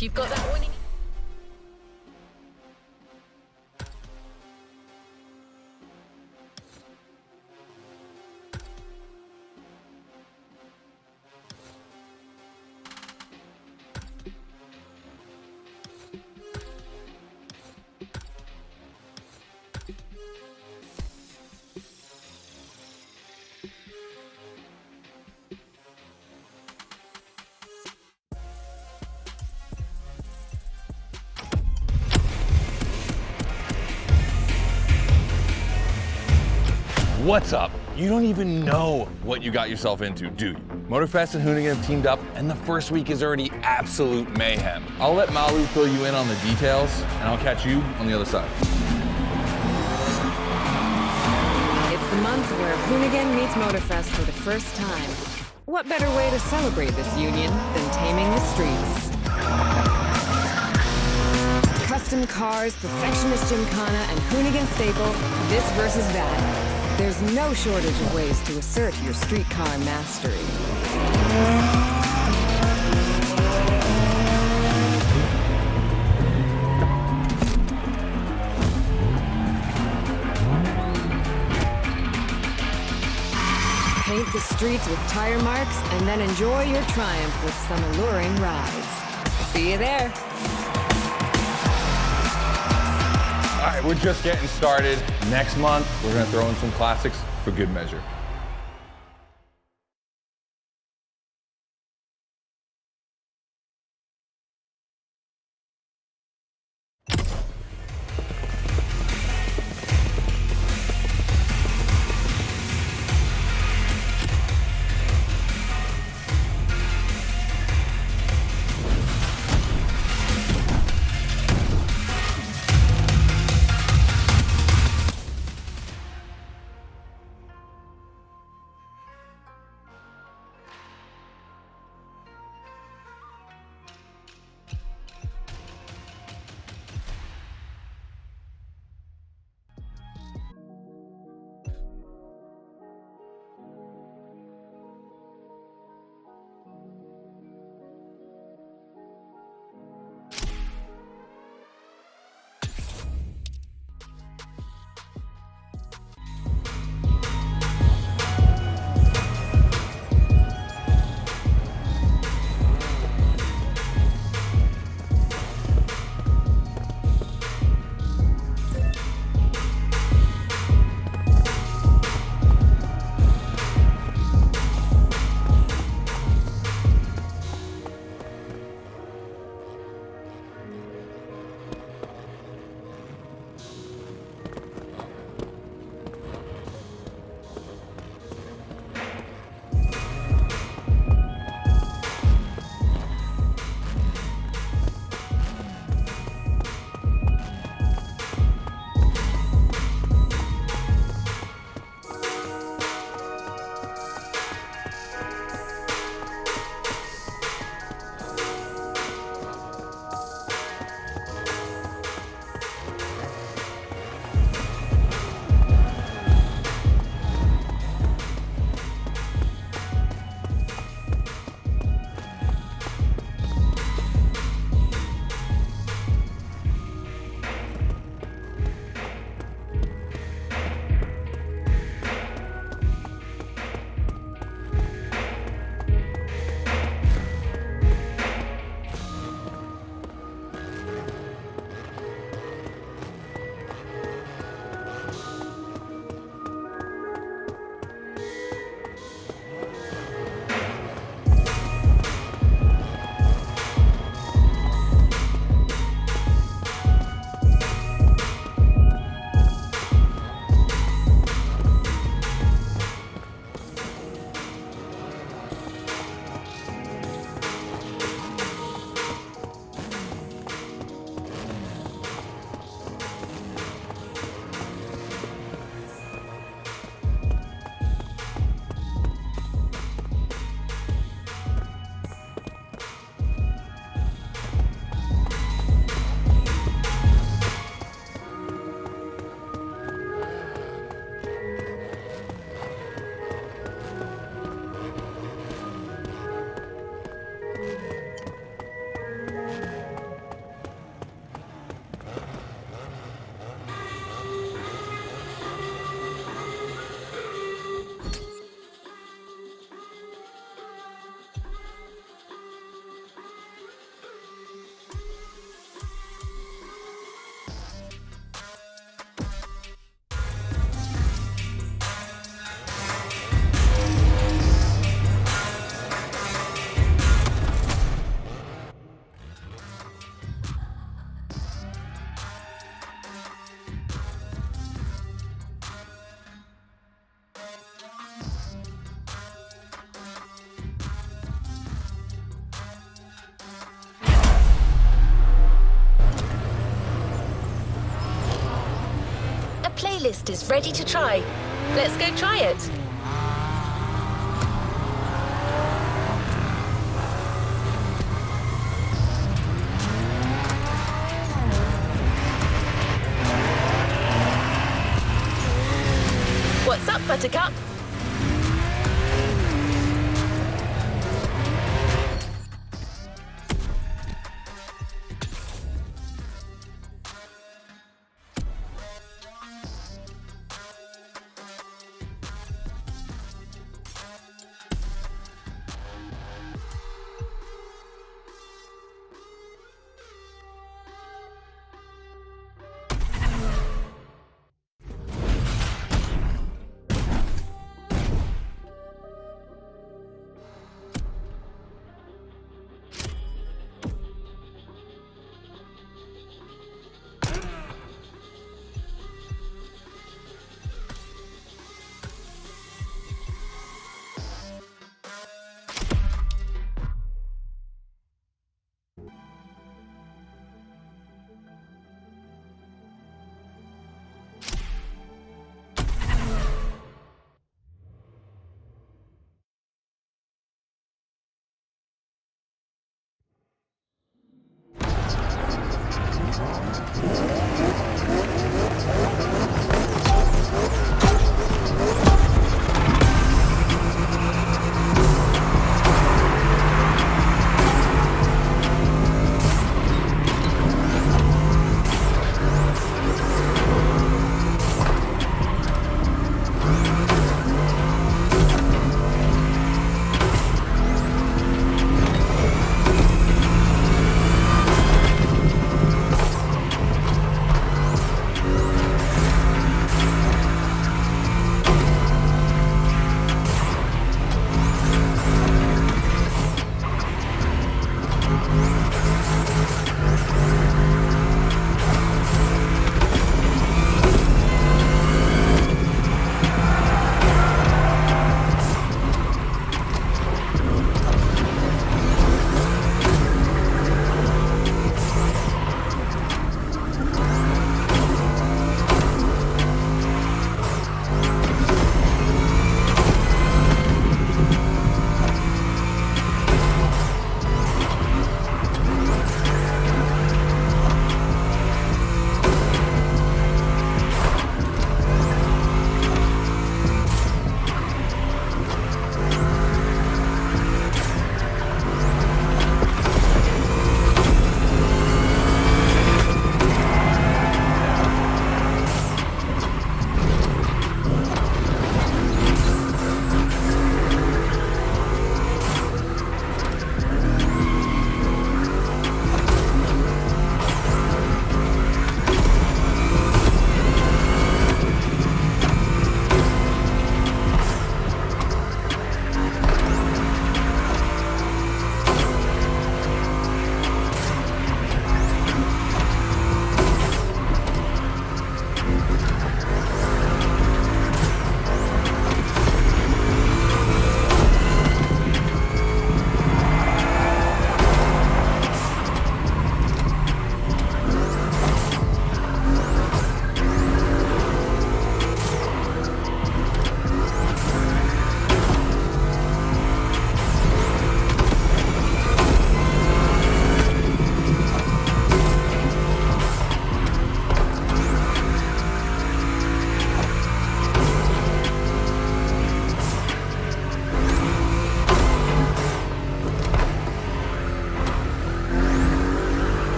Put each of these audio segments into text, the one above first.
If you've got that winning... What's up? You don't even know what you got yourself into, do you? Motorfest and Hoonigan have teamed up, and the first week is already absolute mayhem. I'll let Malu fill you in on the details, and I'll catch you on the other side. It's the month where Hoonigan meets Motorfest for the first time. What better way to celebrate this union than taming the streets? Custom cars, perfectionist gymkhana, and Hoonigan staple, this versus that. There's no shortage of ways to assert your streetcar mastery. Paint the streets with tire marks and then enjoy your triumph with some alluring rides. See you there. All right, we're just getting started. Next month, we're gonna throw in some classics for good measure. playlist is ready to try. Let's go try it. What's up, Buttercup?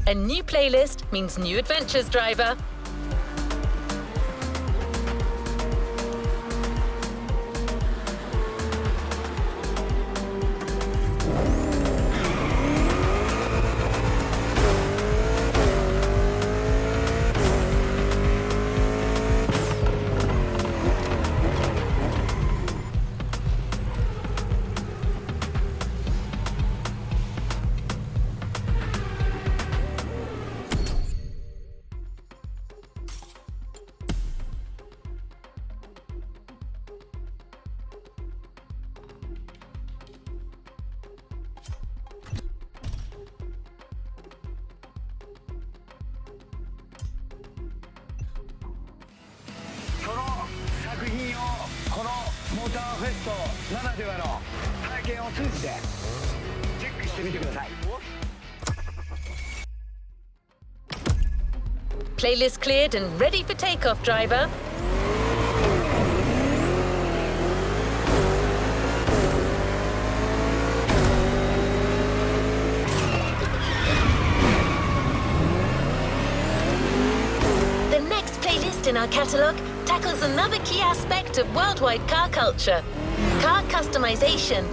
A new playlist means new adventures, driver.モーターフェストならではの体験を通じてチェックしてみてください。 Playlist cleared and ready for takeoff, driver. The next playlist in our catalogue tackles another key aspect of worldwide car culture: car customization.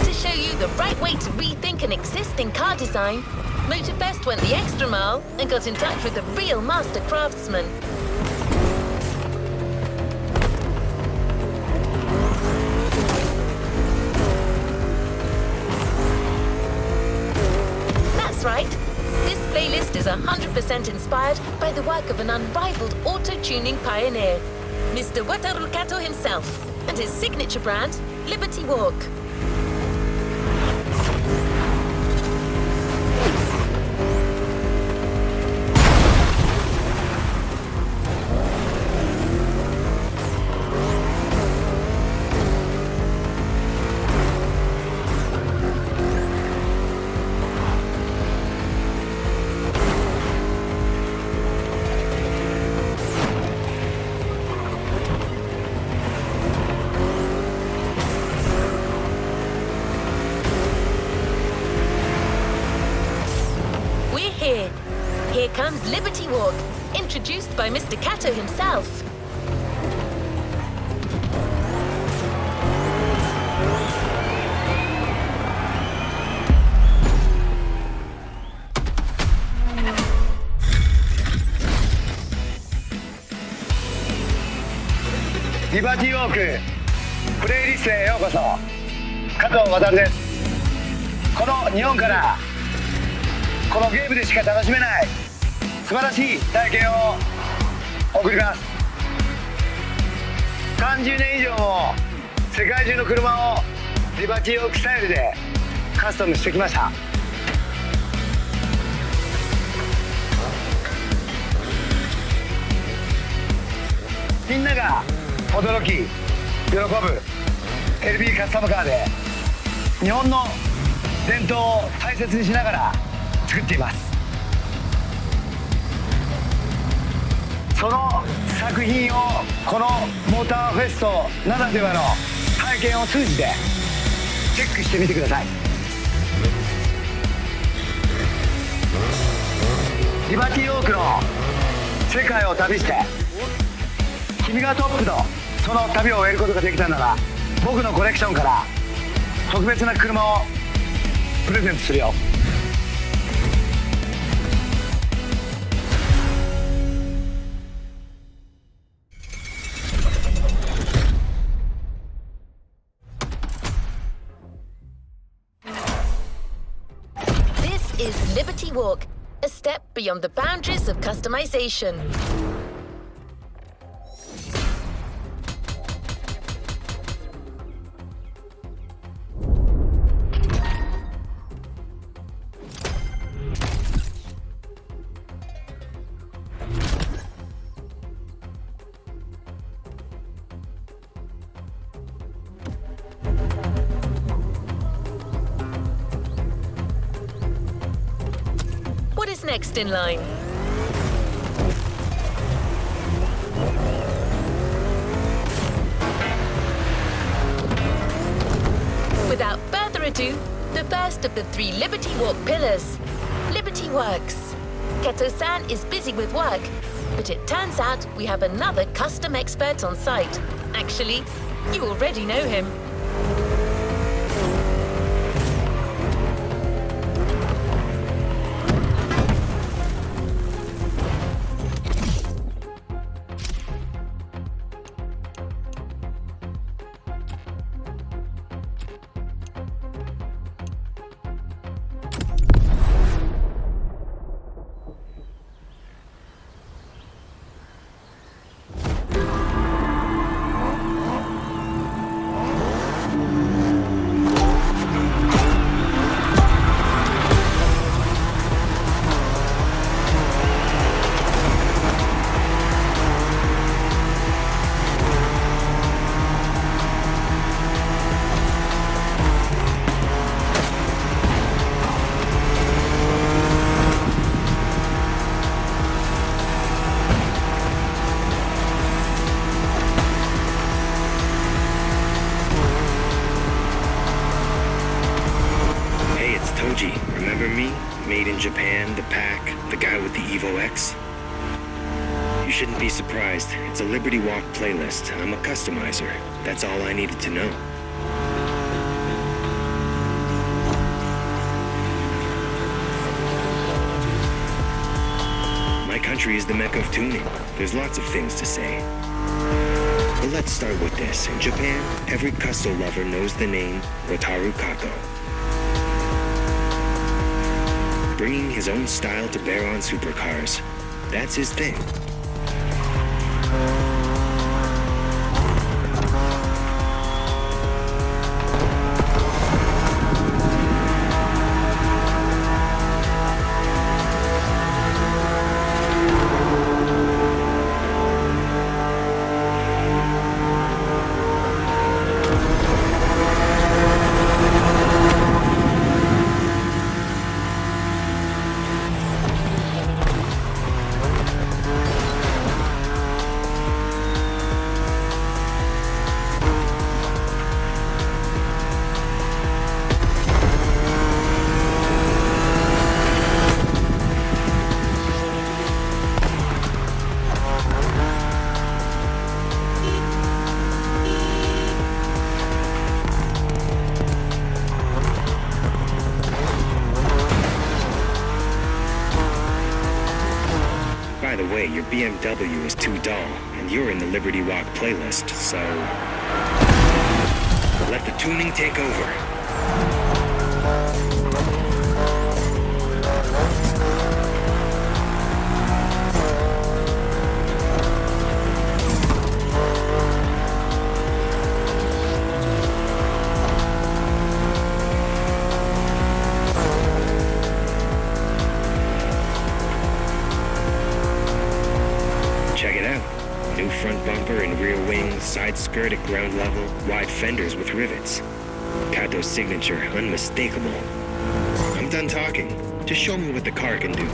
To show you the right way to rethink an existing car design, Motorfest went the extra mile and got in touch with a real master craftsman. That's right. This playlist is 100% inspired by the work of an unrivaled auto-tuning pioneer, Mr. Wataru Kato himself, and his signature brand, Liberty Walk. Here comes Liberty Walk, introduced by Mr. Kato himself. Liberty Walk プレイリストへようこそ。加藤航です。この日本からこのゲームでしか楽しめない素晴らしい体験を送ります。30年以上も世界中の車をリバティオークスタイルでカスタムしてきました。みんなが驚き喜ぶ LB カスタムカーで日本の伝統を大切にしながら作っています。その作品をこのモーターフェストならではの体験を通じてチェックしてみてください。リバティオークの世界を旅して君がトップのその旅を終えることができたなら、僕のコレクションから特別な車をプレゼントするよ。This is Liberty Walk, a step beyond the boundaries of customization. What is next in line? Without further ado, The first of the 3 Liberty Walk pillars, Liberty Works. Kato-san is busy with work, but it turns out we have another custom expert on site. Actually, you already know him. Remember me? Made in Japan, the pack, the guy with the Evo X? You shouldn't be surprised. It's a Liberty Walk playlist. I'm a customizer. That's all I needed to know. My country is the mecca of tuning. There's lots of things to say. But let's start with this. In Japan, every custo lover knows the name Wataru Kato. Bringing his own style to bear on supercars. That's his thing. By the way, your BMW is too dull, and you're in the Liberty Walk playlist, so let the tuning take over. Check it out. New front bumper and rear wing, side skirt at ground level, wide fenders with rivets. Kato's signature, unmistakable. I'm done talking. Just show me what the car can do.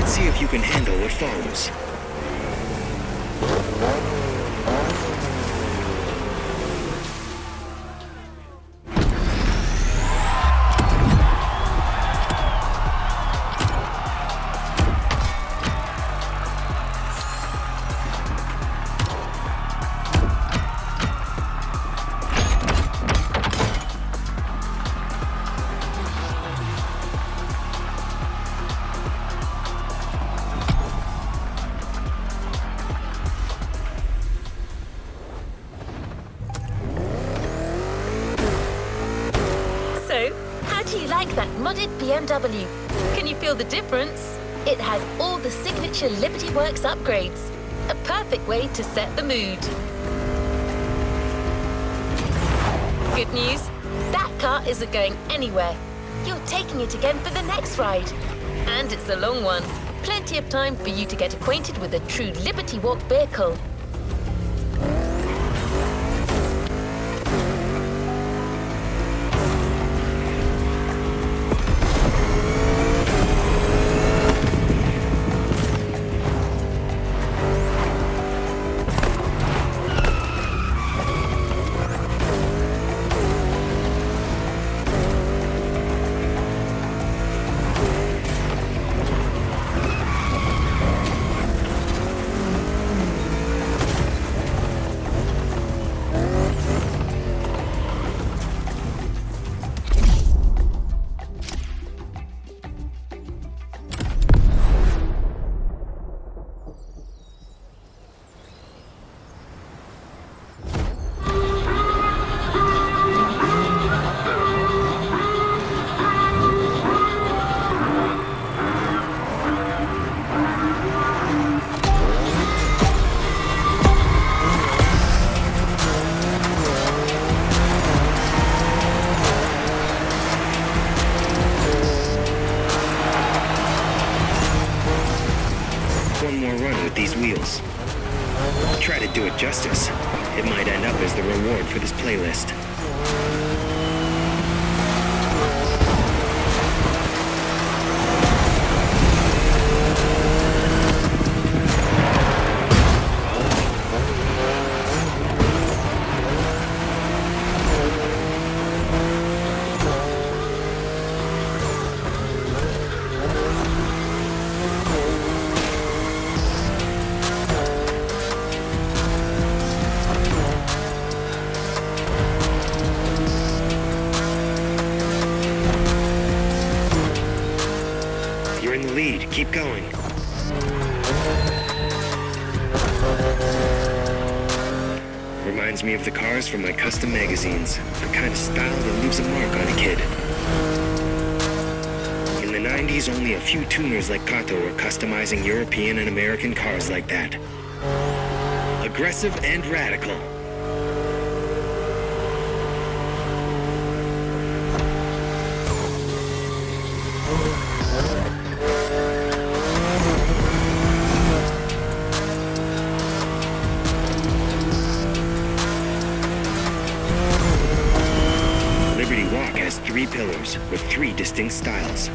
Let's see if you can handle what follows. So, how do you like that modded BMW? Can you feel the difference? It has all the signature Liberty Works upgrades. A perfect way to set the mood. Good news, that car isn't going anywhere. You're taking it again for the next ride. And it's a long one. Plenty of time for you to get acquainted with a true Liberty Walk vehicle. One more run with these wheels. Try to do it justice. It might end up as the reward for this playlist. You're in the lead. Keep going. Reminds me of the cars from my custom magazines. The kind of style that leaves a mark on a kid. In the 90s, only a few tuners like Kato were customizing European and American cars like that. Aggressive and radical. Liberty Walk has 3 pillars with 3 distinct styles.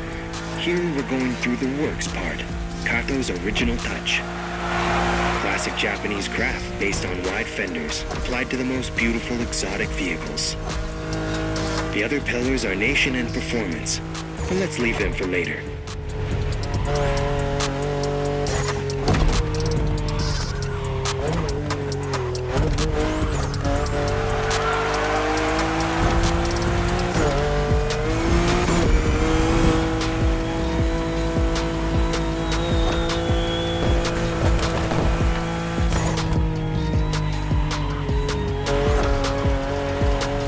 Here we're going through the works part, Kato's original touch. Classic Japanese craft based on wide fenders, applied to the most beautiful exotic vehicles. The other pillars are nation and performance, but let's leave them for later.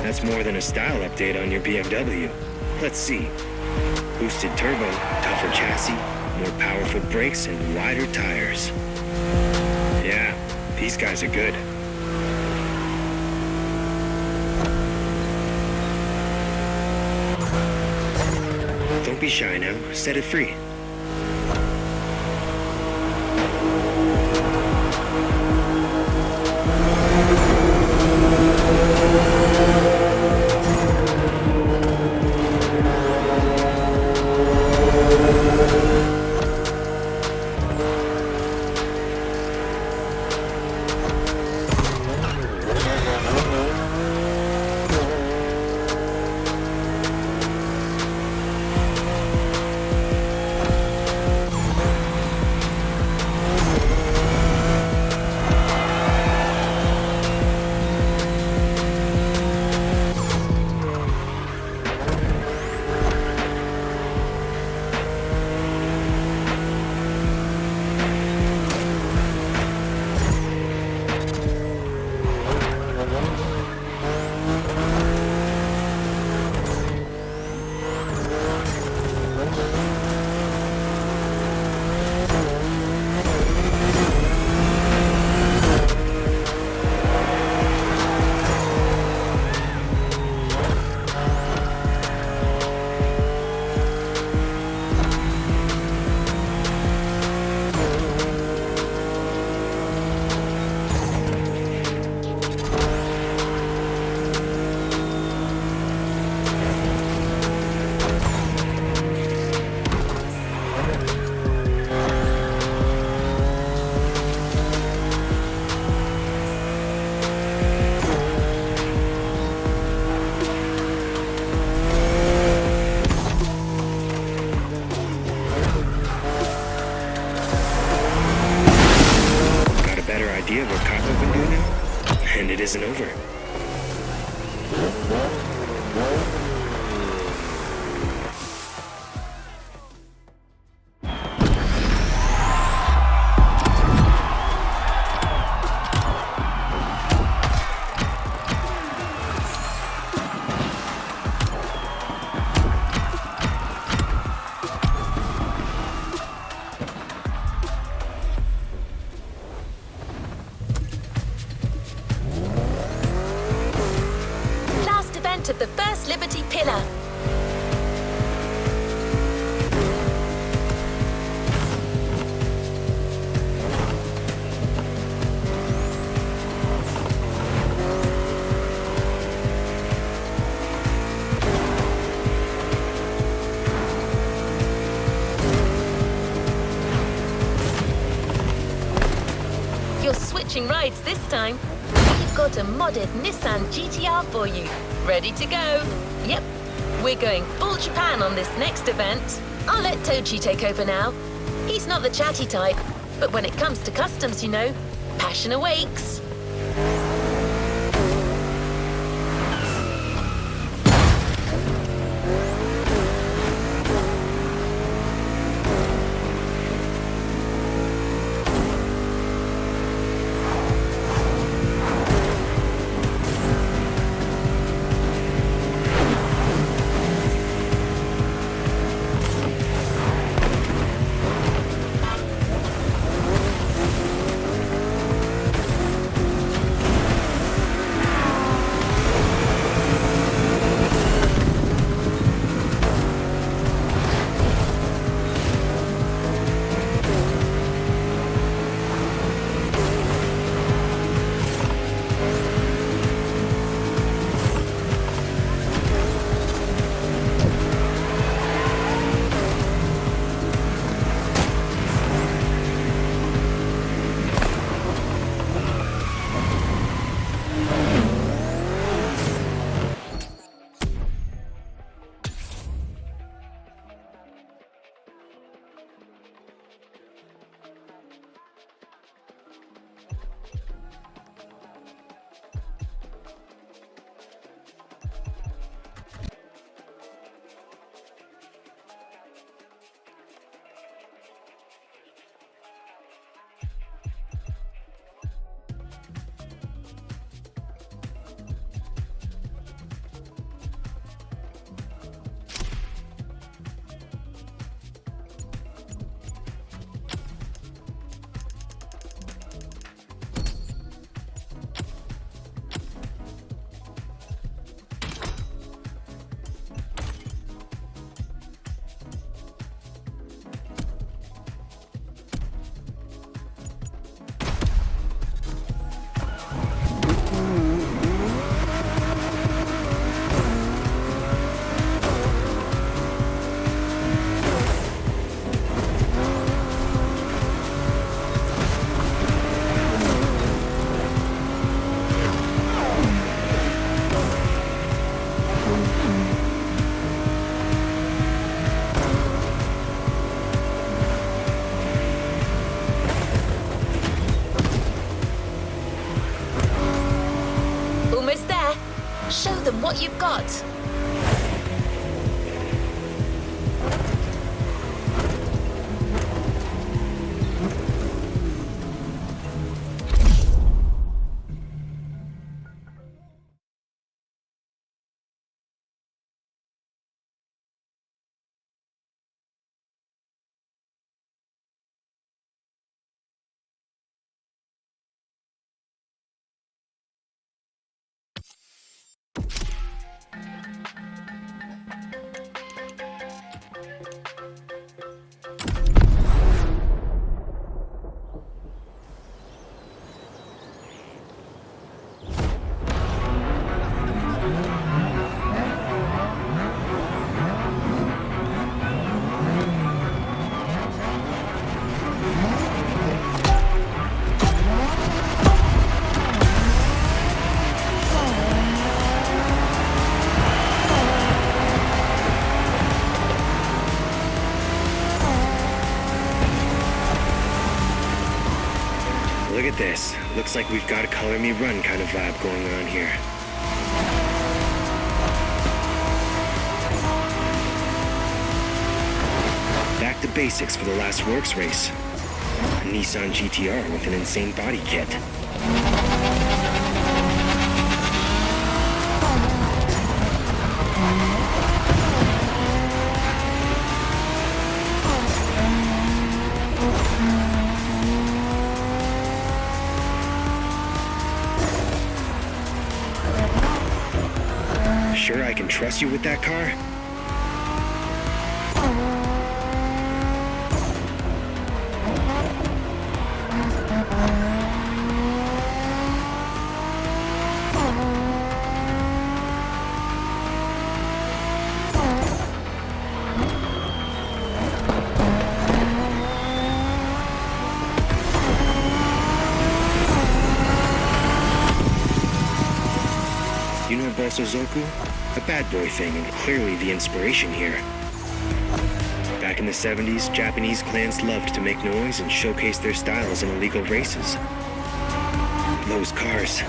That's more than a style update on your BMW. Let's see. Boosted turbo, tougher chassis, more powerful brakes, and wider tires. Yeah, these guys are good. Don't be shy now. Set it free. it isn't over. Last event of the first Liberty Pillar. You're switching rides this time. We've got a modded Nissan GTR for you. Ready to go. Yep, we're going full Japan on this next event. I'll let Tochi take over now. He's not the chatty type, but when it comes to customs, you know, passion awakes. Show them what you've got. Look at this. Looks like we've got a color me run kind of vibe going on here. Back to basics for the last works race. A Nissan GTR with an insane body kit. Sure I can trust you with that car? You know Bosozoku? A bad boy thing, and clearly the inspiration here. Back in the 70s, Japanese clans loved to make noise and showcase their styles in illegal races. Those cars,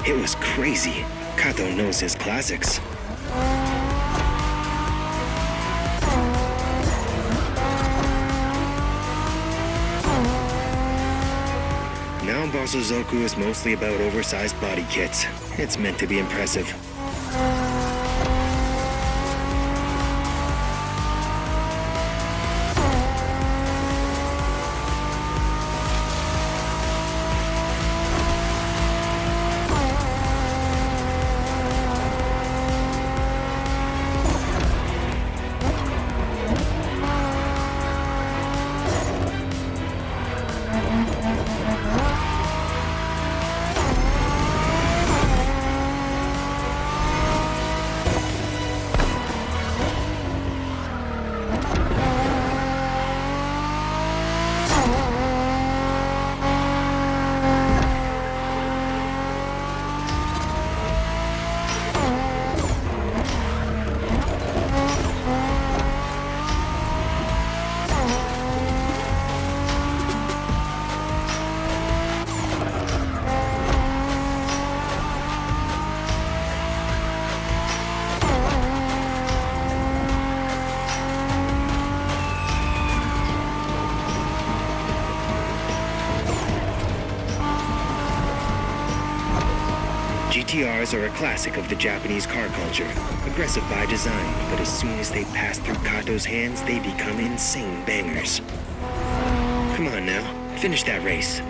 it was crazy. Kato knows his classics. Now Bosozoku is mostly about oversized body kits. It's meant to be impressive. GTRs are a classic of the Japanese car culture. Aggressive by design, but as soon as they pass through Kato's hands, they become insane bangers. Come on now, finish that race.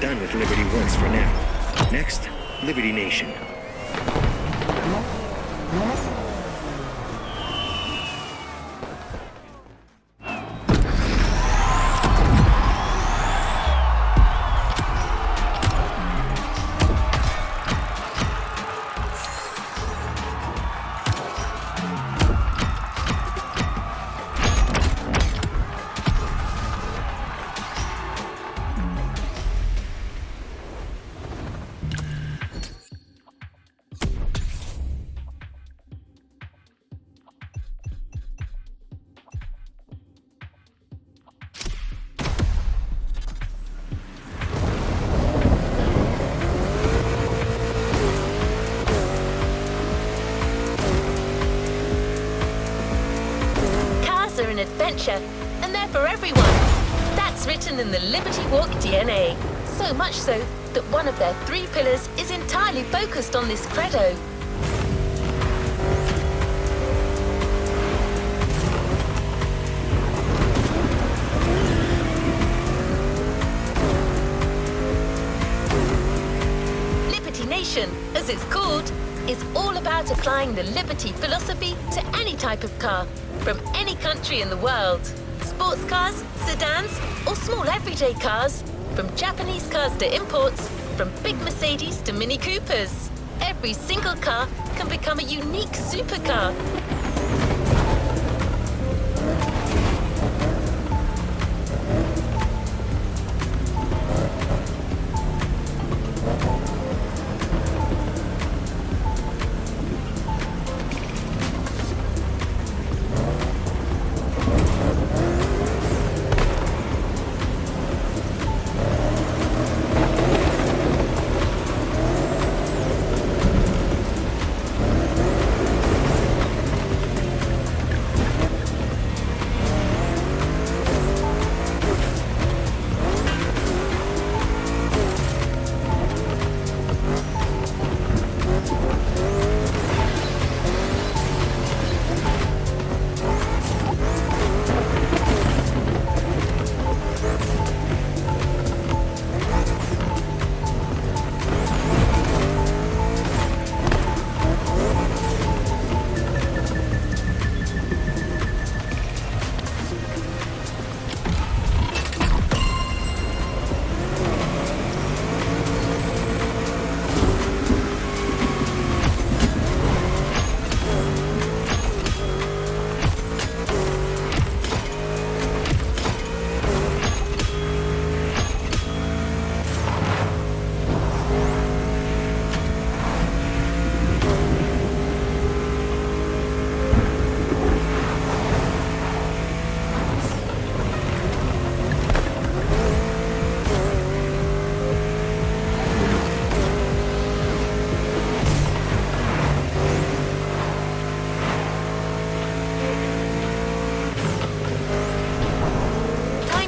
Done with Liberty Works for now. Next, Liberty Nation. Cars are an adventure, and they're for everyone. That's written in the Liberty Walk DNA. So much so that one of their 3 pillars is entirely focused on this credo. Liberty Nation, as it's called, is all about applying the Liberty philosophy to any type of car, from any country in the world. Sports cars, sedans, or small everyday cars, from Japanese cars to imports, from big Mercedes to Mini Coopers. Every single car can become a unique supercar.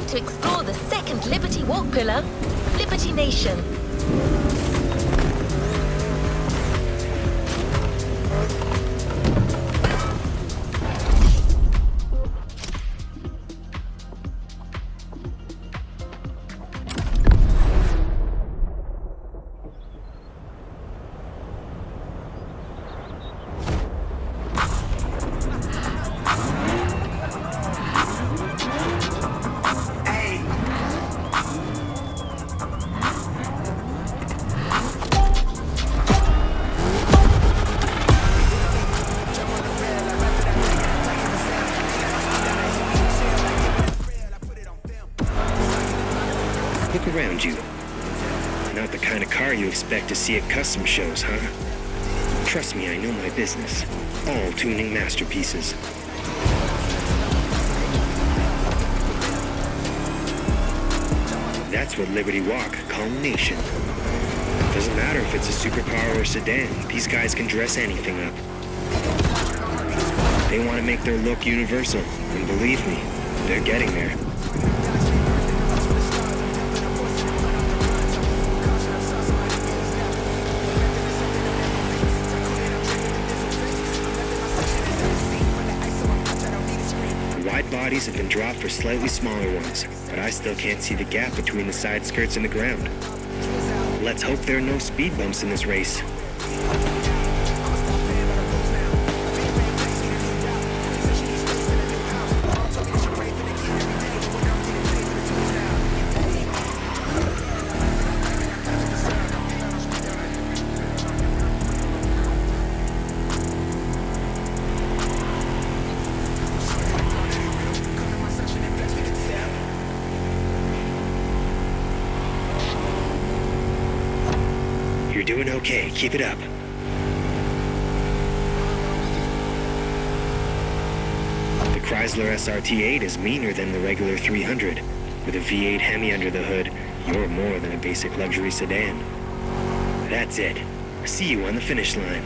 To explore the second Liberty Walk pillar, Liberty Nation. Look around you. Not the kind of car you expect to see at custom shows, huh? Trust me, I know my business. All tuning masterpieces. That's what Liberty Walk call Nation. Doesn't matter if it's a supercar or a sedan, these guys can dress anything up. They want to make their look universal, and believe me, they're getting there. Wide bodies have been dropped for slightly smaller ones, but I still can't see the gap between the side skirts and the ground. Let's hope there are no speed bumps in this race. You're doing okay. Keep it up. The Chrysler SRT8 is meaner than the regular 300. With a V8 Hemi under the hood, you're more than a basic luxury sedan. That's it. See you on the finish line.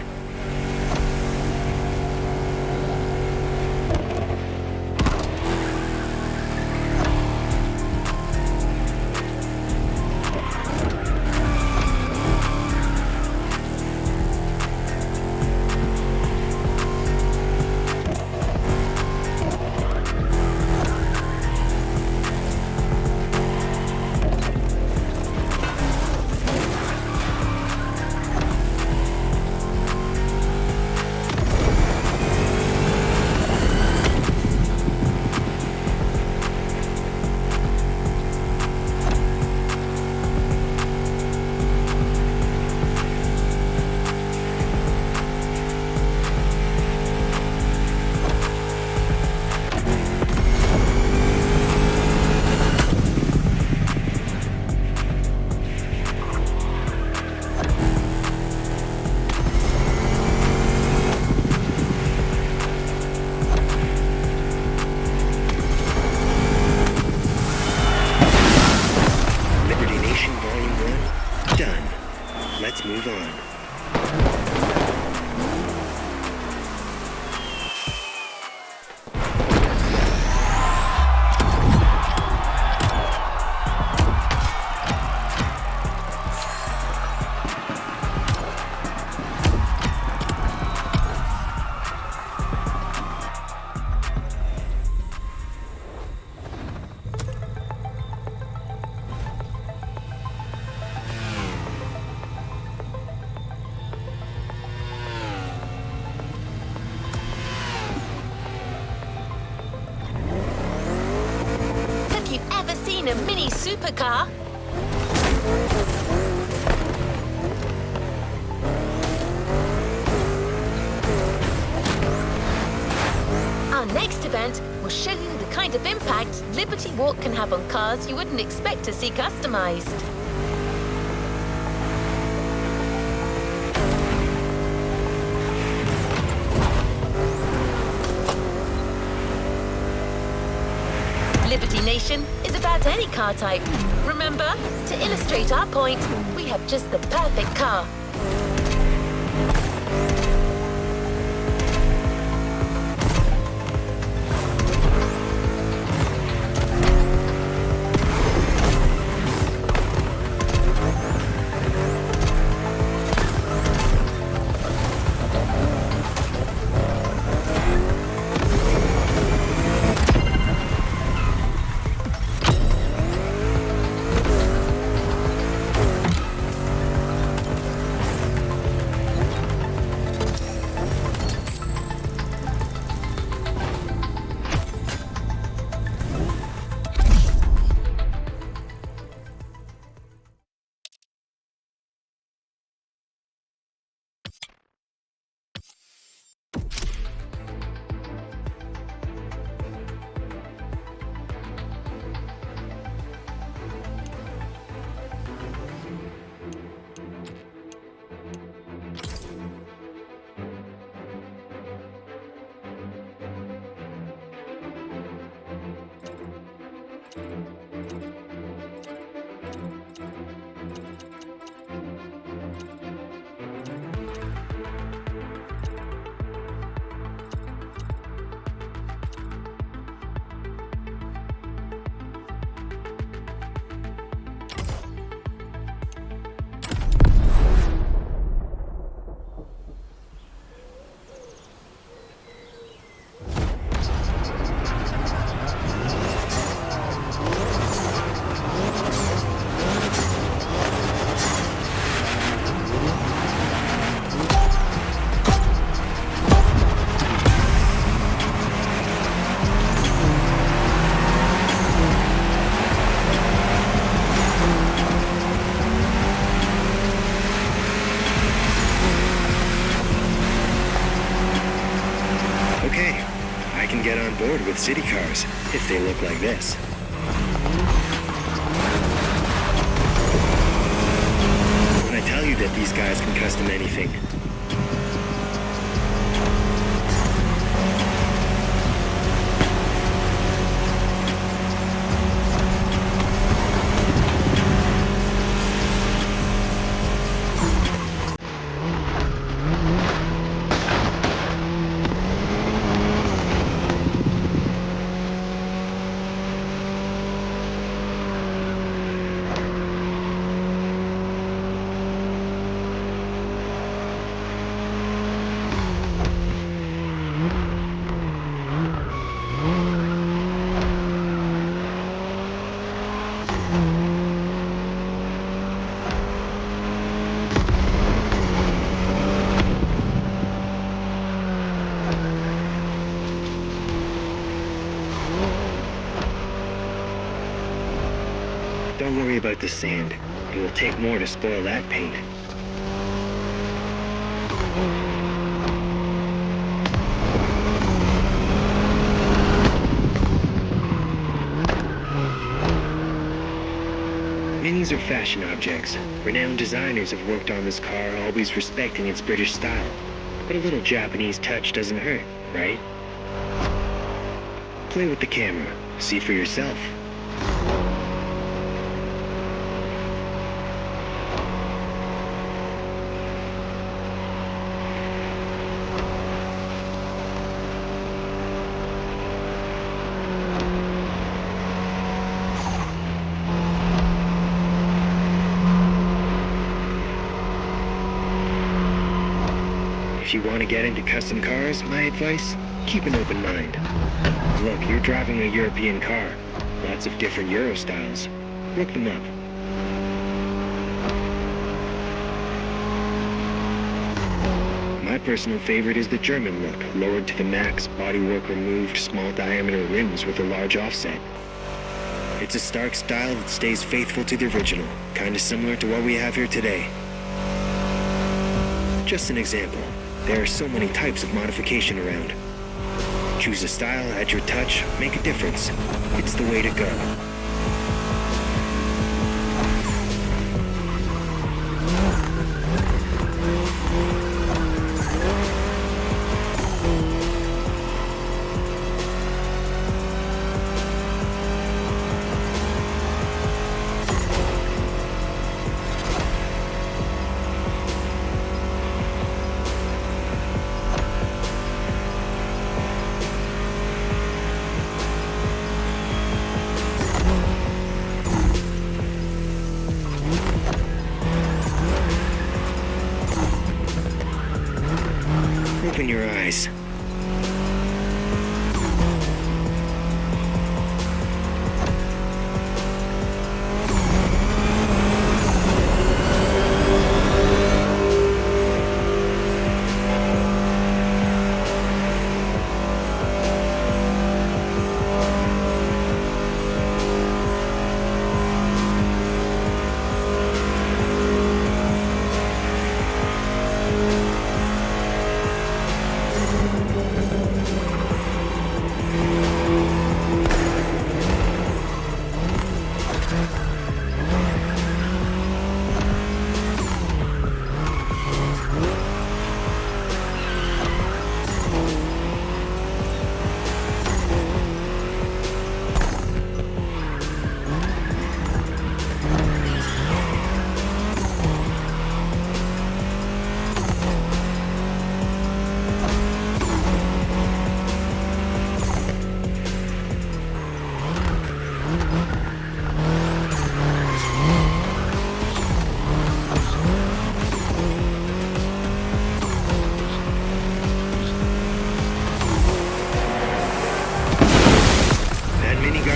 seen a mini supercar? Our next event will show you the kind of impact Liberty Walk can have on cars you wouldn't expect to see customized. Liberty Nation is about any car type. Remember, to illustrate our point, we have just the perfect car. Get on board with city cars if they look like this. When I tell you that these guys can custom anything. Don't worry about the sand. It will take more to spoil that paint. Minis are fashion objects. Renowned designers have worked on this car, always respecting its British style. But a little Japanese touch doesn't hurt, right? Play with the camera. See for yourself. If you want to get into custom cars, my advice, keep an open mind. Look, you're driving a European car. Lots of different Euro styles. Look them up. My personal favorite is the German look, lowered to the max, bodywork removed, small diameter rims with a large offset. It's a stark style that stays faithful to the original, kinda similar to what we have here today. Just an example, there are so many types of modification around. Choose a style, add your touch, make a difference. It's the way to go. Open your eyes.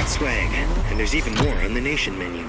Swag, and there's even more on the Nation menu.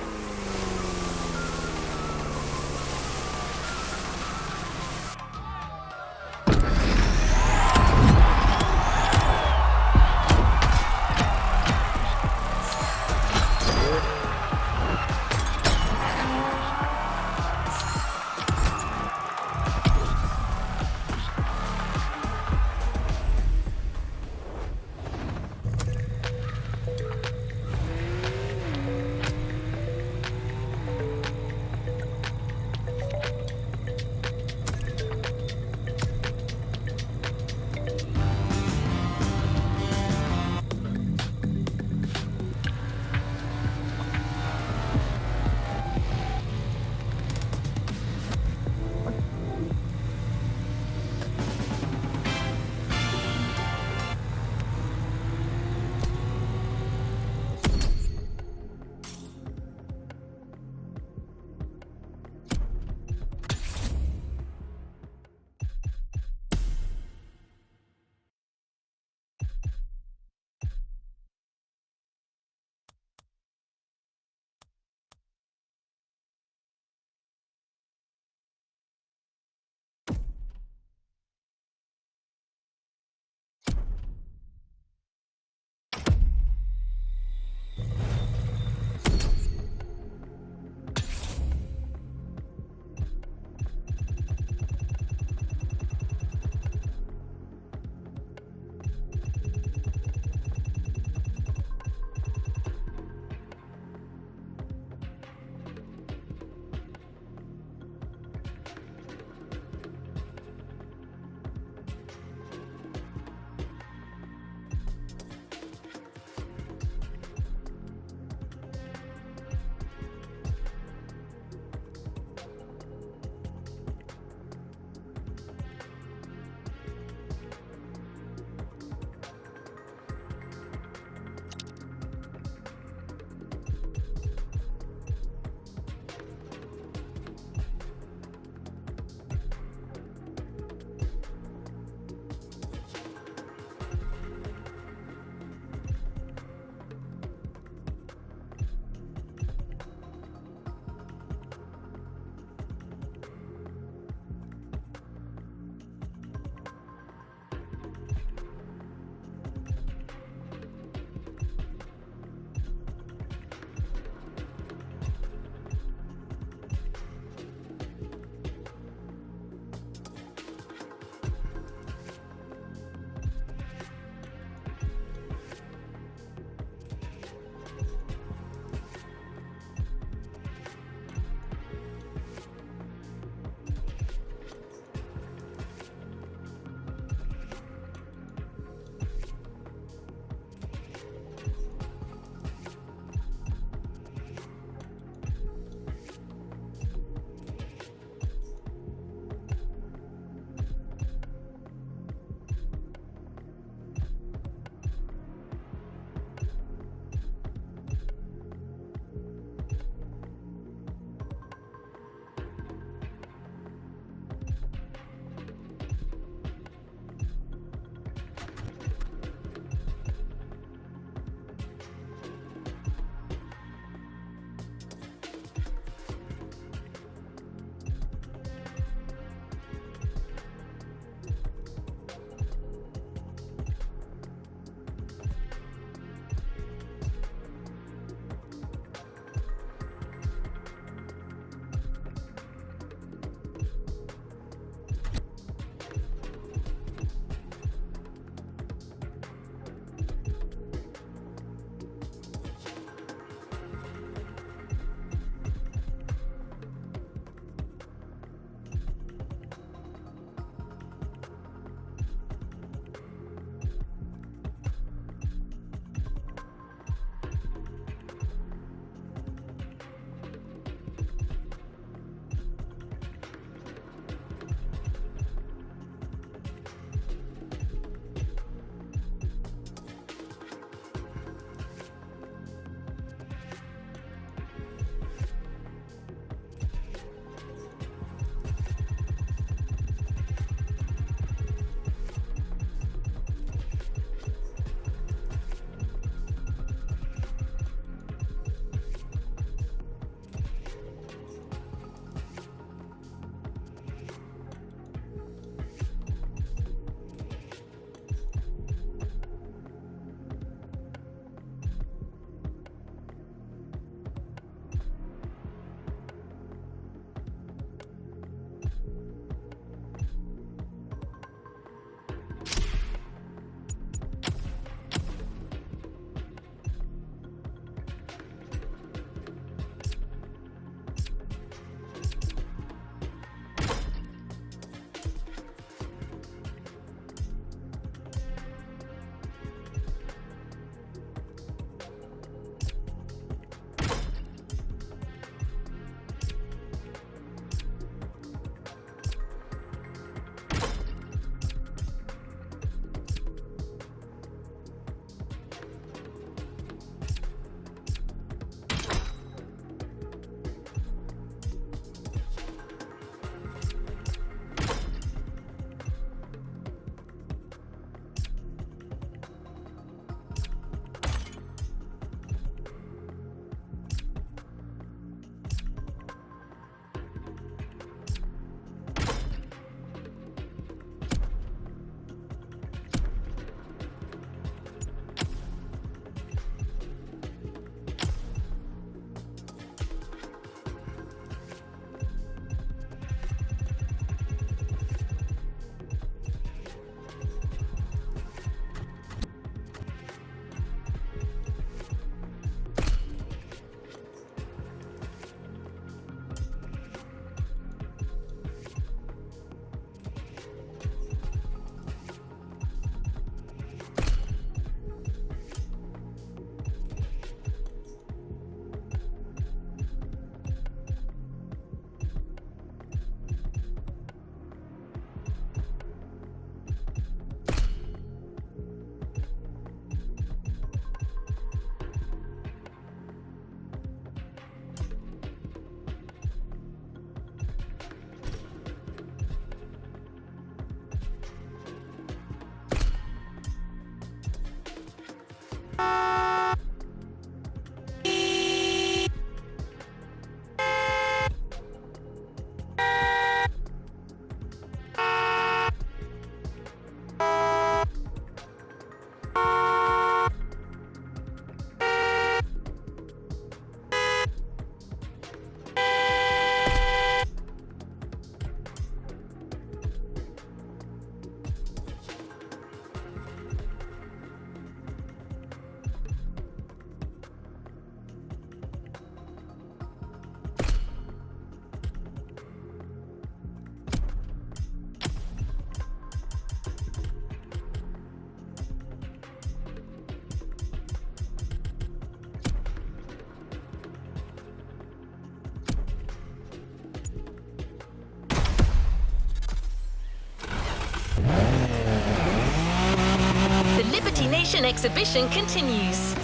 fashion exhibition continues.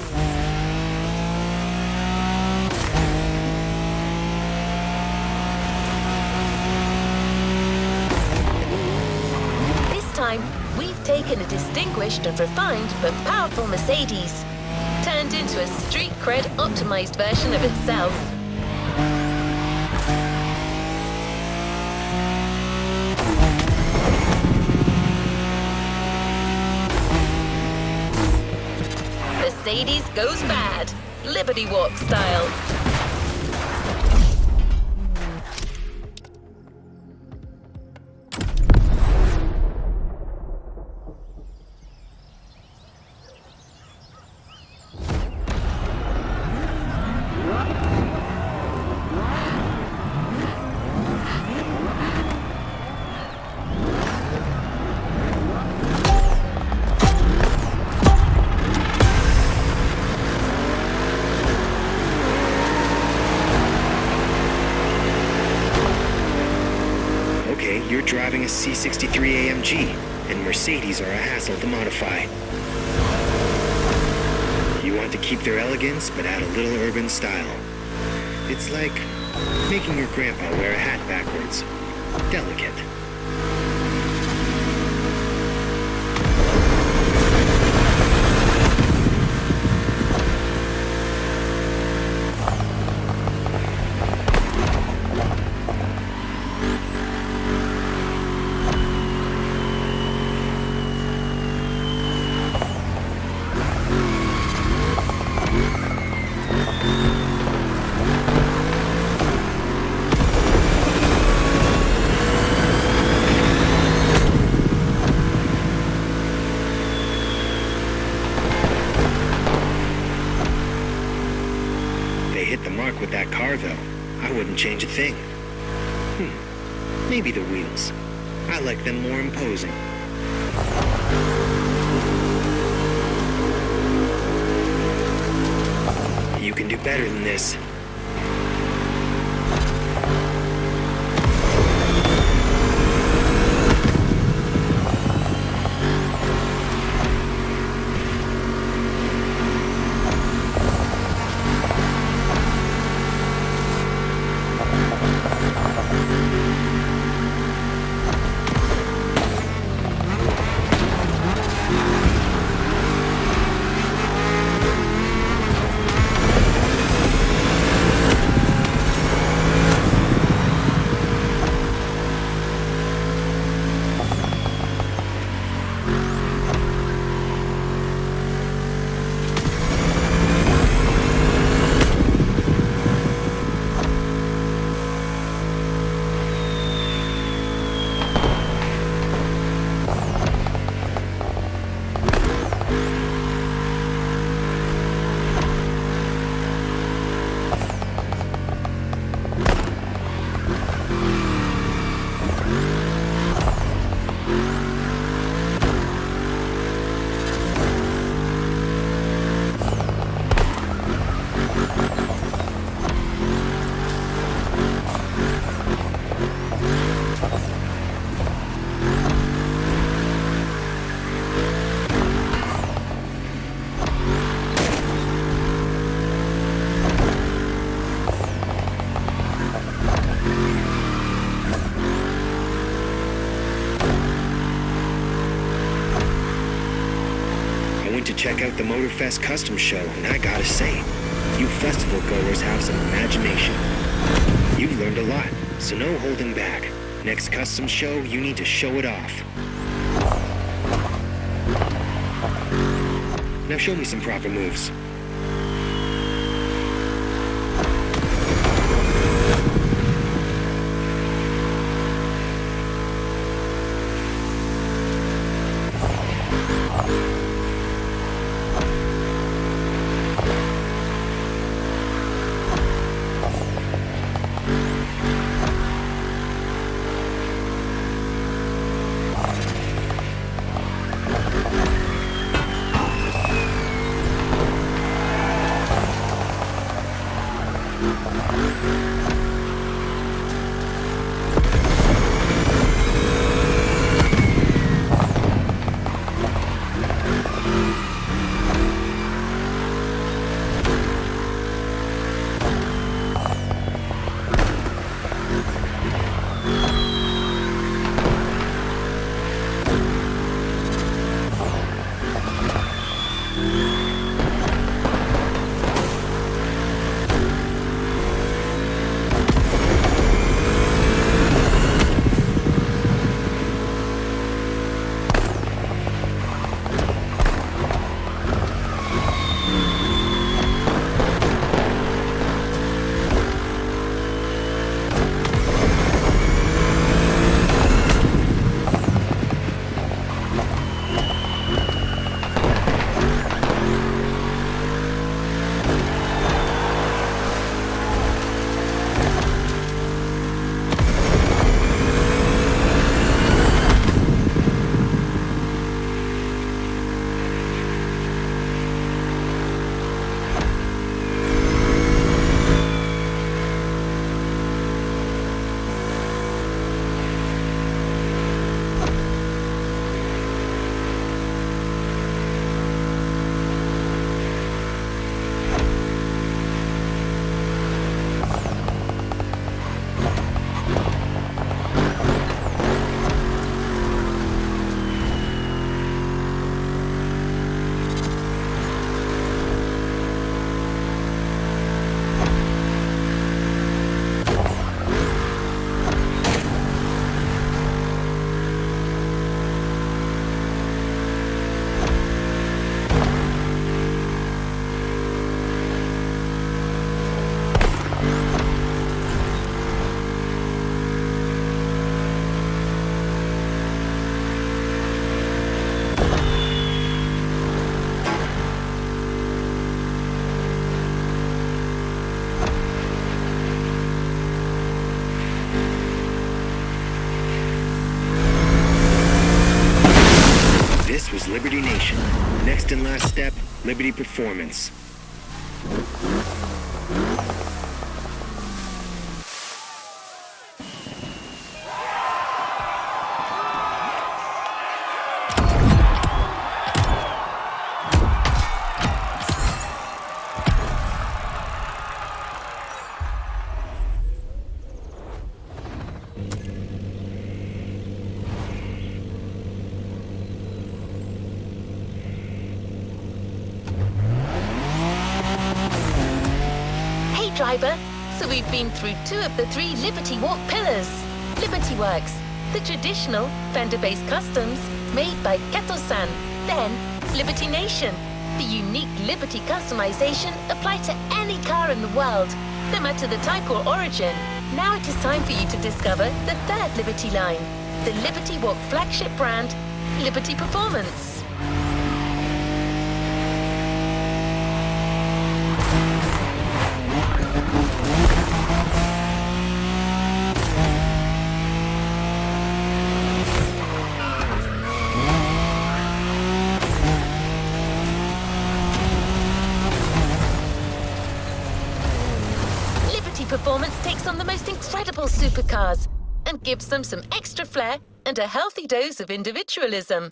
This time, we've taken a distinguished and refined but powerful Mercedes, turned into a street cred optimized version of itself. Mercedes goes bad, Liberty Walk style. You're driving a C63 AMG, and Mercedes are a hassle to modify. You want to keep their elegance, but add a little urban style. It's like making your grandpa wear a hat backwards. Delicate. With that car, though, I wouldn't change a thing. Maybe the wheels. I like them more imposing. You can do better than this. To check out the Motorfest Custom Show, and I gotta say, you festival goers have some imagination. You've learned a lot, so no holding back. Next custom show, you need to show it off. Now show me some proper moves. Liberty Nation. Next and last step, Liberty Performance. Driver, so we've been through 2 of the 3 Liberty Walk pillars. Liberty Works, the traditional fender-based customs made by Kato-san. Then, Liberty Nation, the unique Liberty customization applied to any car in the world, no matter the type or origin. Now it is time for you to discover the 3rd Liberty line, the Liberty Walk flagship brand, Liberty Performance. Performance takes on the most incredible supercars and gives them some extra flair and a healthy dose of individualism.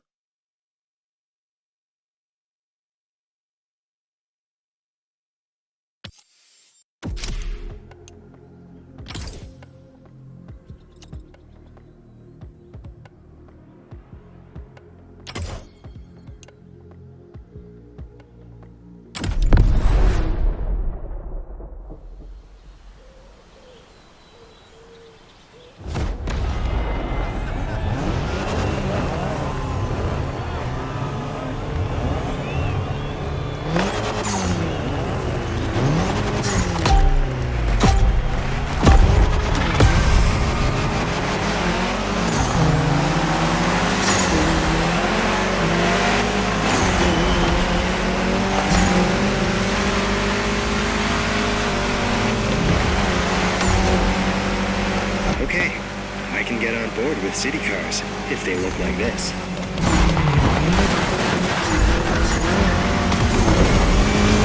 With city cars, if they look like this.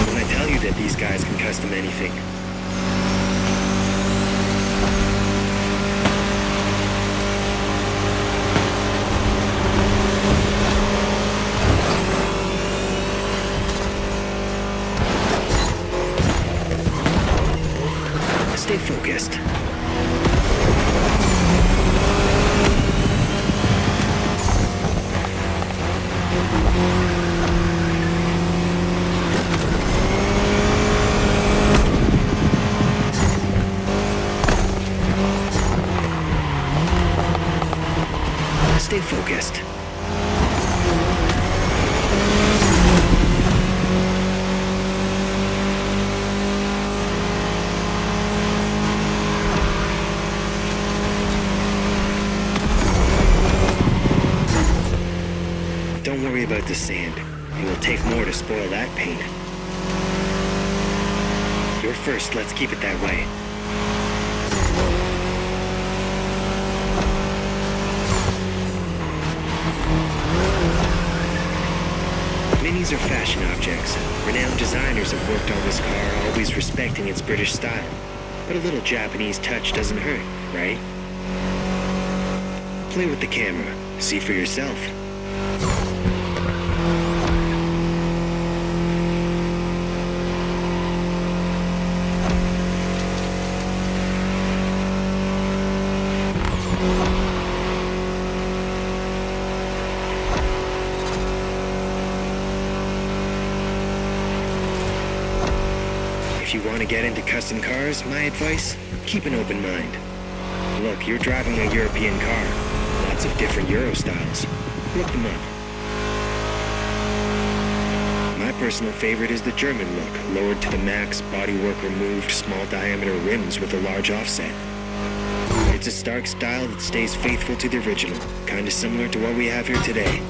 When I tell you that these guys can custom anything. Stay focused. Stay focused. Don't worry about the sand. It will take more to spoil that paint. You're first, let's keep it that way. Minis are fashion objects. Renowned designers have worked on this car, always respecting its British style. But a little Japanese touch doesn't hurt, right? Play with the camera. See for yourself. If you want to get into custom cars, my advice, keep an open mind. Look, you're driving a European car. Lots of different Euro styles. Look them up. My personal favorite is the German look, lowered to the max, bodywork removed, small diameter rims with a large offset. It's a stark style that stays faithful to the original, kinda similar to what we have here today.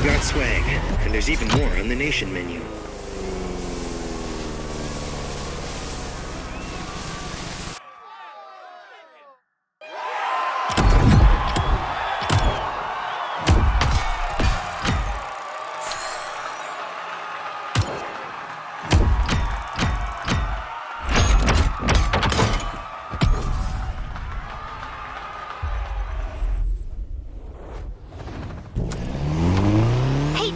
You got swag, and there's even more on the Nation menu.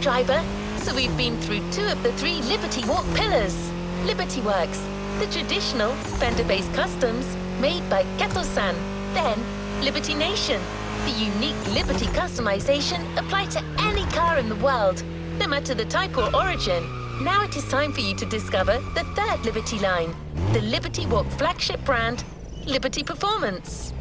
Driver, so we've been through 2 of the 3 Liberty Walk pillars. Liberty Works, the traditional fender-based customs made by Kato-san. Then, Liberty Nation, the unique Liberty customization applied to any car in the world, no matter the type or origin. Now it is time for you to discover the 3rd Liberty line, the Liberty Walk flagship brand, Liberty Performance.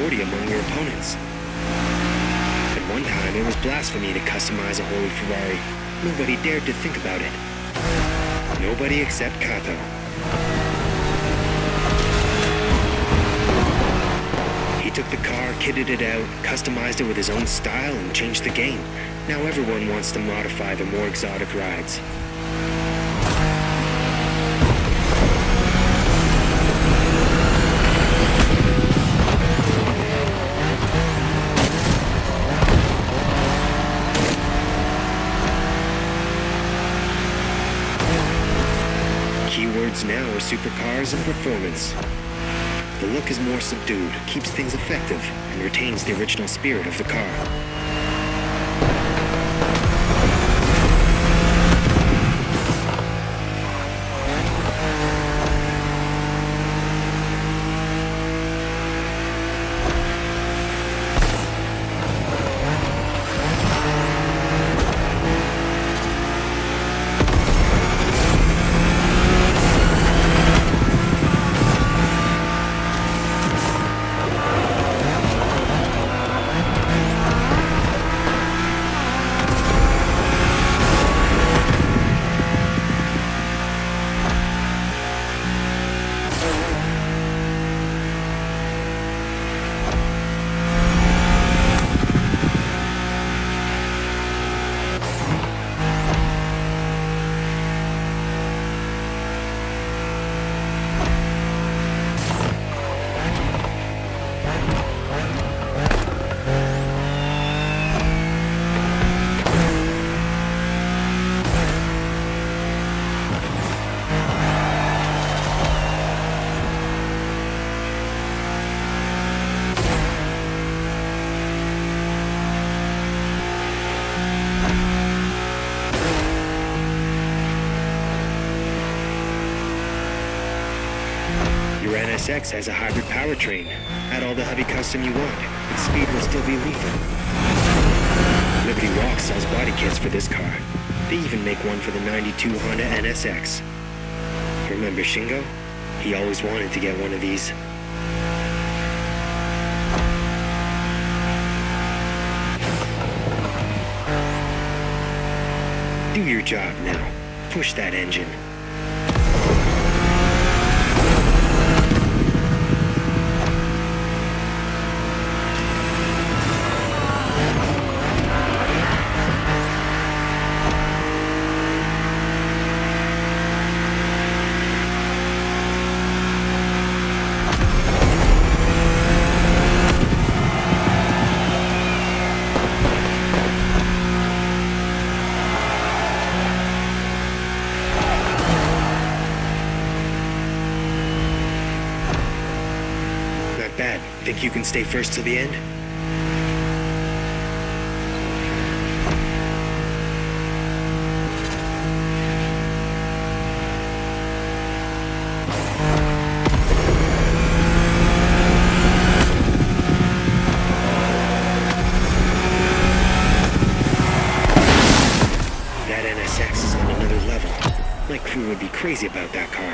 Among your opponents. At one time, it was blasphemy to customize a holy Ferrari. Nobody dared to think about it. Nobody except Kato. He took the car, kitted it out, customized it with his own style, and changed the game. Now everyone wants to modify the more exotic rides. Keywords now are supercars and performance. The look is more subdued, keeps things effective, and retains the original spirit of the car. Your NSX has a hybrid powertrain. Add all the heavy custom you want, its speed will still be lethal. Liberty Rock sells body kits for this car. They even make one for the '92 Honda NSX. Remember Shingo? He always wanted to get one of these. Do your job now. Push that engine. Bad. Think you can stay first till the end? crazy about that car.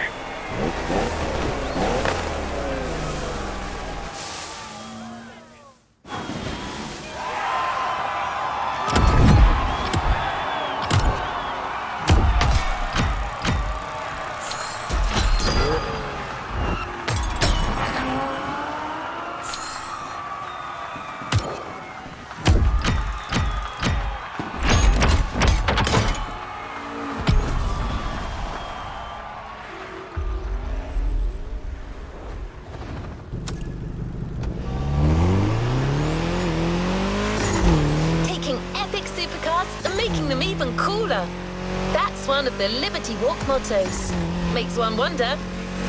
Taking epic supercars and making them even cooler. That's one of the Liberty Walk mottos. Makes one wonder,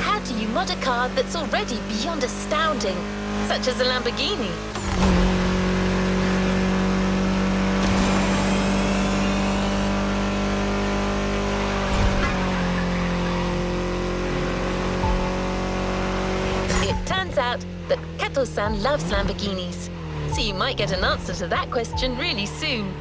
how do you mod a car that's already beyond astounding, such as a Lamborghini? It turns out that Kato-san loves Lamborghinis, so you might get an answer to that question really soon.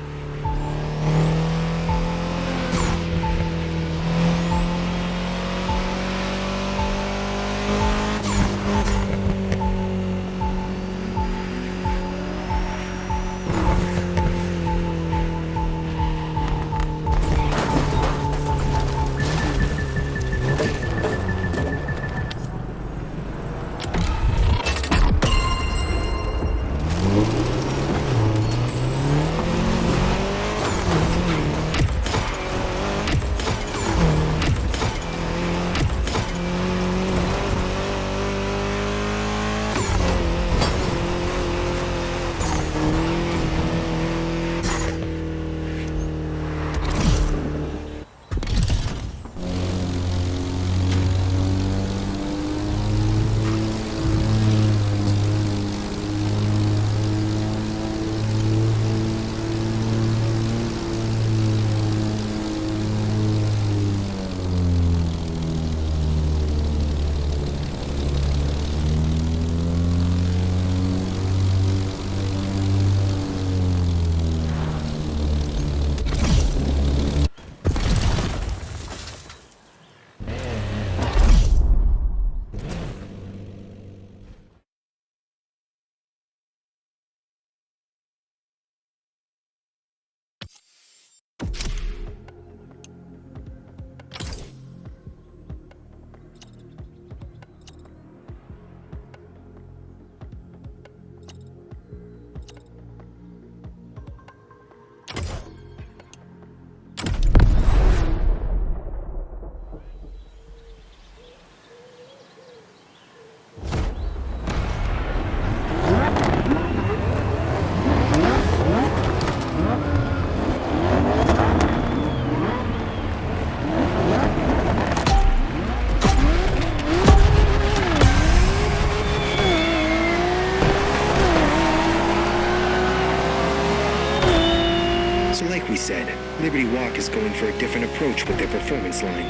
Like we said, Liberty Walk is going for a different approach with their performance line.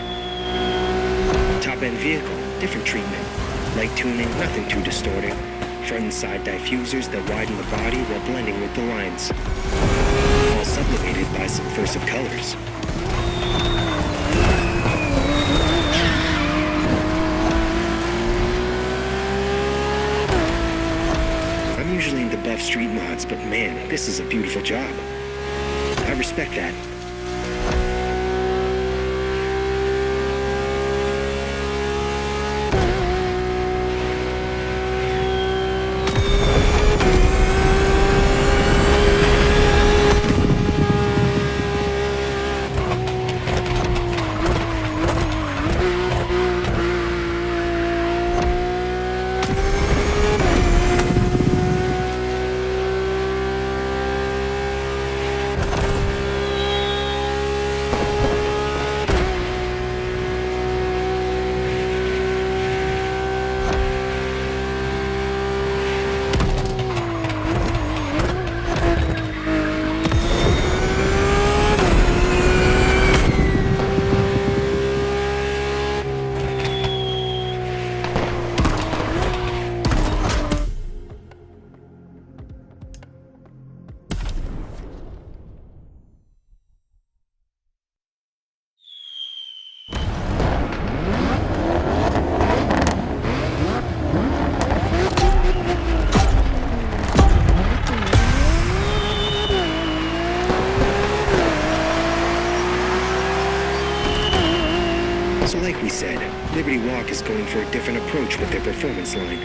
Top-end vehicle, different treatment. Light tuning, nothing too distorting. Front and side diffusers that widen the body while blending with the lines. All sublimated by subversive colors. I'm usually into buff street mods, but man, this is a beautiful job. I respect that. Liberty Walk is going for a different approach with their performance line.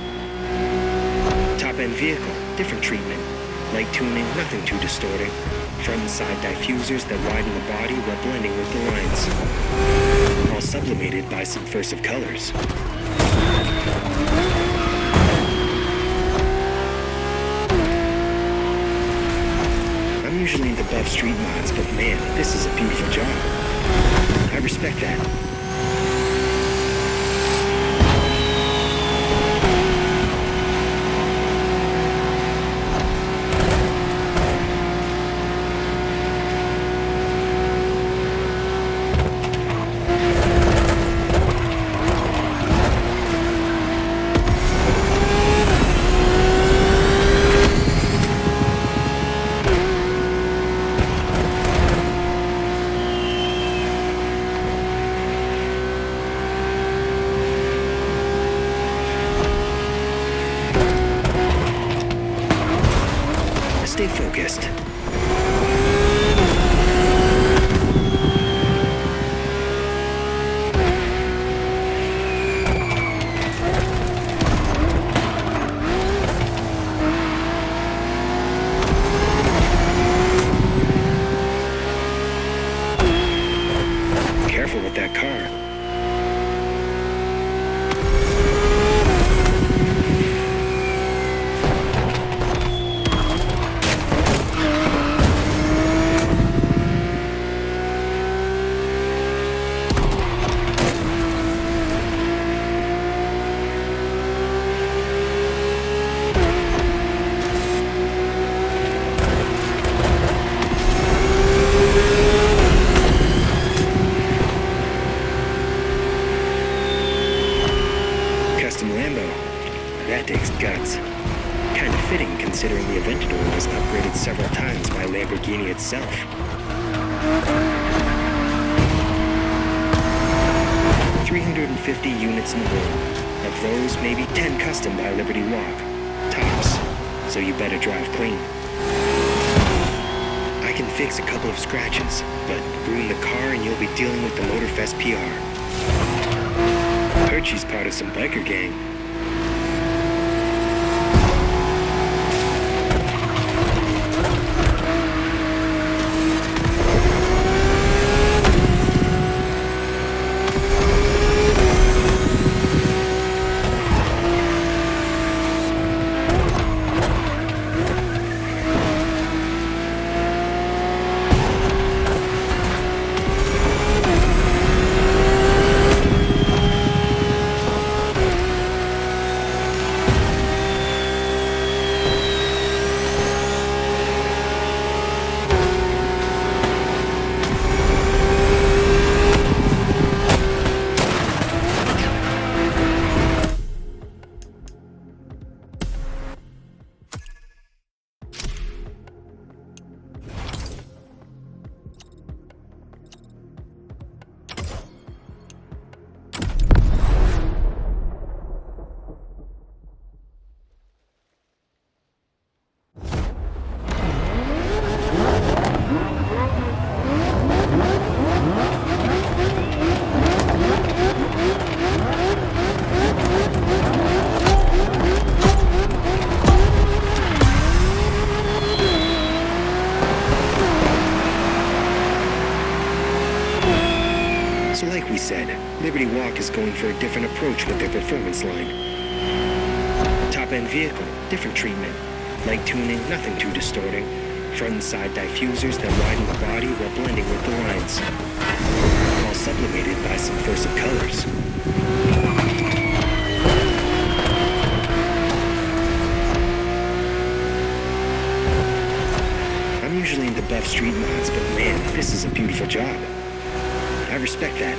Top-end vehicle, different treatment. Light tuning, nothing too distorting. Front and side diffusers that widen the body while blending with the lines. All sublimated by subversive colors. I'm usually into buff street mods, but man, this is a beautiful job. I respect that. Stay focused. Careful with that car. That takes guts. Kind of fitting considering the Aventador was upgraded several times by Lamborghini itself. $350 units in the world. Of those, maybe 10 custom by Liberty Walk. Tops. So you better drive clean. I can fix a couple of scratches, but ruin the car and you'll be dealing with the Motorfest PR. Heard she's part of some biker gang. So like we said, Liberty Walk is going for a different approach with their performance line. Top-end vehicle, different treatment. Light tuning, nothing too distorting. Front and side diffusers that widen the body while blending with the lines. All sublimated by subversive colors. I'm usually into buff street mods, but man, this is a beautiful job. I respect that.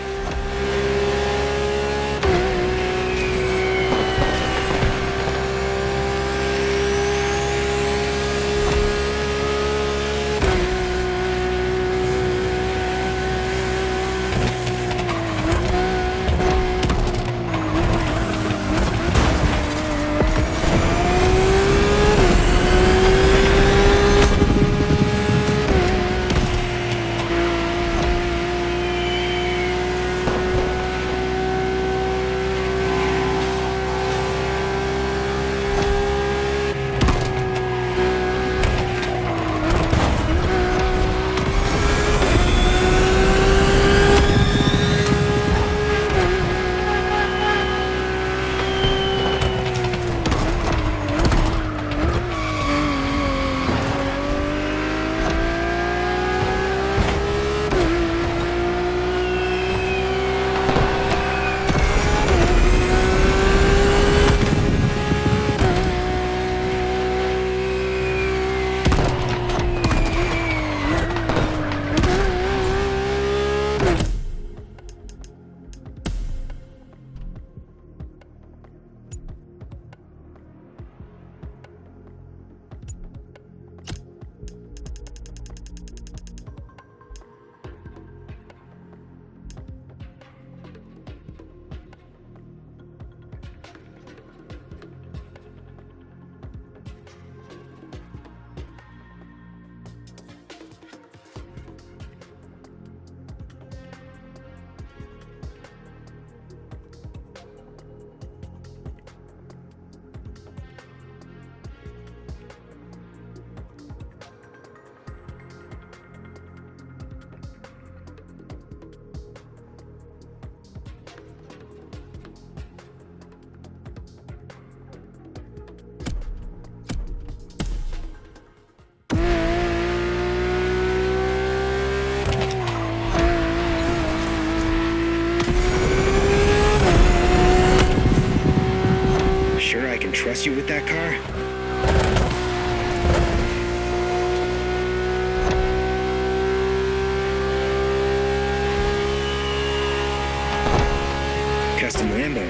custom Lambo.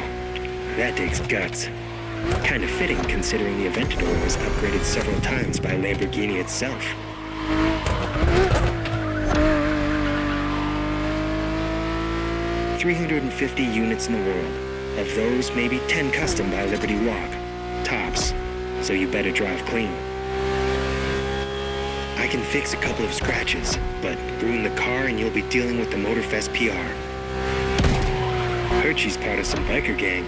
That takes guts. Kind of fitting considering the Aventador was upgraded several times by Lamborghini itself. $350 units in the world. Of those, maybe 10 custom by Liberty Walk. Tops. So you better drive clean. I can fix a couple of scratches, but ruin the car and you'll be dealing with the Motorfest PR. Heard she's part of some biker gang.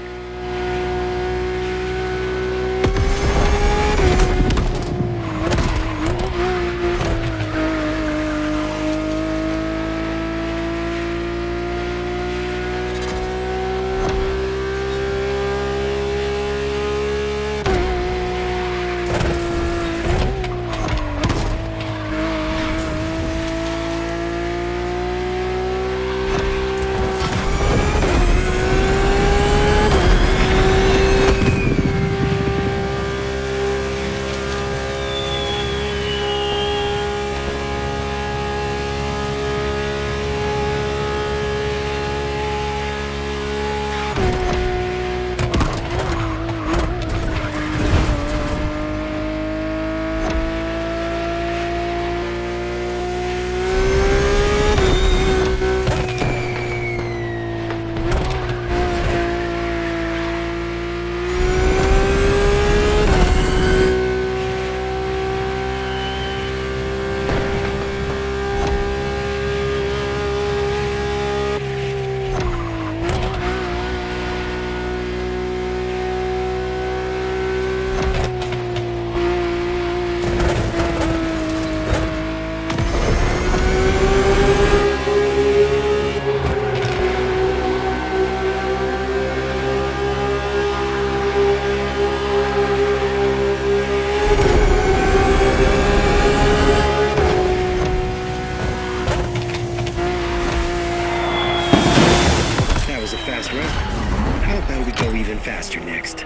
Faster next.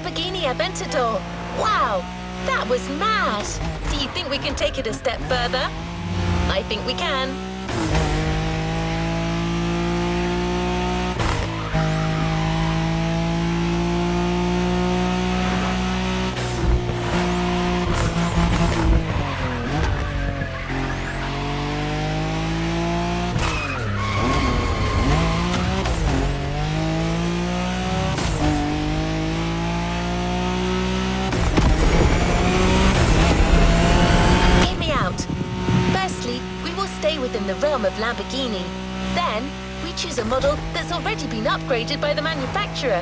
Lamborghini Aventador. Wow, that was mad. Do you think we can take it a step further? I think we can. Within the realm of Lamborghini. Then, we choose a model that's already been upgraded by the manufacturer.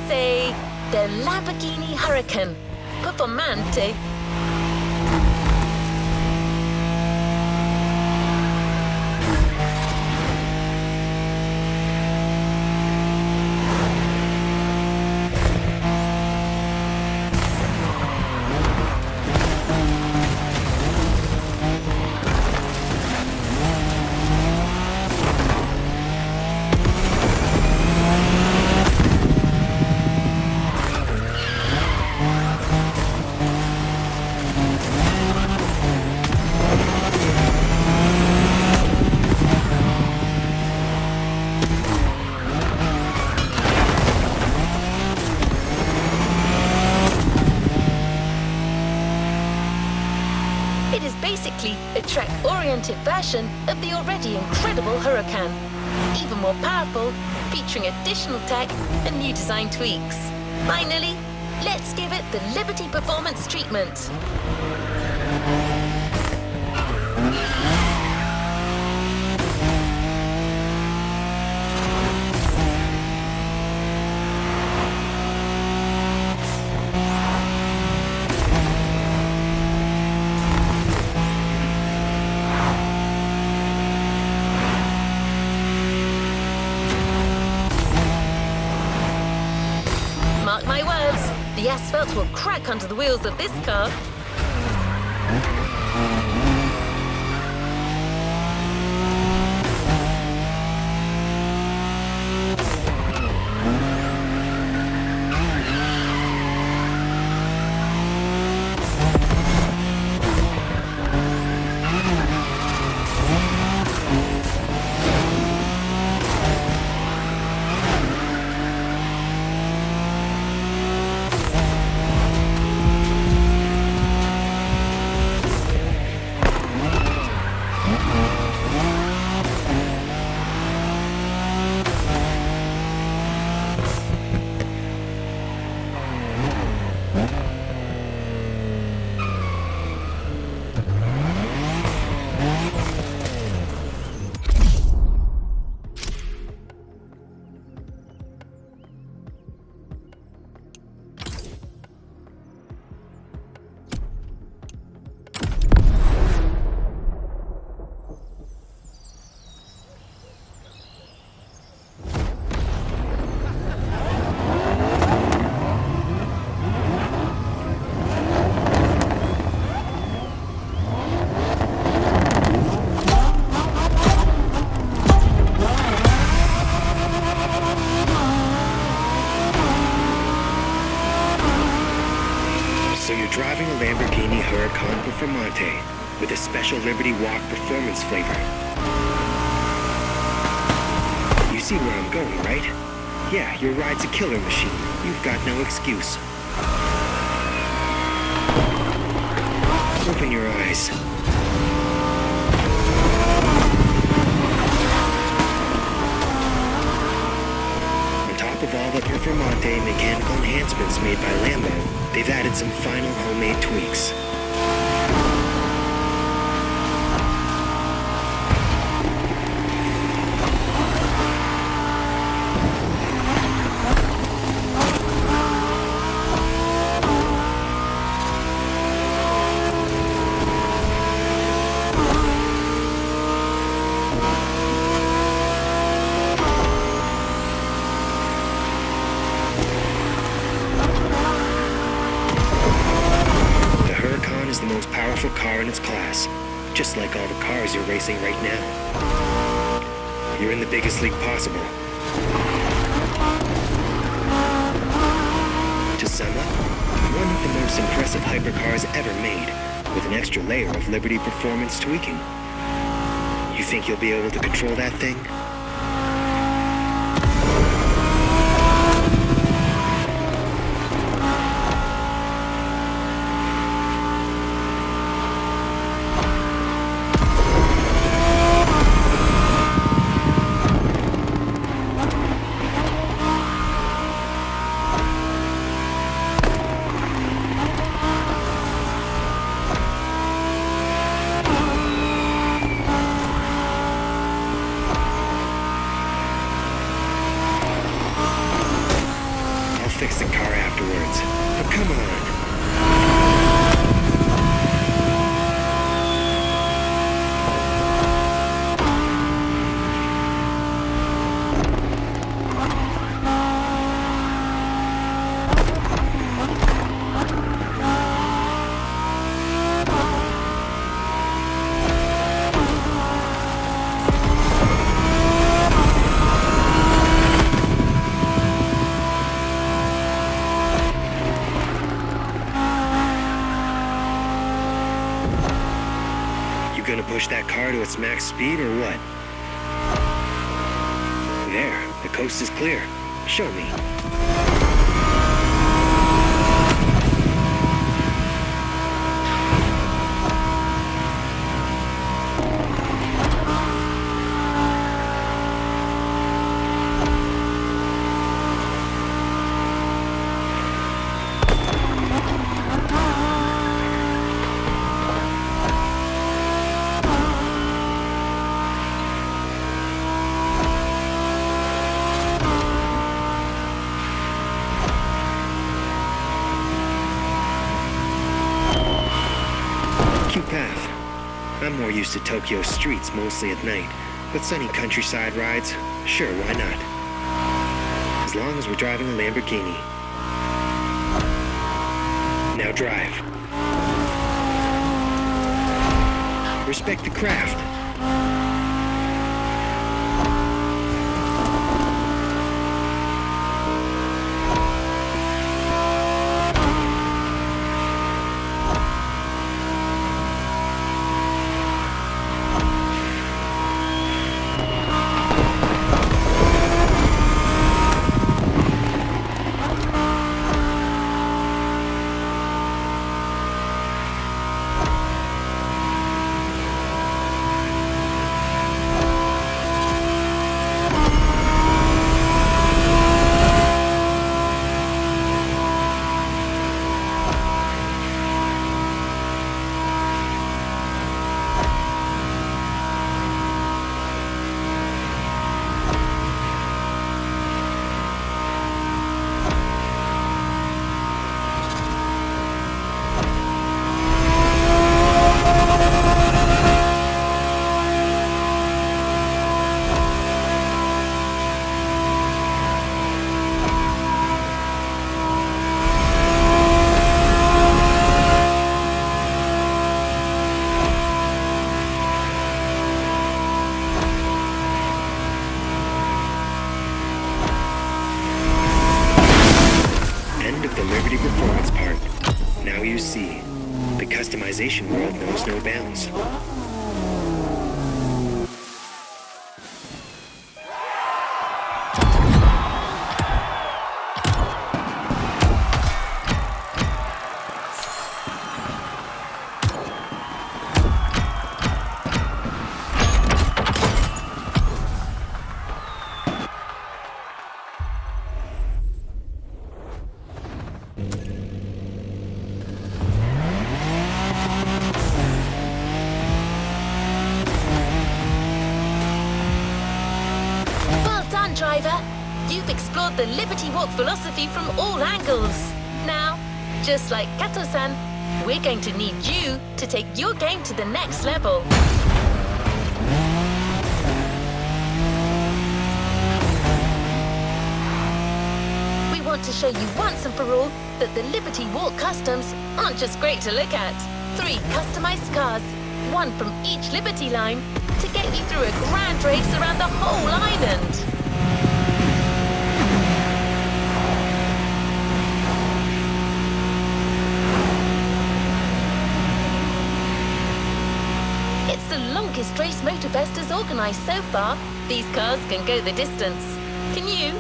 Say, the Lamborghini Huracan. Performante. track-oriented version of the already incredible Huracan. Even more powerful, featuring additional tech and new design tweaks. Finally, let's give it the Liberty Performance treatment. Mark my words, the asphalt will crack under the wheels of this car. Driving a Lamborghini Huracan Performante with a special Liberty Walk performance flavor. You see where I'm going, right? Yeah, your ride's a killer machine. You've got no excuse. Open your eyes. On top of all the Performante mechanical enhancements made by Lambo, they've added some final homemade tweaks. Car in its class, just like all the cars you're racing right now. You're in the biggest league possible. To sum up, one of the most impressive hypercars ever made, with an extra layer of Liberty performance tweaking. You think you'll be able to control that thing? Fix the car afterwards. But come on. You gonna push that car to its max speed or what? There, the coast is clear. Show me. Cute path. I'm more used to Tokyo's streets mostly at night, but sunny countryside rides, sure, why not? As long as we're driving a Lamborghini. Now drive. Respect the craft. Performance part. Now you see, the customization world knows no bounds. Driver, you've explored the Liberty Walk philosophy from all angles. Now, just like Kato-san, we're going to need you to take your game to the next level. We want to show you once and for all that the Liberty Walk customs aren't just great to look at. 3 customized cars, one from each Liberty line, to get you through a grand race around the whole island. It's the longest race Motorfest has organised so far. These cars can go the distance. Can you?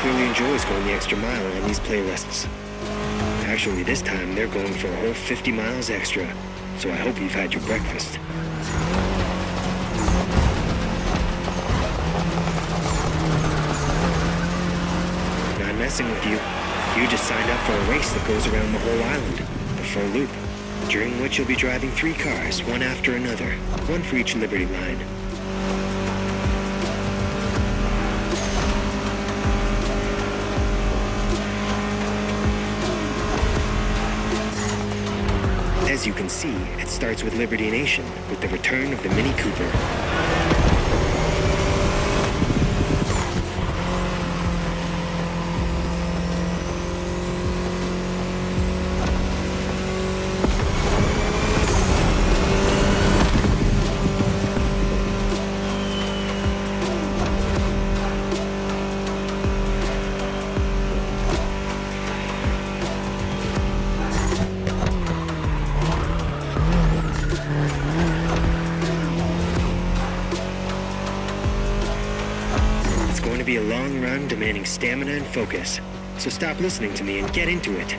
Clearly enjoys going the extra mile on these playlists. Actually, this time they're going for a whole 50 miles extra, so I hope you've had your breakfast. Not messing with you. You just signed up for a race that goes around the whole island, the full loop, during which you'll be driving 3 cars, one after another, one for each Liberty line. As you can see, it starts with Liberty Nation, with the return of the Mini Cooper. to be a long run demanding stamina and focus, so stop listening to me and get into it.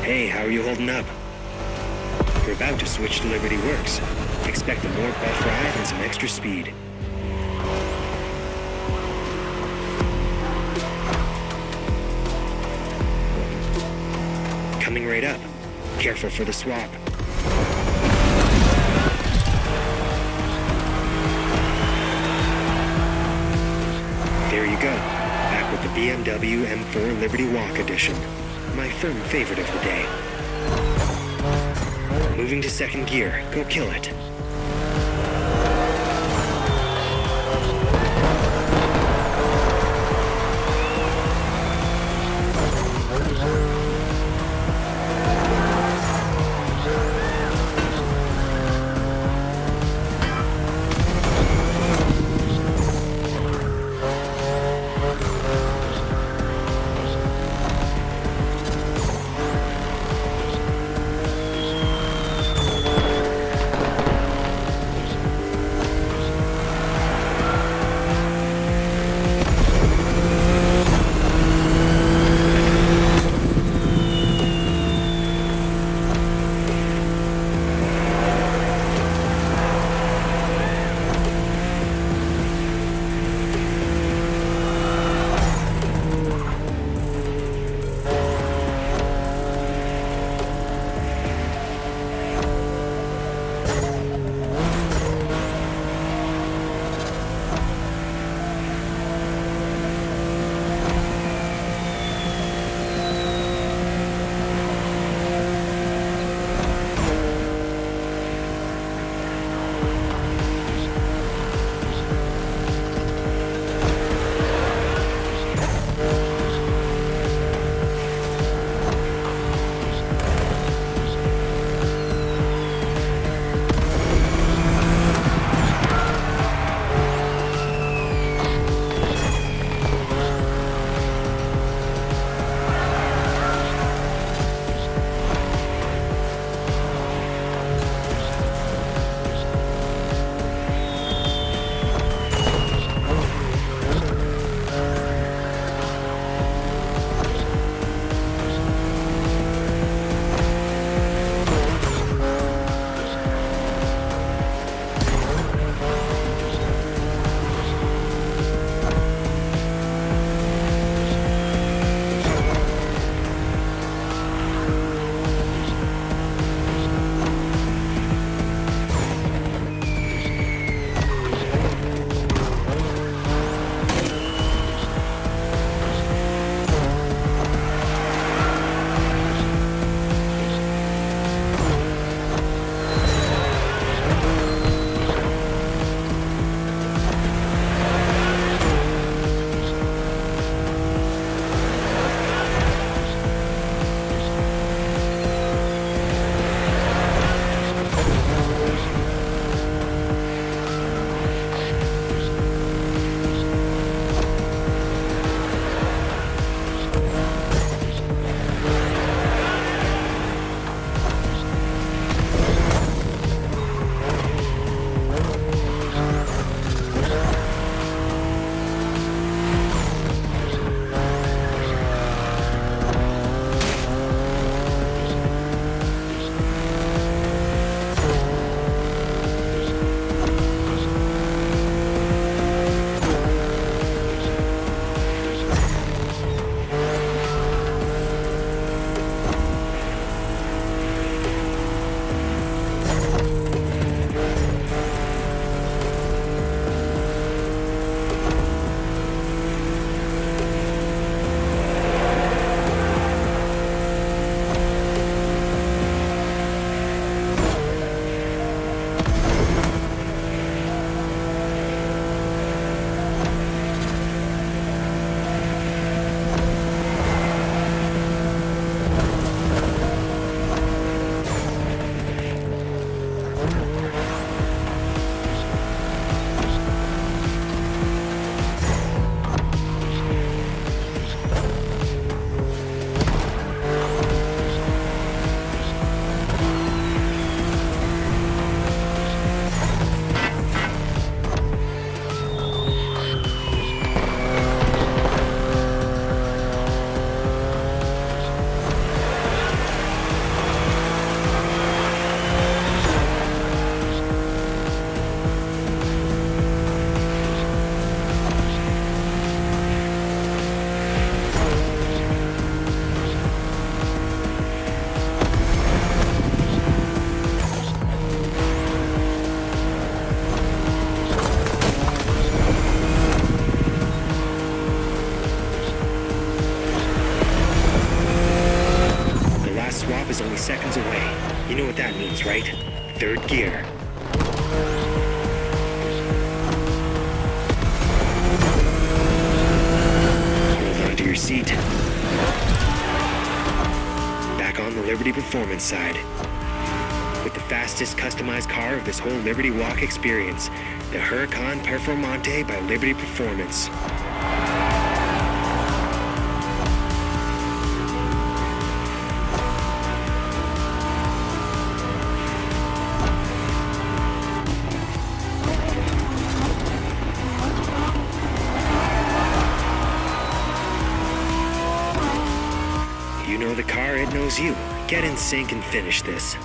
Hey, how are you holding up? We're about to switch to Liberty Works. Expect a more buff ride and some extra speed. Coming right up. Careful for the swap. There you go. Back with the BMW M4 Liberty Walk Edition. My firm favorite of the day. Moving to second gear. Go kill it. That's right, third gear. Hold on to your seat. Back on the Liberty Performance side. With the fastest customized car of this whole Liberty Walk experience, the Huracan Performante by Liberty Performance. You know the car, it knows you. Get in sync and finish this.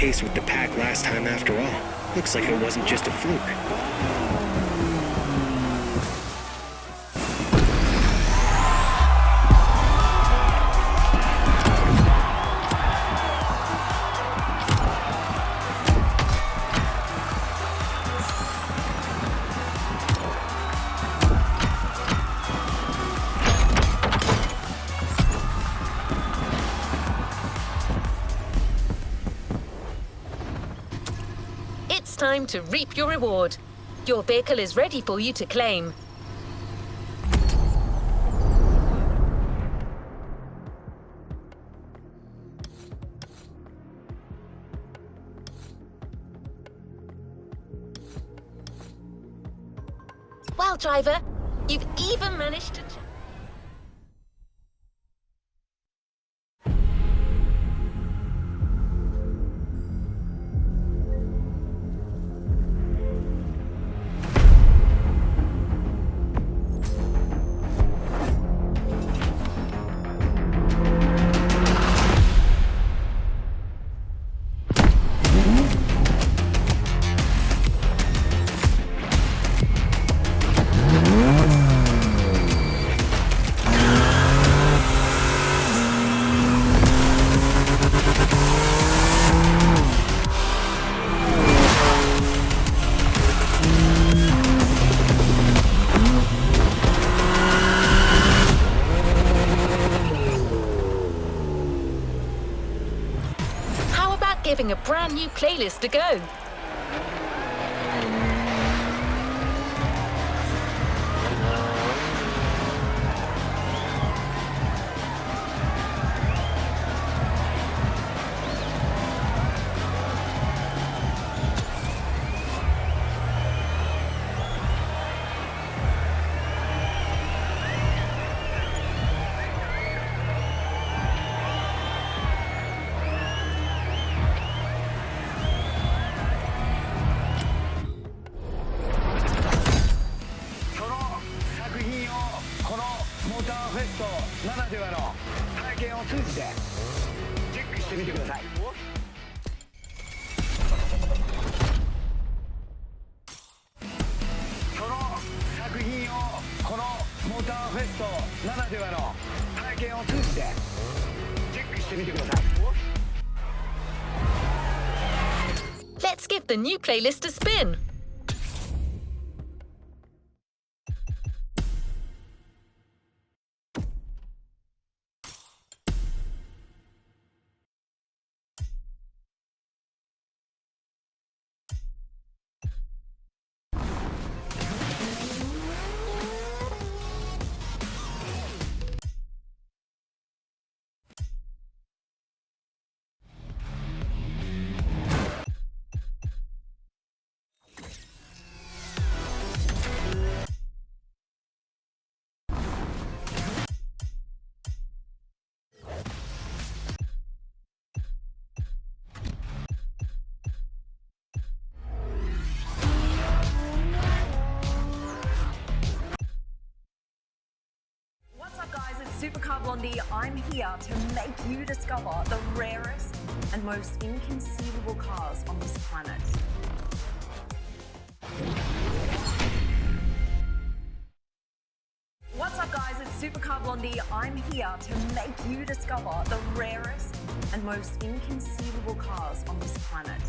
case with the pack last time after all. Looks like it wasn't just a fluke. It's time to reap your reward. Your vehicle is ready for you to claim. Well, driver, you've even managed to... Giving a brand new playlist a go. Let's give the new playlist a spin. Supercar Blondie, I'm here to make you discover the rarest and most inconceivable cars on this planet. What's up guys, it's Supercar Blondie. I'm here to make you discover the rarest and most inconceivable cars on this planet.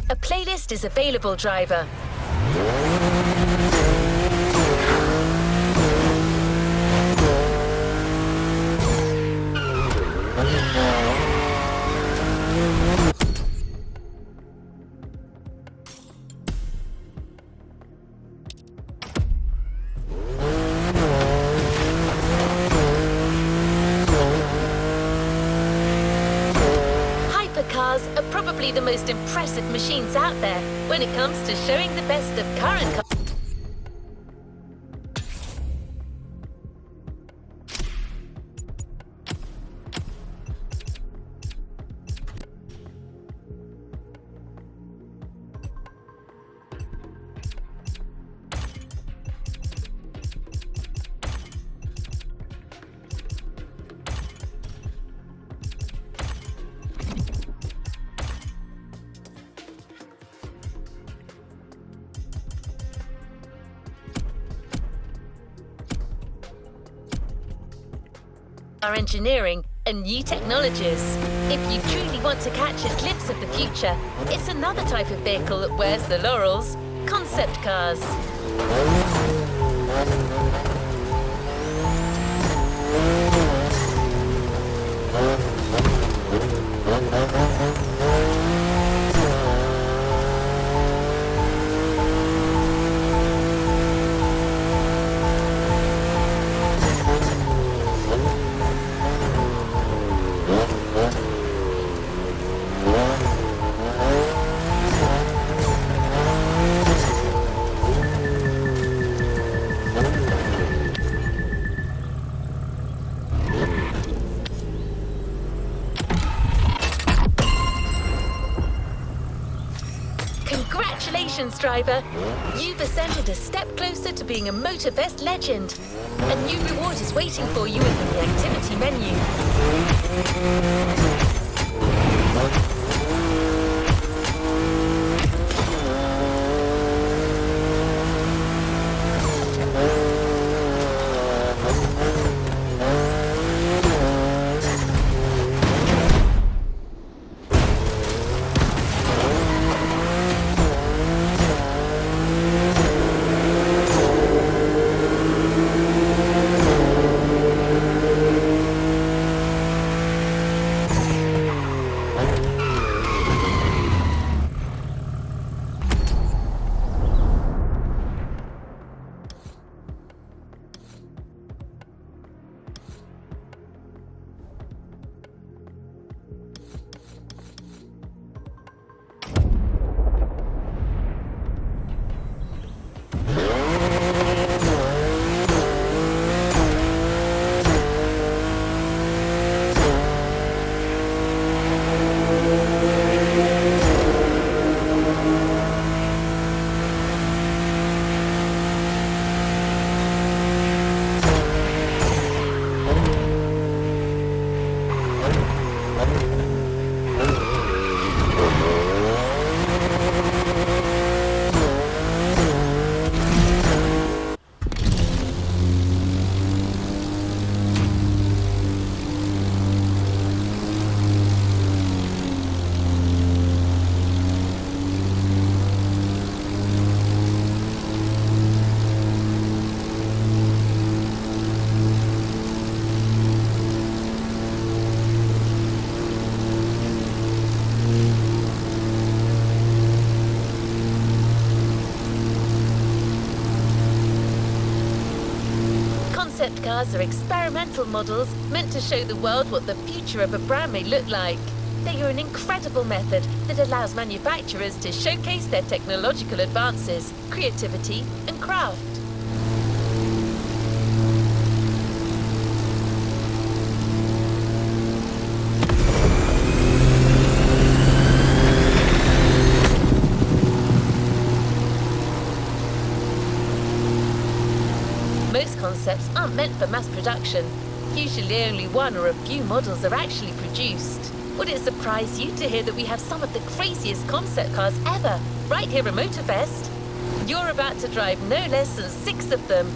A playlist is available, driver. Hypercars are probably the most impressive machines out there when it comes to showing the best of current cars. Our engineering and new technologies. If you truly want to catch a glimpse of the future, it's another type of vehicle that wears the laurels: concept cars. Congratulations, driver! You've ascended a step closer to being a Motorfest legend. A new reward is waiting for you in the activity menu. Concept cars are experimental models meant to show the world what the future of a brand may look like. They are an incredible method that allows manufacturers to showcase their technological advances, creativity, and craft. Most concepts aren't meant for mass production. Usually only one or a few models are actually produced. Would it surprise you to hear that we have some of the craziest concept cars ever, right here at Motorfest? You're about to drive no less than 6 of them.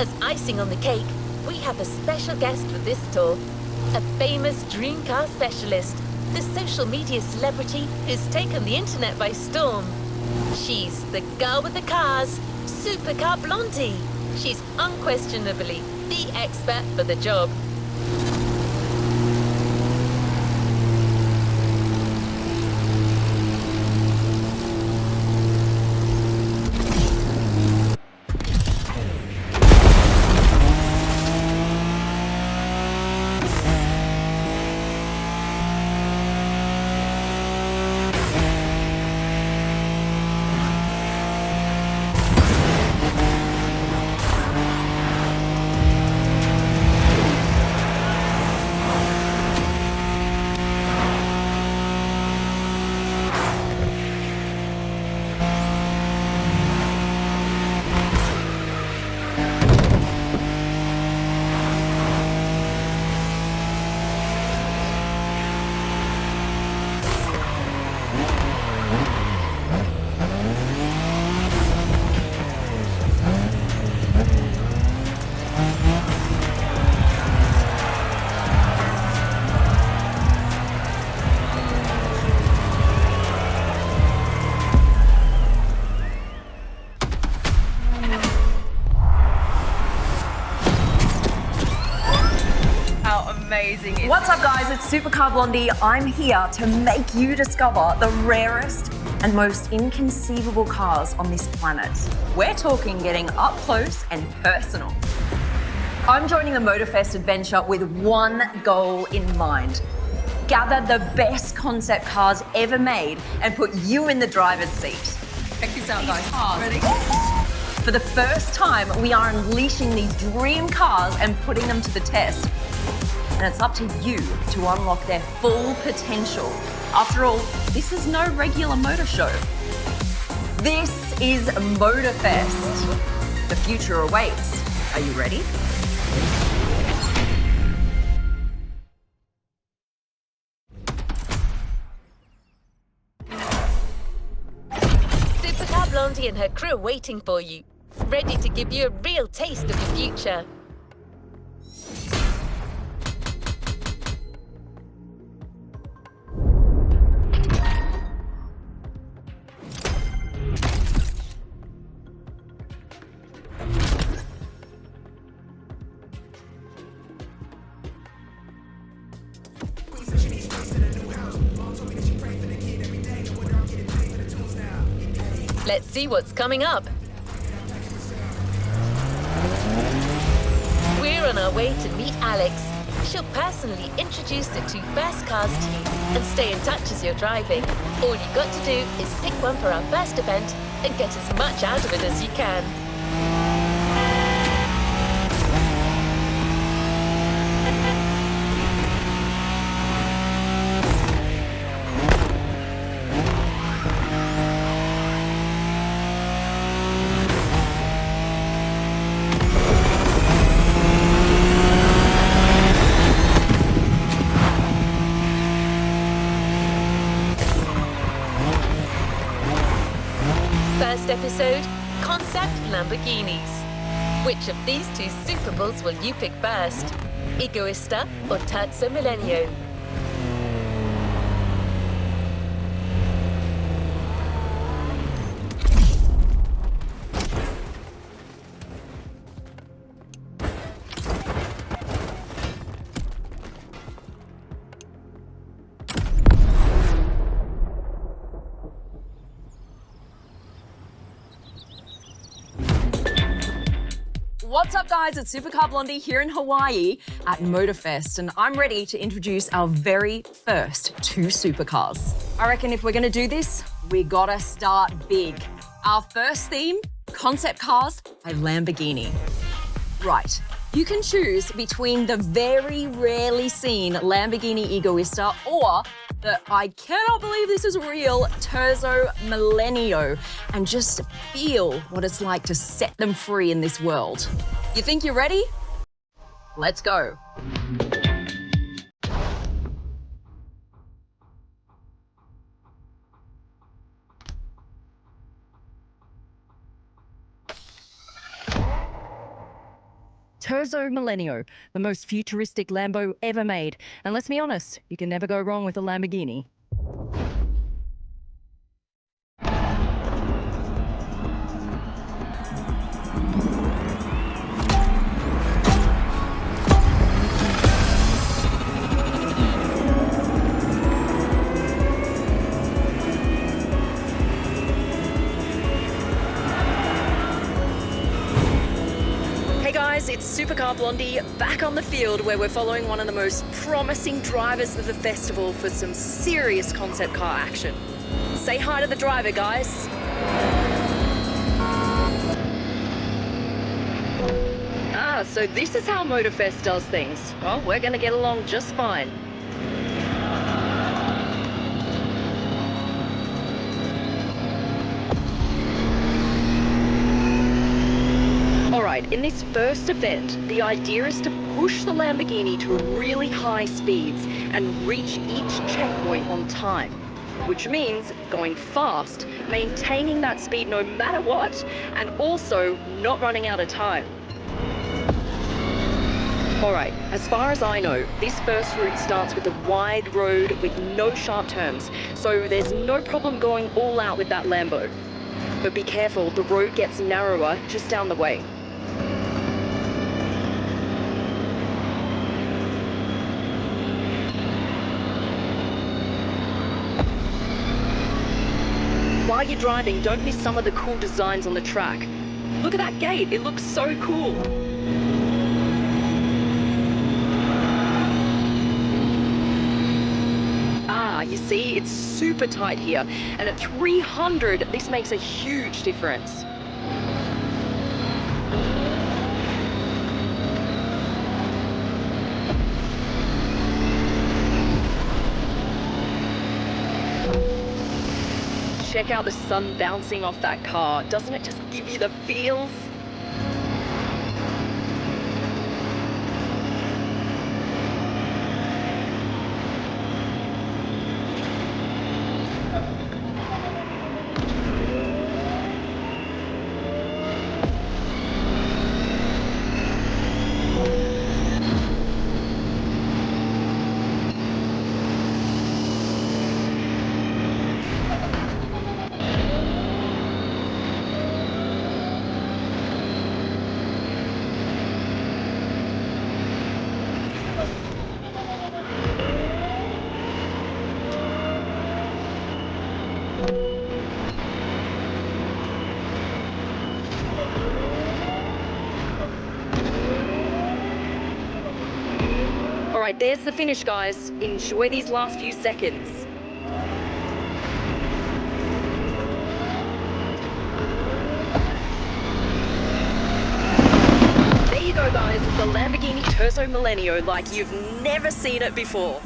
As icing on the cake, we have a special guest for this tour. A famous dream car specialist, the social media celebrity who's taken the internet by storm. She's the girl with the cars, Supercar Blondie. She's unquestionably the expert for the job. What's up, guys? It's Supercar Blondie. I'm here to make you discover the rarest and most inconceivable cars on this planet. We're talking getting up close and personal. I'm joining the Motorfest adventure with one goal in mind. Gather the best concept cars ever made and put you in the driver's seat. Check this out, guys. Ready? For the first time, we are unleashing these dream cars and putting them to the test. And it's up to you to unlock their full potential. After all, this is no regular motor show. This is Motorfest. The future awaits. Are you ready? Supercar Blondie and her crew are waiting for you, ready to give you a real taste of the future. Let's see what's coming up. We're on our way to meet Alex. She'll personally introduce the two best cars to you and stay in touch as you're driving. All you've got to do is pick one for our first event and get as much out of it as you can. First episode, Concept Lamborghinis. Which of these two Super Bulls will you pick first? Egoista or Terzo Millennio? What's up, guys? It's Supercar Blondie here in Hawaii at Motorfest, and I'm ready to introduce our very first two supercars. I reckon if we're gonna do this, we gotta start big. Our first theme, concept cars by Lamborghini. Right, you can choose between the very rarely seen Lamborghini Egoista or the I cannot believe this is real Terzo Millennio, and just feel what it's like to set them free in this world. You think you're ready? Let's go. Terzo Millennio, the most futuristic Lambo ever made. And let's be honest, you can never go wrong with a Lamborghini. It's Supercar Blondie back on the field where we're following one of the most promising drivers of the festival for some serious concept car action. Say hi to the driver, guys. So this is how Motorfest does things. Well, we're gonna get along just fine. Alright, in this first event, the idea is to push the Lamborghini to really high speeds and reach each checkpoint on time. Which means going fast, maintaining that speed no matter what, and also not running out of time. Alright, as far as I know, this first route starts with a wide road with no sharp turns, so there's no problem going all out with that Lambo. But be careful, the road gets narrower just down the way. While you're driving, don't miss some of the cool designs on the track. Look at that gate, it looks so cool. You see, it's super tight here, and at 300, this makes a huge difference. Check out the sun bouncing off that car. Doesn't it just give you the feels? Alright, there's the finish, guys. Enjoy these last few seconds. There you go, guys. The Lamborghini Terzo Millennio like you've never seen it before.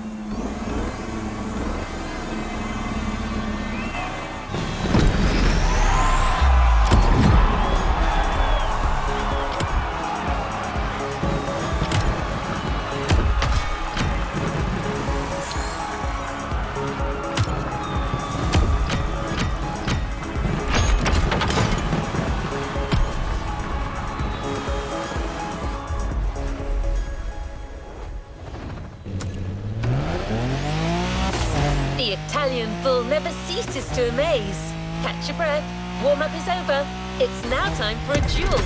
The Italian bull never ceases to amaze. Catch your breath. Warm-up is over. It's now time for a duel.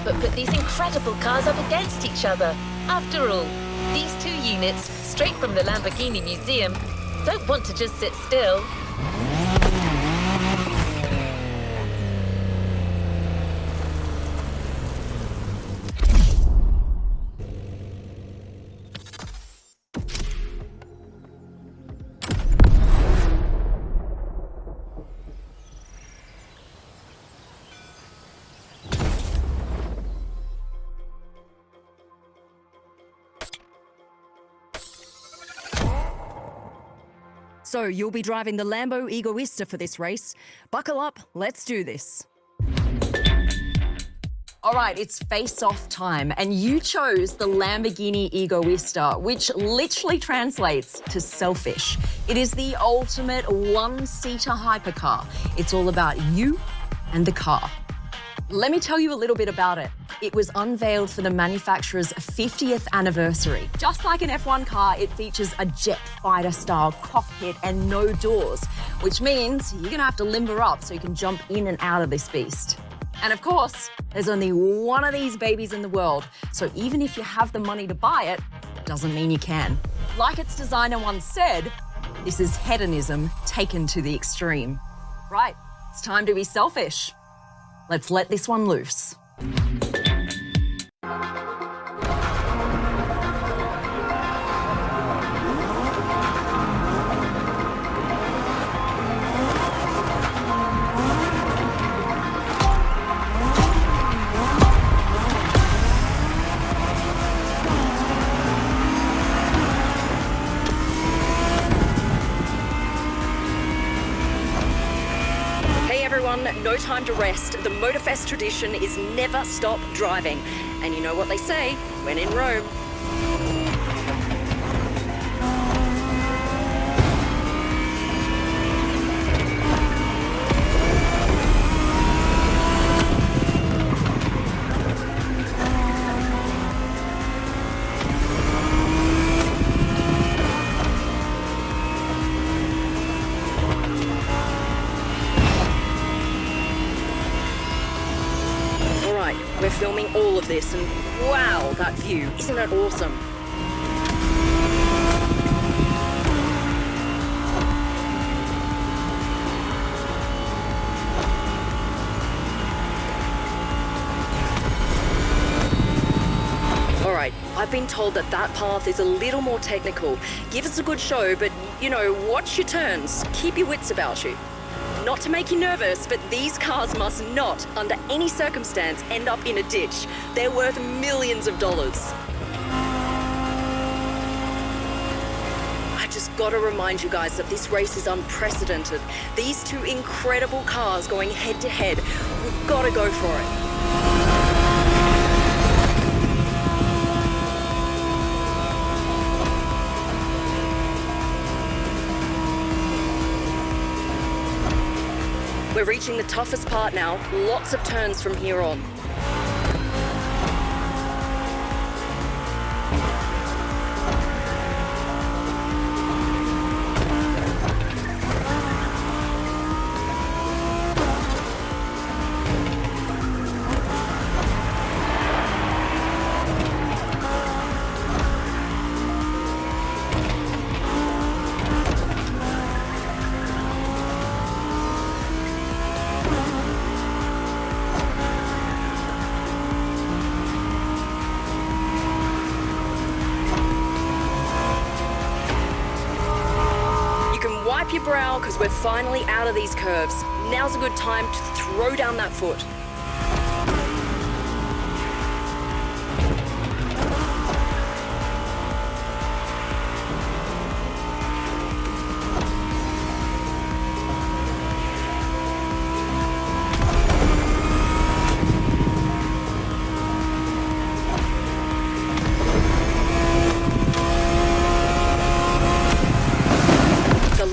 But put these incredible cars up against each other. After all, these two units, straight from the Lamborghini Museum, don't want to just sit still. So you'll be driving the Lambo Egoista for this race. Buckle up, let's do this. All right, it's face-off time, and you chose the Lamborghini Egoista, which literally translates to selfish. It is the ultimate one-seater hypercar. It's all about you and the car. Let me tell you a little bit about it. It was unveiled for the manufacturer's 50th anniversary. Just like an F1 car, it features a jet fighter-style cockpit and no doors, which means you're gonna have to limber up so you can jump in and out of this beast. And of course, there's only one of these babies in the world, so even if you have the money to buy it, doesn't mean you can. Like its designer once said, this is hedonism taken to the extreme. Right, it's time to be selfish. Let's let this one loose. No time to rest. The Motorfest tradition is never stop driving. And you know what they say, when in Rome. We're filming all of this, and wow, that view. Isn't it awesome? All right, I've been told that path is a little more technical. Give us a good show, but, you know, watch your turns. Keep your wits about you. Not to make you nervous, but these cars must not, under any circumstance, end up in a ditch. They're worth millions of dollars. I just gotta remind you guys that this race is unprecedented. These two incredible cars going head to head. We've gotta go for it. We're reaching the toughest part now. Lots of turns from here on. Wipe your brow, because we're finally out of these curves. Now's a good time to throw down that foot.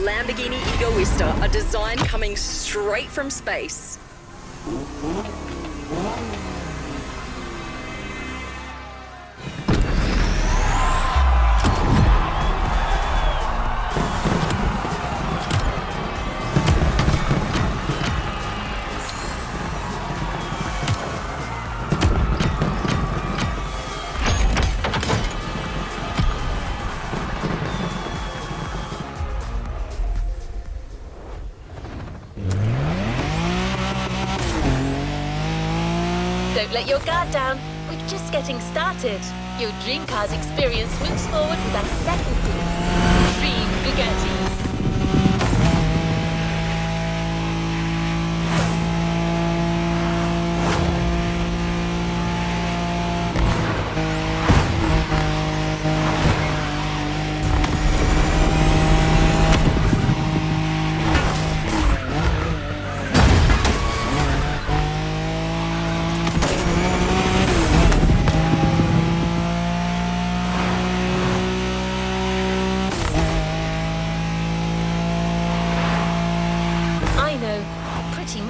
Lamborghini Egoista, a design coming straight from space. Don't let your guard down. We're just getting started. Your Dream Cars experience moves forward with our second theme, Dream Bugattis.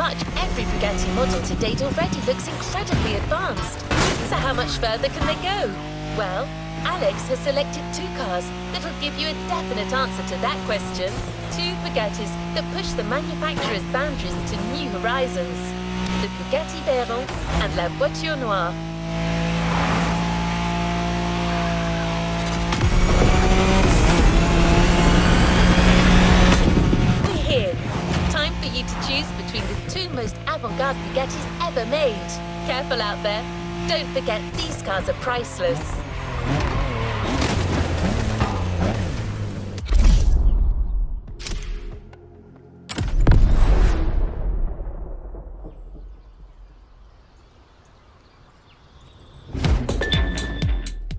much every Bugatti model to date already looks incredibly advanced. So how much further can they go? Well, Alex has selected 2 cars that'll give you a definite answer to that question. 2 Bugattis that push the manufacturer's boundaries to new horizons. The Bugatti Veyron and La Voiture Noire. We're here. Time for you to choose between the 2 most avant-garde Bugattis ever made. Careful out there. Don't forget, these cars are priceless.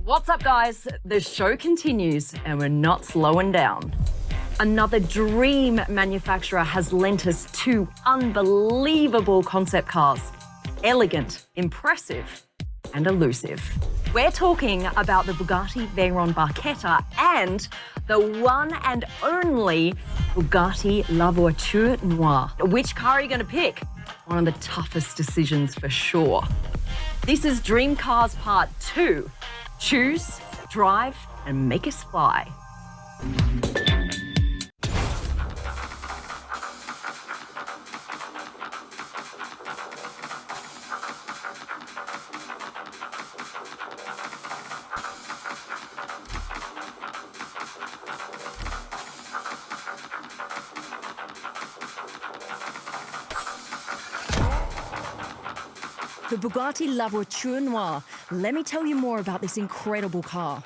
What's up, guys? The show continues and we're not slowing down. Another dream manufacturer has lent us 2 unbelievable concept cars. Elegant, impressive, and elusive. We're talking about the Bugatti Veyron Barchetta and the one and only Bugatti La Voiture Noire. Which car are you going to pick? One of the toughest decisions for sure. This is Dream Cars Part 2. Choose, drive, and make us fly. The Bugatti La Voiture Noire. Let me tell you more about this incredible car.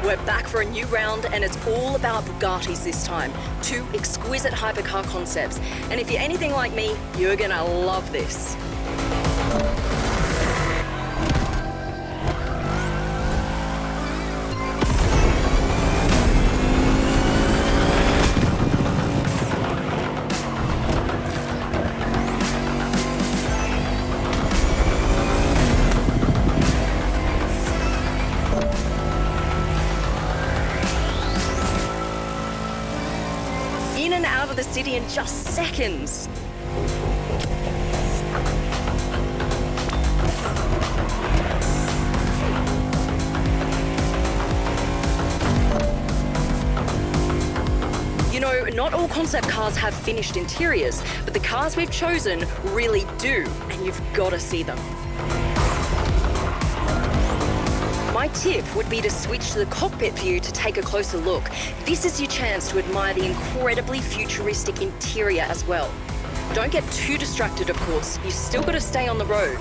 We're back for a new round, and it's all about Bugattis this time. 2 exquisite hypercar concepts. And if you're anything like me, you're gonna love this. In and out of the city in just seconds. You know, not all concept cars have finished interiors, but the cars we've chosen really do, and you've got to see them. My tip would be to switch to the cockpit view to take a closer look. This is your chance to admire the incredibly futuristic interior as well. Don't get too distracted, of course. You still got to stay on the road.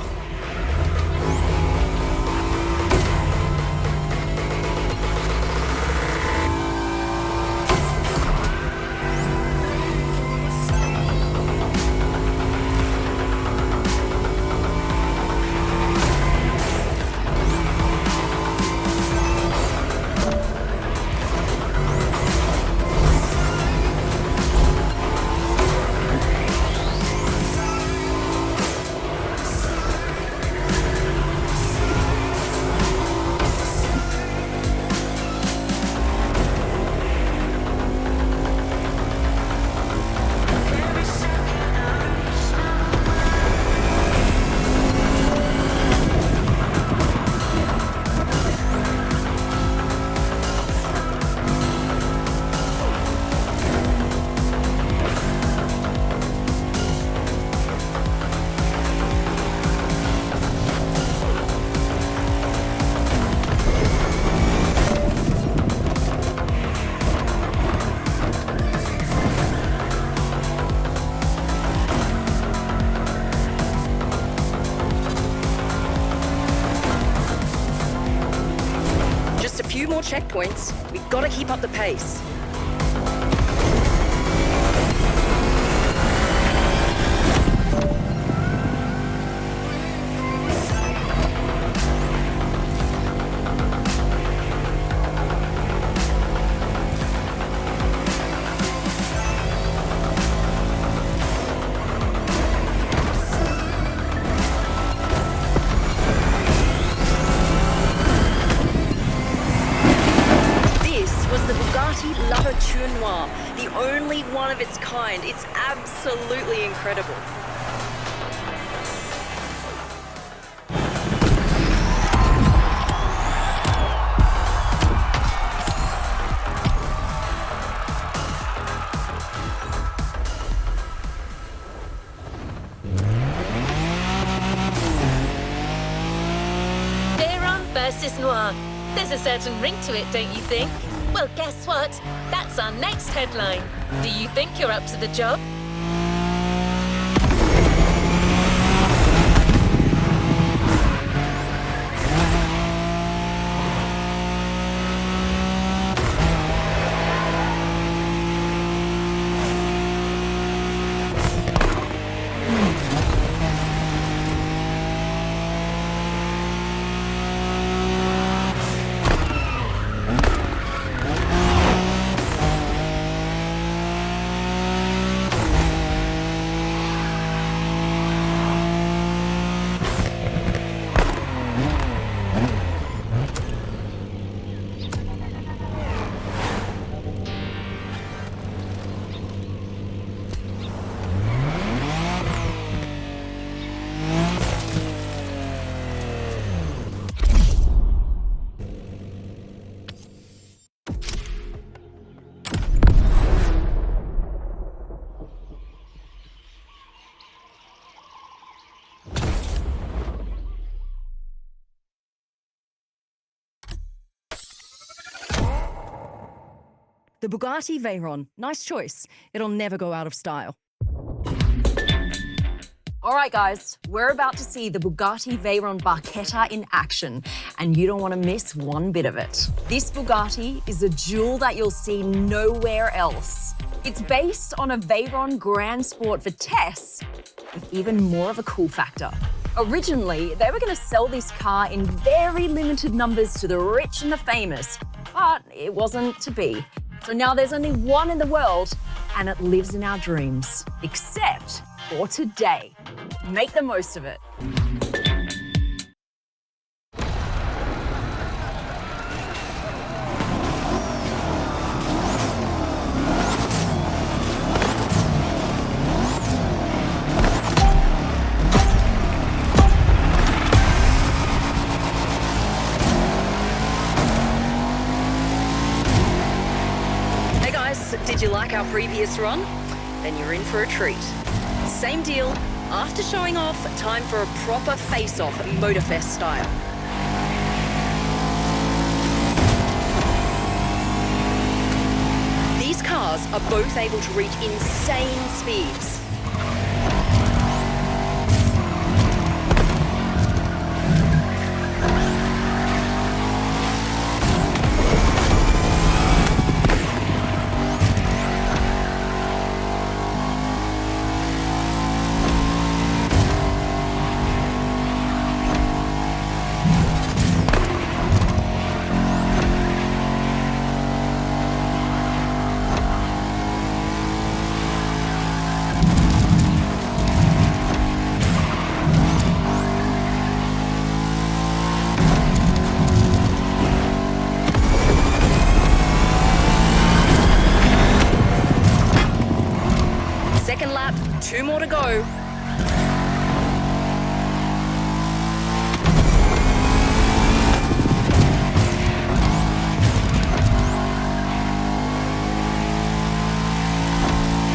Few more checkpoints. We've got to keep up the pace. Noir, the only one of its kind. It's absolutely incredible. Versus Noir. There's a certain ring to it, don't you think? Well, guess what? That's our next headline. Do you think you're up to the job? The Bugatti Veyron. Nice choice. It'll never go out of style. All right, guys, we're about to see the Bugatti Veyron Barchetta in action, and you don't want to miss one bit of it. This Bugatti is a jewel that you'll see nowhere else. It's based on a Veyron Grand Sport Vitesse with even more of a cool factor. Originally, they were going to sell this car in very limited numbers to the rich and the famous, but it wasn't to be. So now there's only one in the world, and it lives in our dreams, except for today. Make the most of it. Did you like our previous run? Then you're in for a treat. Same deal. After showing off, time for a proper face-off Motorfest style. These cars are both able to reach insane speeds. Second lap, 2 more to go.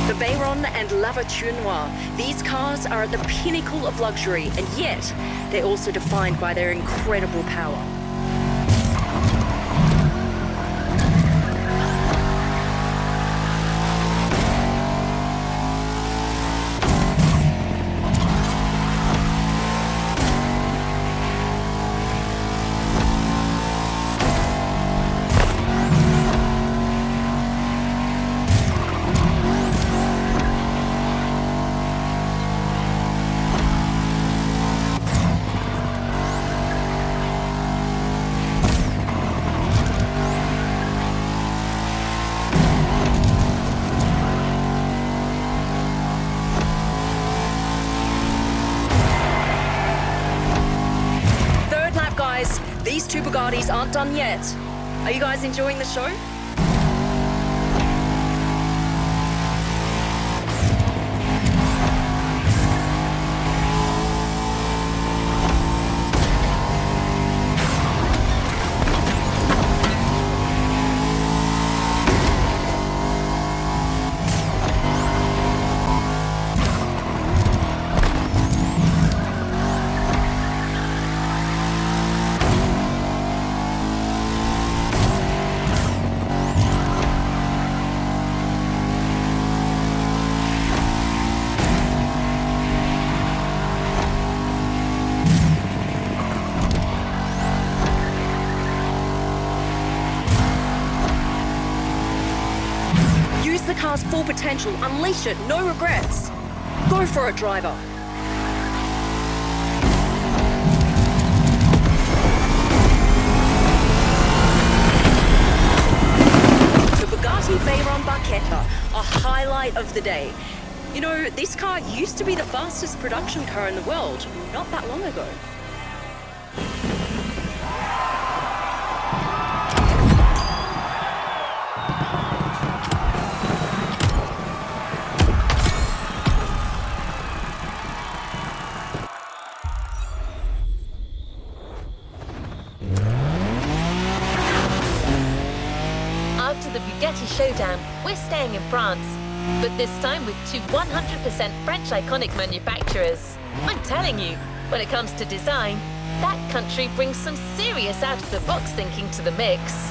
The Veyron and La Voiture Noire. These cars are at the pinnacle of luxury, and yet they're also defined by their incredible power. These two Bugattis aren't done yet. Are you guys enjoying the show? car's full potential. Unleash it, no regrets. Go for it, driver. The Bugatti Veyron Barchetta, a highlight of the day. You know, this car used to be the fastest production car in the world not that long ago. After the Bugatti showdown, we're staying in France. But this time with two 100% French iconic manufacturers. I'm telling you, when it comes to design, that country brings some serious out-of-the-box thinking to the mix.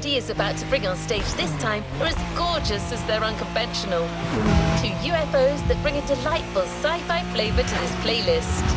Is about to bring on stage this time are as gorgeous as they're unconventional. Two UFOs that bring a delightful sci-fi flavor to this playlist.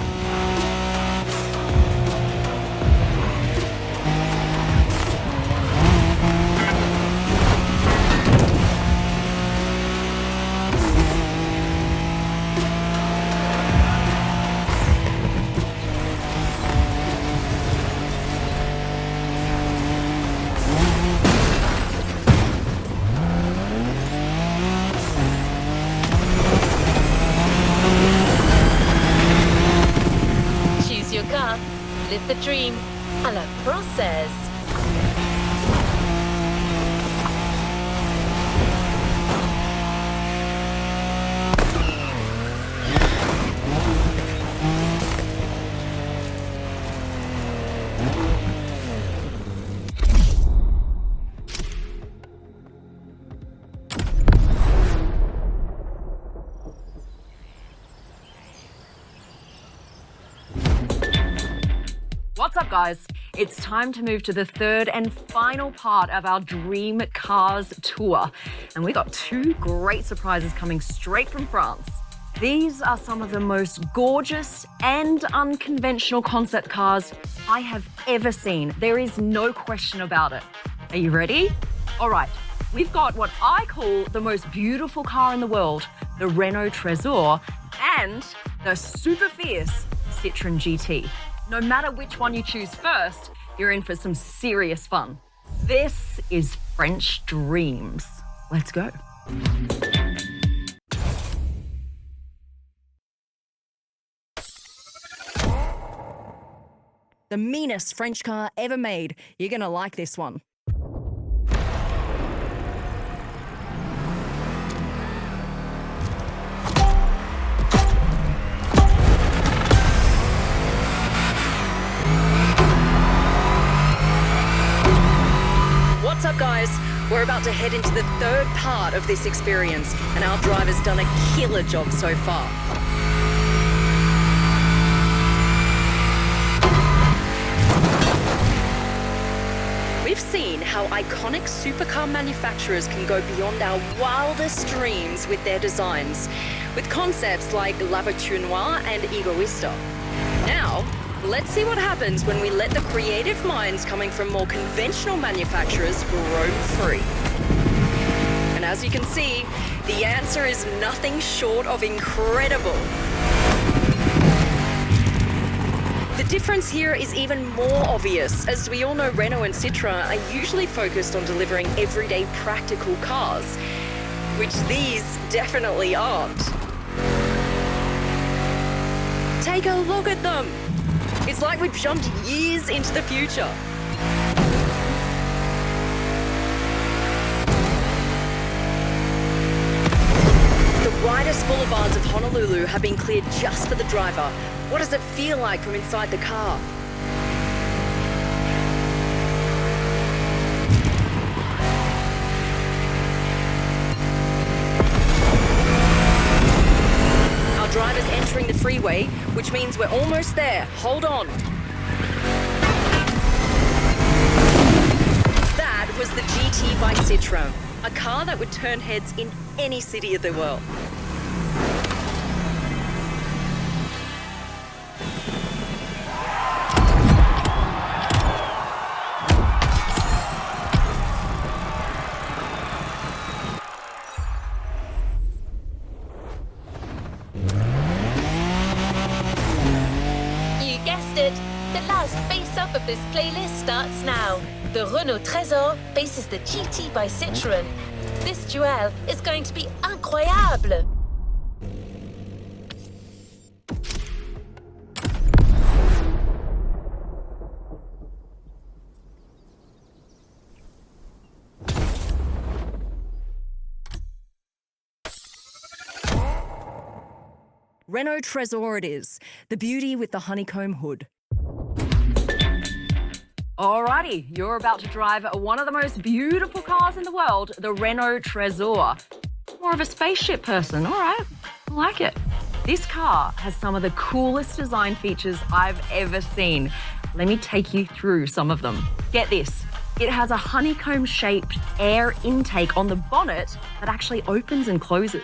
Live the dream à la française. What's up, guys? It's time to move to the third and final part of our Dream Cars tour. And we got two great surprises coming straight from France. These are some of the most gorgeous and unconventional concept cars I have ever seen. There is no question about it. Are you ready? All right, we've got what I call the most beautiful car in the world, the Renault Trésor, and the super fierce Citroën GT. No matter which one you choose first, you're in for some serious fun. This is French Dreams. Let's go. The meanest French car ever made. You're gonna like this one. What's up, guys? We're about to head into the third part of this experience, and our driver's done a killer job so far. We've seen how iconic supercar manufacturers can go beyond our wildest dreams with their designs, with concepts like La Voiture Noire and Egoista. Now, let's see what happens when we let the creative minds coming from more conventional manufacturers roam free. And as you can see, the answer is nothing short of incredible. The difference here is even more obvious, as we all know Renault and Citroën are usually focused on delivering everyday practical cars, which these definitely aren't. Take a look at them! It's like we've jumped years into the future. The widest boulevards of Honolulu have been cleared just for the driver. What does it feel like from inside the car? which means we're almost there. Hold on. That was the GT by Citroën, a car that would turn heads in any city of the world. You guessed it. The last face-up of this playlist starts now. The Renault Trésor faces the GT by Citroën. This duel is going to be incroyable. Renault Trésor it is, the beauty with the honeycomb hood. Alrighty, you're about to drive one of the most beautiful cars in the world, the Renault Trésor. More of a spaceship person, all right, I like it. This car has some of the coolest design features I've ever seen. Let me take you through some of them. Get this, it has a honeycomb-shaped air intake on the bonnet that actually opens and closes.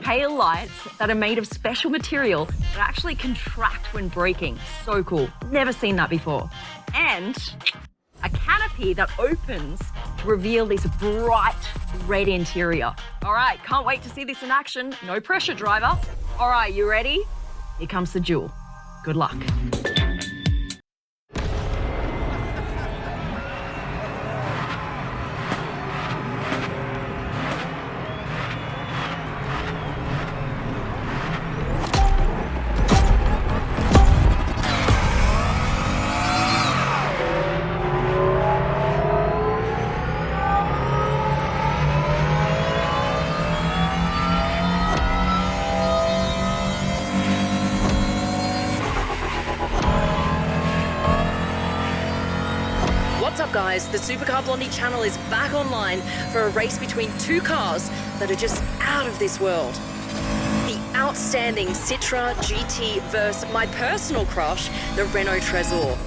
Tail lights that are made of special material that actually contract when braking. So cool. Never seen that before. And a canopy that opens to reveal this bright red interior. All right, can't wait to see this in action. No pressure, driver. All right, you ready? Here comes the duel. Good luck. What's up, guys? The Supercar Blondie channel is back online for a race between two cars that are just out of this world. The outstanding Citroën GT versus my personal crush, the Renault Trésor.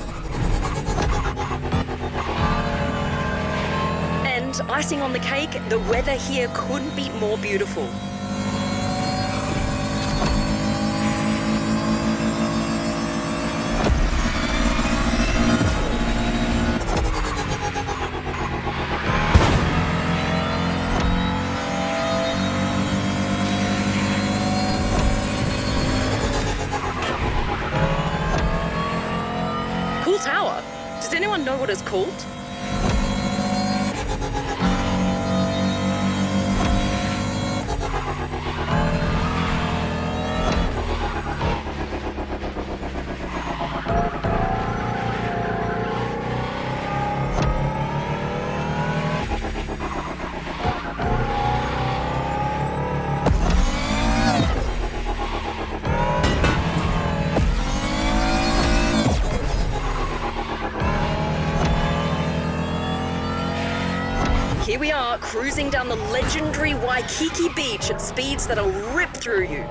And icing on the cake, the weather here couldn't be more beautiful. Cool tower. Does anyone know what it's called? Here we are, cruising down the legendary Waikiki beach at speeds that'll rip through you.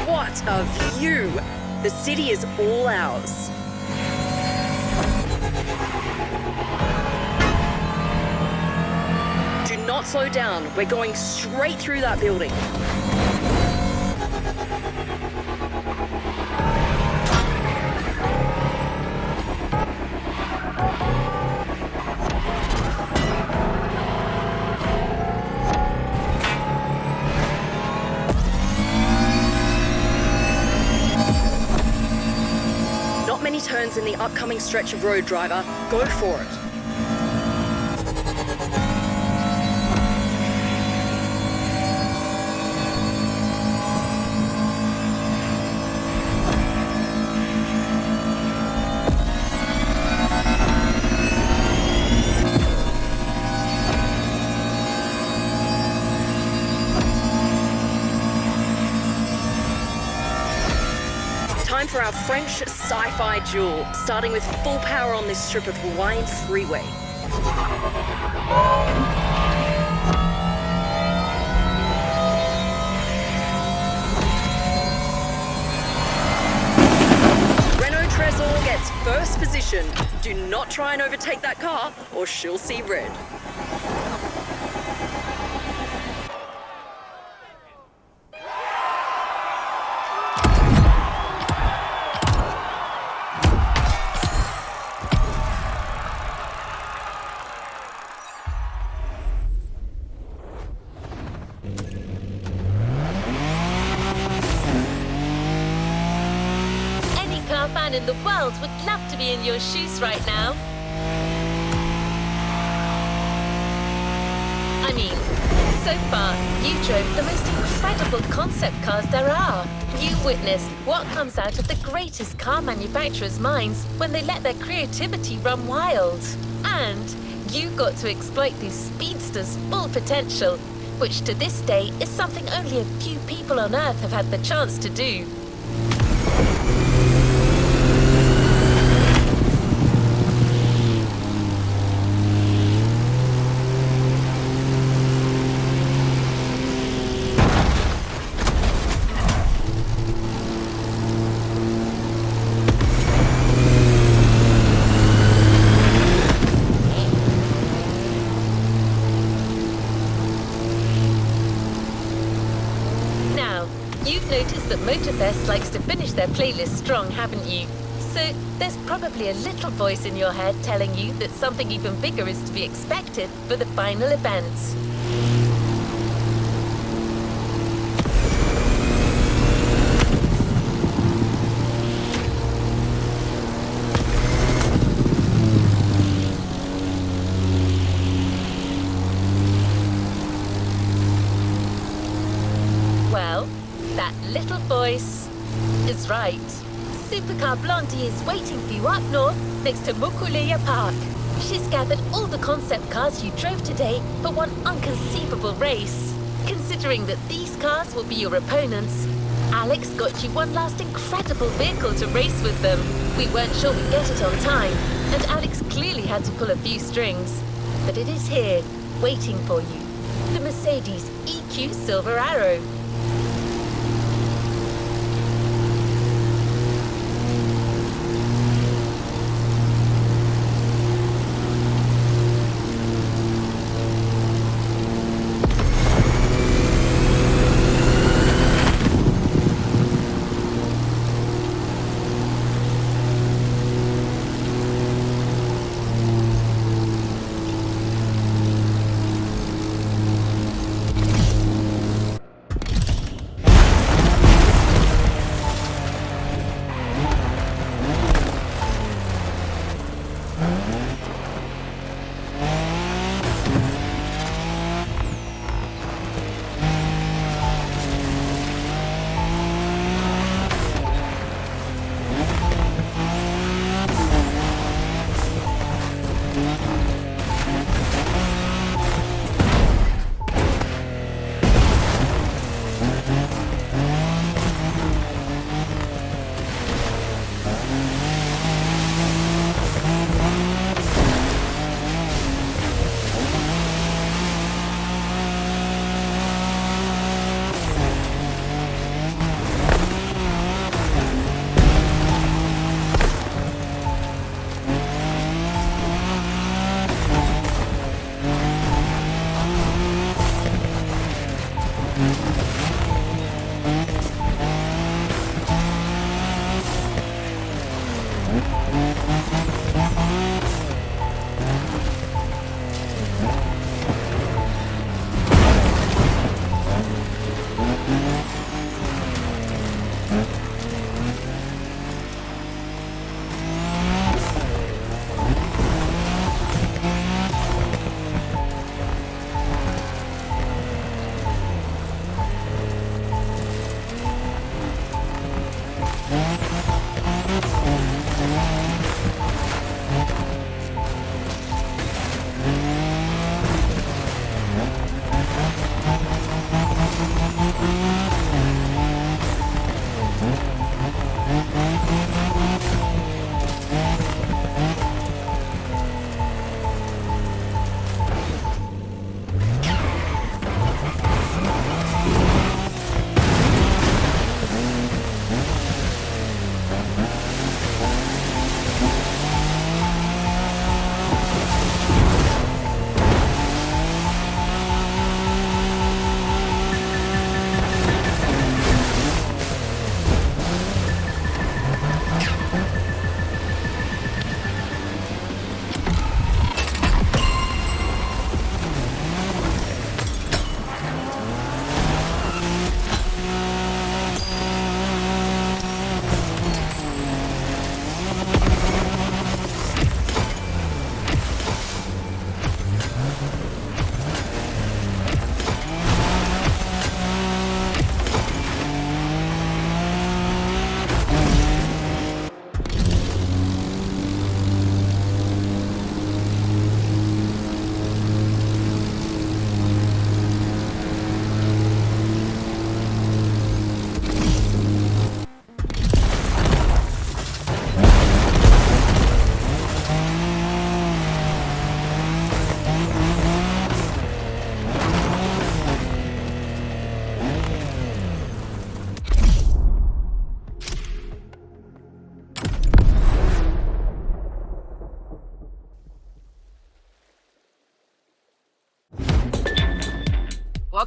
What a view! The city is all ours. Do not slow down. We're going straight through that building. Not many turns in the upcoming stretch of road, driver. Go for it. Time for our French sci-fi duel, starting with full power on this strip of Hawaiian freeway. position. Do not try and overtake that car, or she'll see red. Any car fan in the world would love to be in your shoes right now. I mean, so far, you drove the most incredible concept cars there are. You witnessed what comes out of the greatest car manufacturers' minds when they let their creativity run wild. And you got to exploit these speedsters' full potential, which to this day is something only a few people on Earth have had the chance to do. You've noticed that Motorfest likes to finish their playlist strong, haven't you? So there's probably a little voice in your head telling you that something even bigger is to be expected for the final event. Well, that little voice is right. Supercar Blondie is waiting for you up north next to Mokuleya Park. She's gathered all the concept cars you drove today for one unconceivable race. Considering that these cars will be your opponents, Alex got you one last incredible vehicle to race with them. We weren't sure we'd get it on time, and Alex clearly had to pull a few strings. But it is here, waiting for you. The Mercedes EQ Silver Arrow.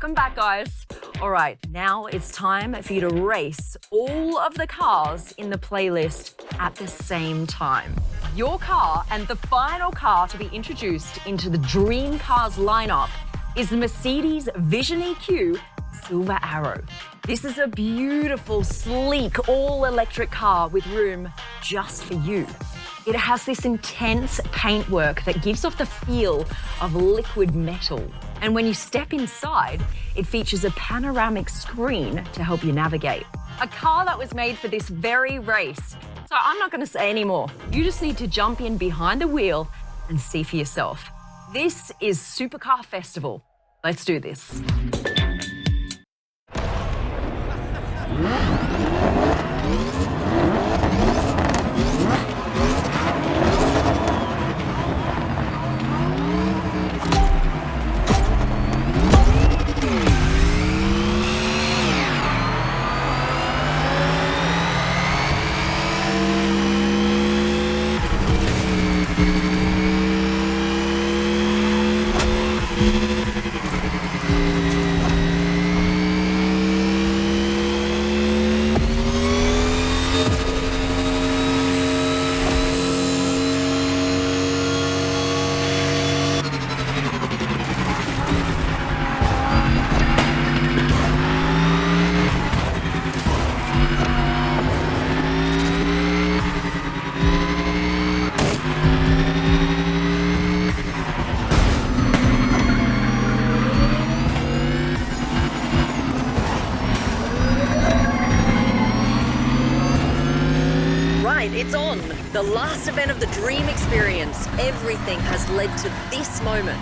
Welcome back, guys. All right, now it's time for you to race all of the cars in the playlist at the same time. Your car and the final car to be introduced into the Dream Cars lineup is the Mercedes Vision EQ Silver Arrow. This is a beautiful, sleek, all-electric car with room just for you. It has this intense paintwork that gives off the feel of liquid metal. And when you step inside, it features a panoramic screen to help you navigate. A car that was made for this very race. So I'm not going to say any more. You just need to jump in behind the wheel and see for yourself. This is Supercar Festival. Let's do this. It's on. The last event of the Dream Experience. Everything has led to this moment.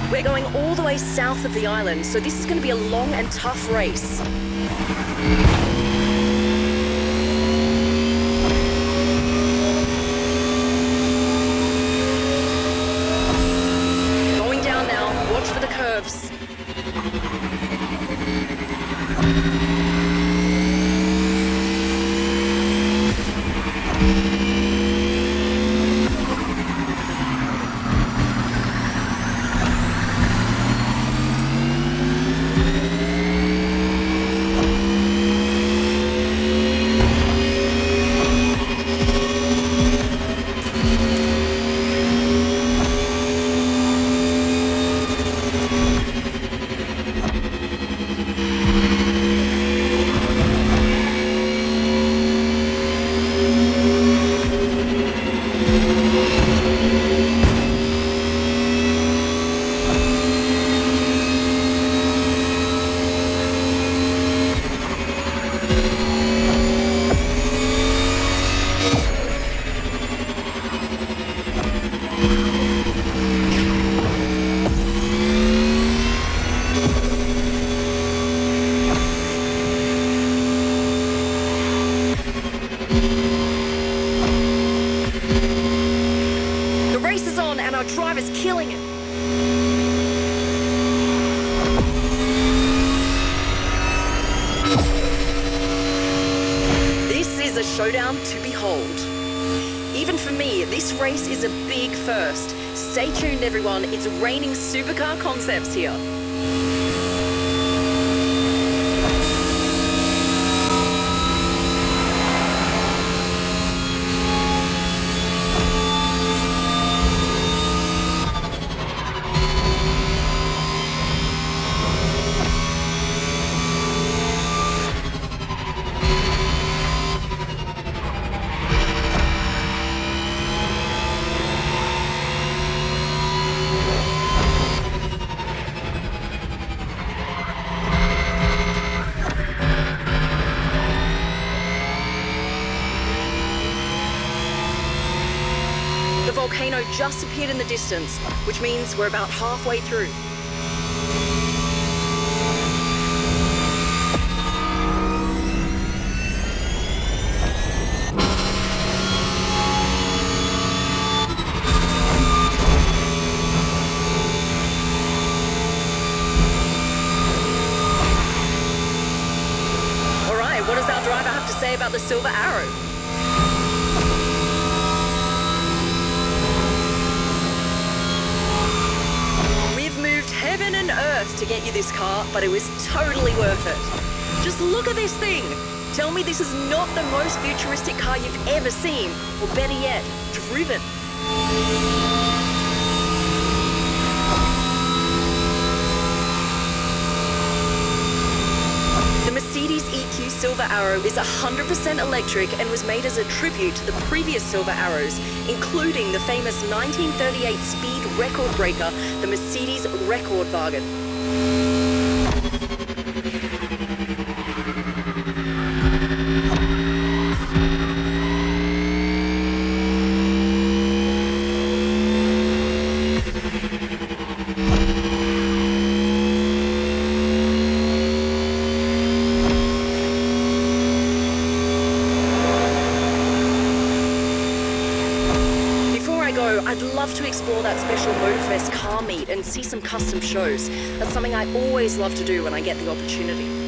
We're going all the way south of the island, so this is going to be a long and tough race. Going down now. Watch for the curves. Driver's killing it. This is a showdown to behold. Even for me, this race is a big first. Stay tuned, everyone. It's raining supercar concepts here. The volcano just appeared in the distance, which means we're about halfway through. All right, what does our driver have to say about the Silver Arrow? Heaven and earth worth to get you this car, but it was totally worth it. Just look at this thing. Tell me this is not the most futuristic car you've ever seen, or better yet, driven. The Mercedes EQ Silver Arrow is 100% electric and was made as a tribute to the previous Silver Arrows, including the famous 1938 speed record breaker, the Mercedes Rekordwagen. I'd love to explore that special Motorfest car meet and see some custom shows. That's something I always love to do when I get the opportunity.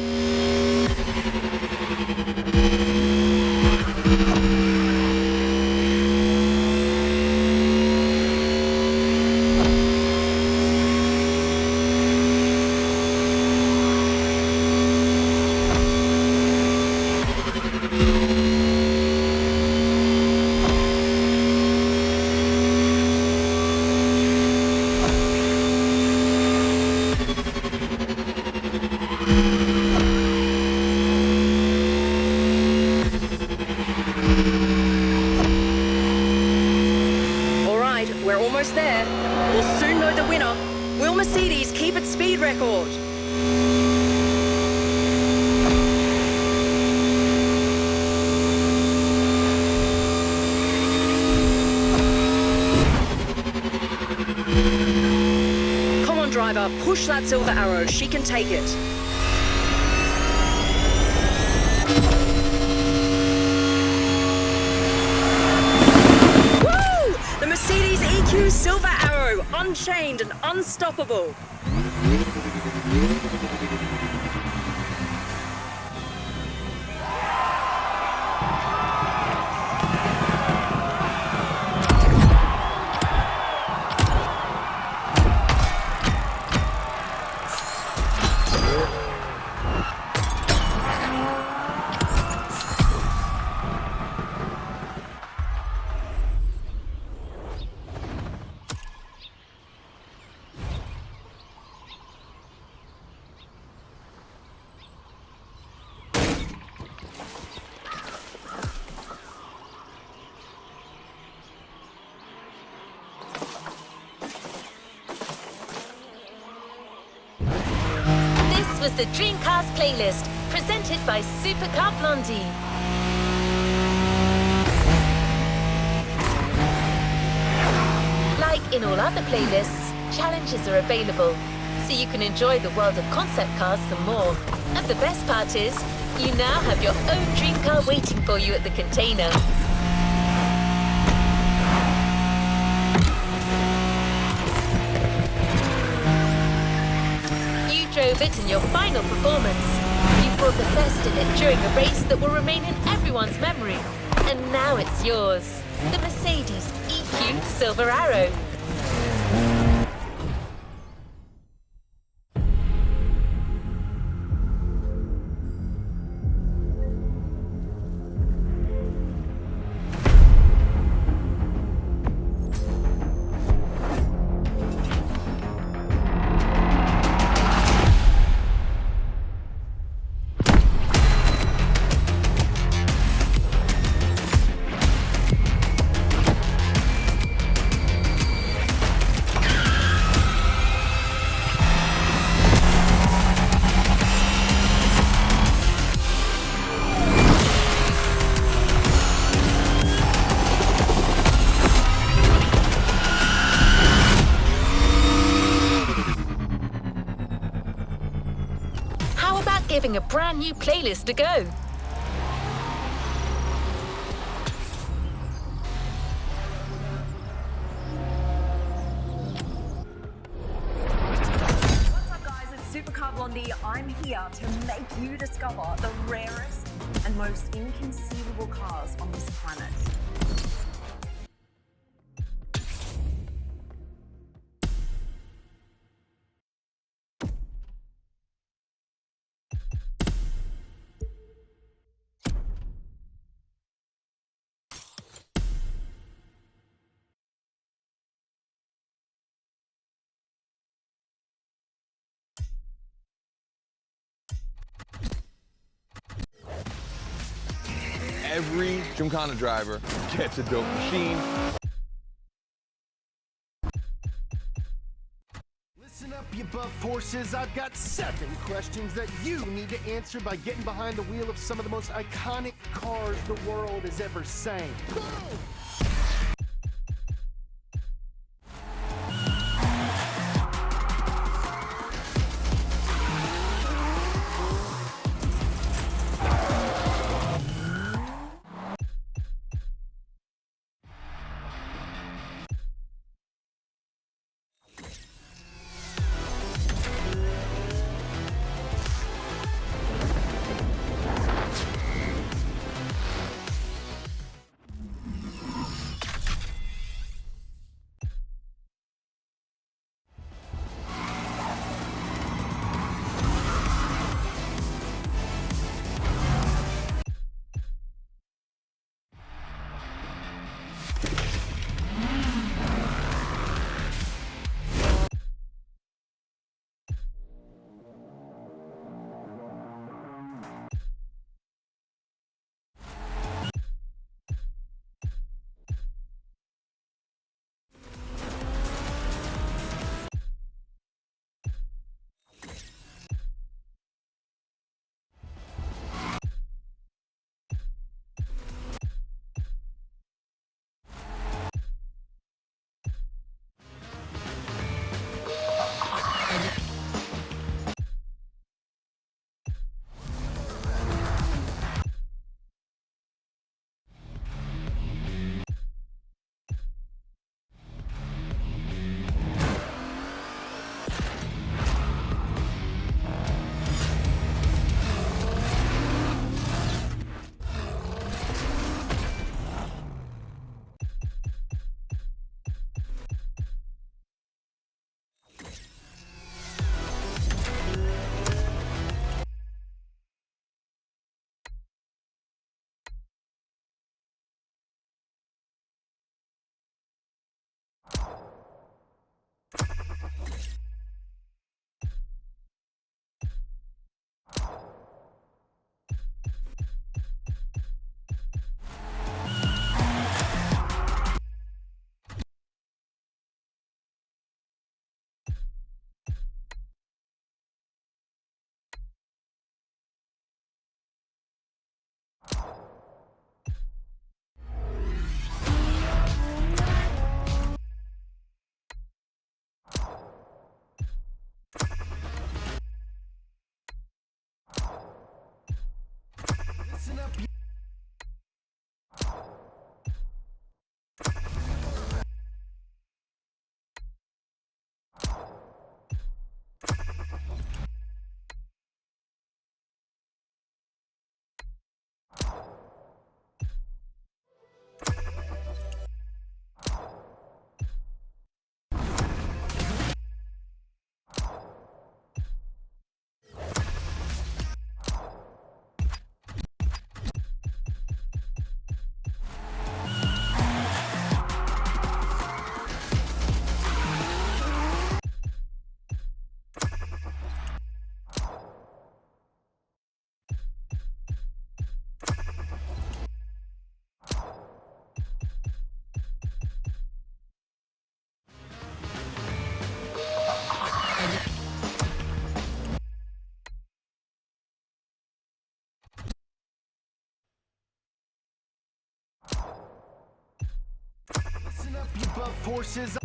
We're almost there. We'll soon know the winner. Will Mercedes keep its speed record? Come on, driver, push that Silver Arrow. She can take it. Mercedes EQ Silver Arrow, unchained and unstoppable. Was the Dream Cars playlist, presented by Supercar Blondie. Like in all other playlists, challenges are available, so you can enjoy the world of concept cars some more. And the best part is, you now have your own dream car waiting for you at the container. Drove it in your final performance. You brought the best in it during a race that will remain in everyone's memory. And now it's yours. The Mercedes EQ Silver Arrow. Giving a brand new playlist a go. What's up guys, it's Supercar Blondie. I'm here to make you discover the rarest and most inconceivable cars on this planet. every Gymkhana driver gets a dope machine. Listen up, you buff horses. I've got 7 questions that you need to answer by getting behind the wheel of some of the most iconic cars the world has ever seen. Listen up, you buff horses.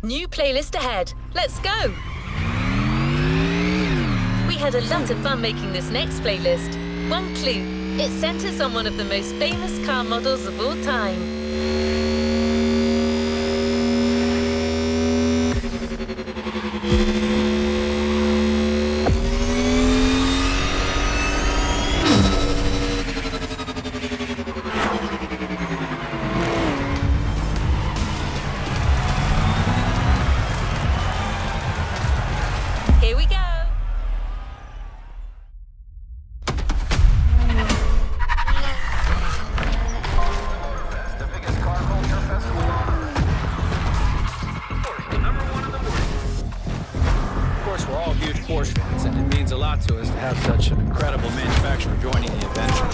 New playlist ahead. Let's go! We had a lot of fun making this next playlist. One clue, it centers on one of the most famous car models of all time. Here we go! The biggest car culture festival on Earth. huge Porsche fans, and it means a lot to us to have such an incredible manufacturer joining the adventure.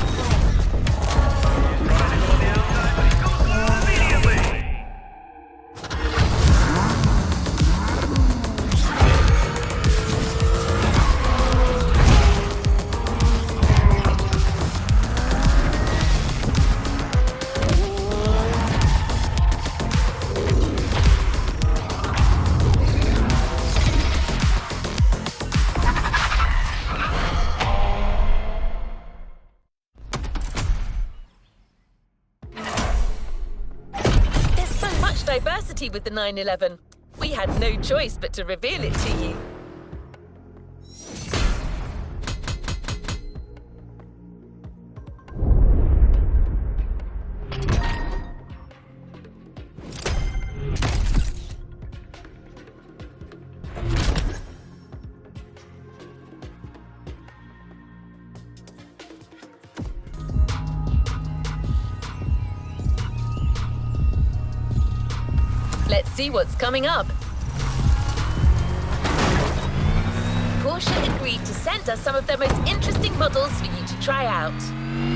Diversity with the 911. We had no choice but to reveal it to you. Let's see what's coming up. Porsche agreed to send us some of their most interesting models for you to try out.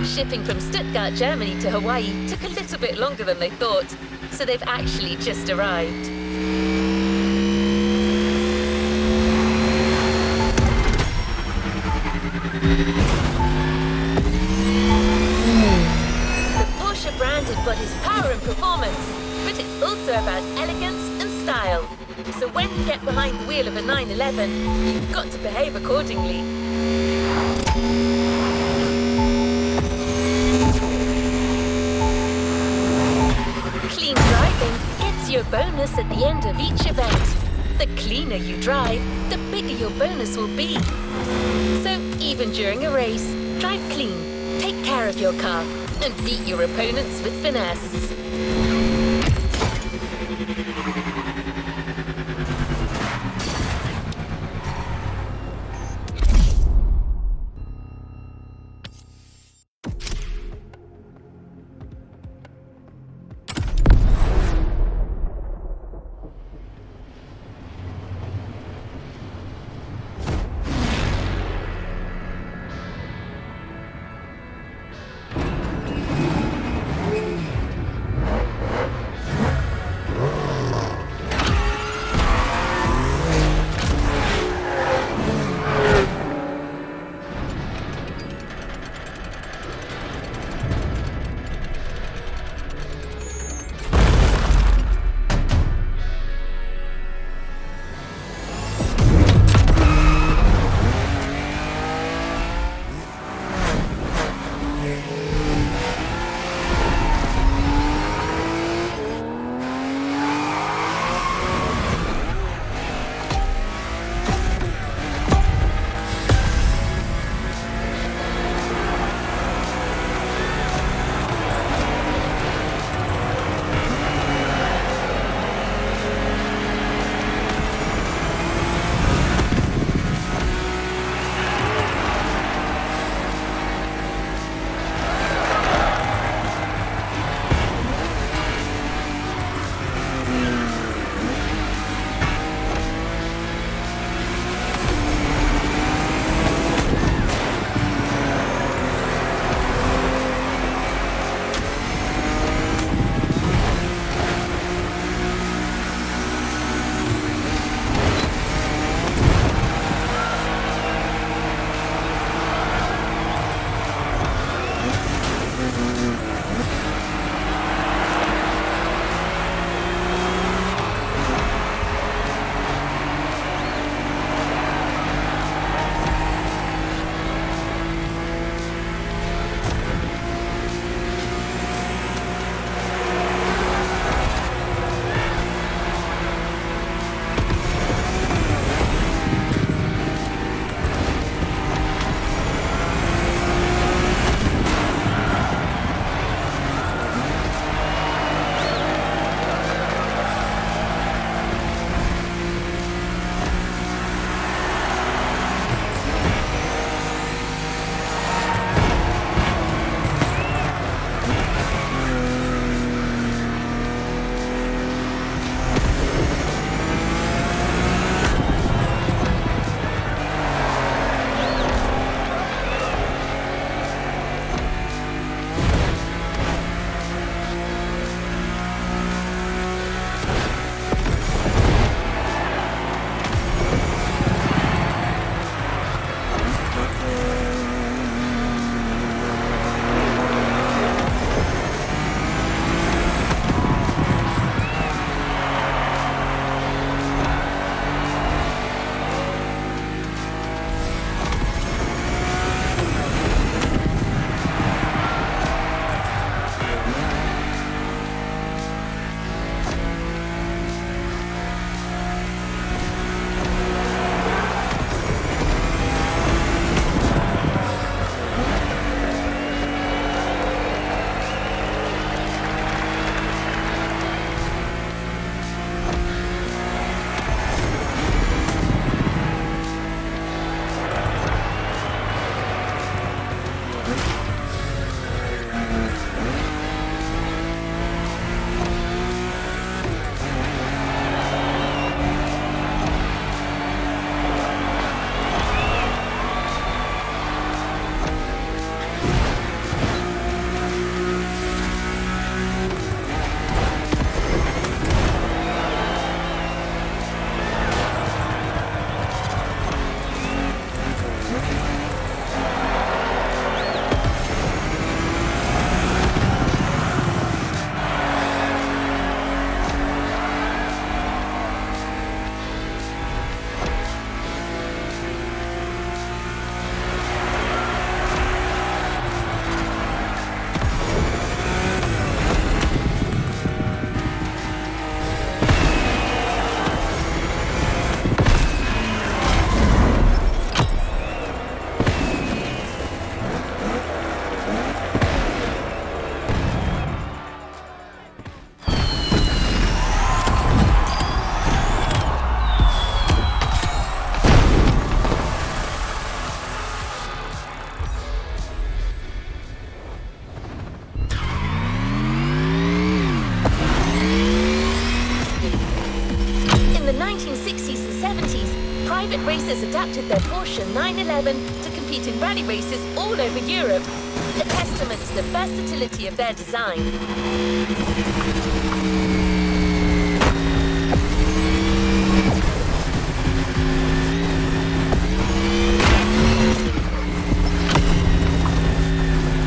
Shipping from Stuttgart, Germany to Hawaii took a little bit longer than they thought, so they've actually just arrived. The Porsche brand embodies power and performance, but it's also about elegance and style. So when you get behind the wheel of a 911, you've got to behave accordingly. Clean driving gets you a bonus at the end of each event. The cleaner you drive, the bigger your bonus will be. So even during a race, drive clean, take care of your car, and beat your opponents with finesse. racers adapted their Porsche 911 to compete in rally races all over Europe, a testament to the versatility of their design.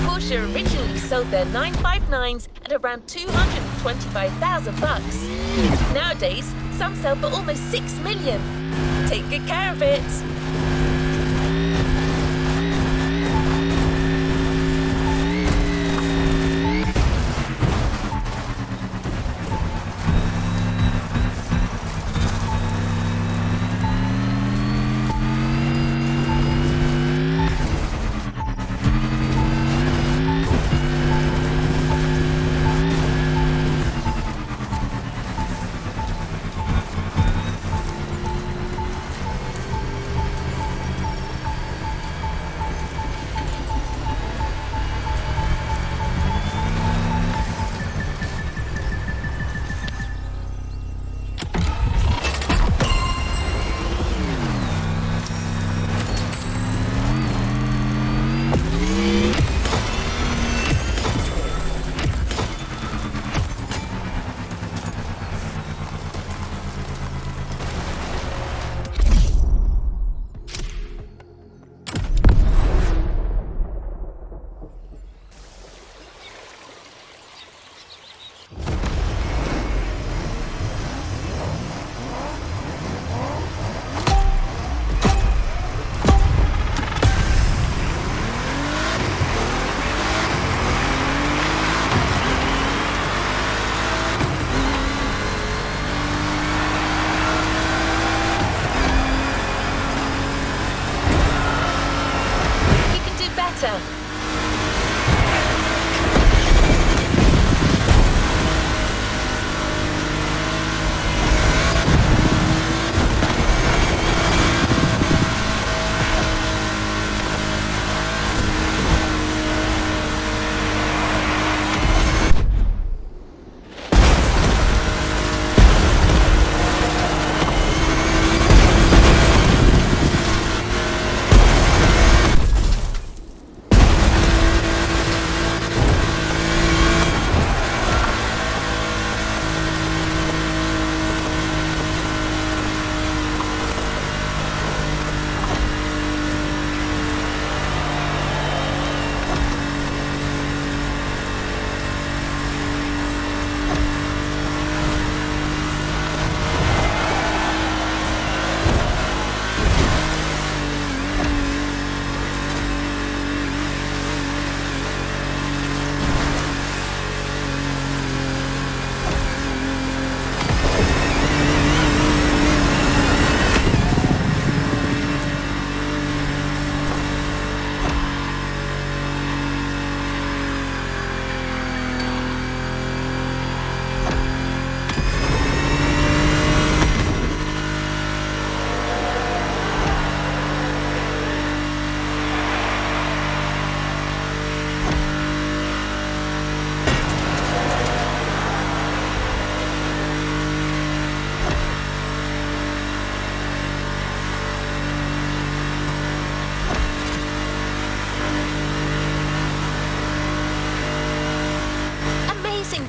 Porsche originally sold their 959s at around $225,000. Nowadays, some sell for almost $6 million. Take good care of it.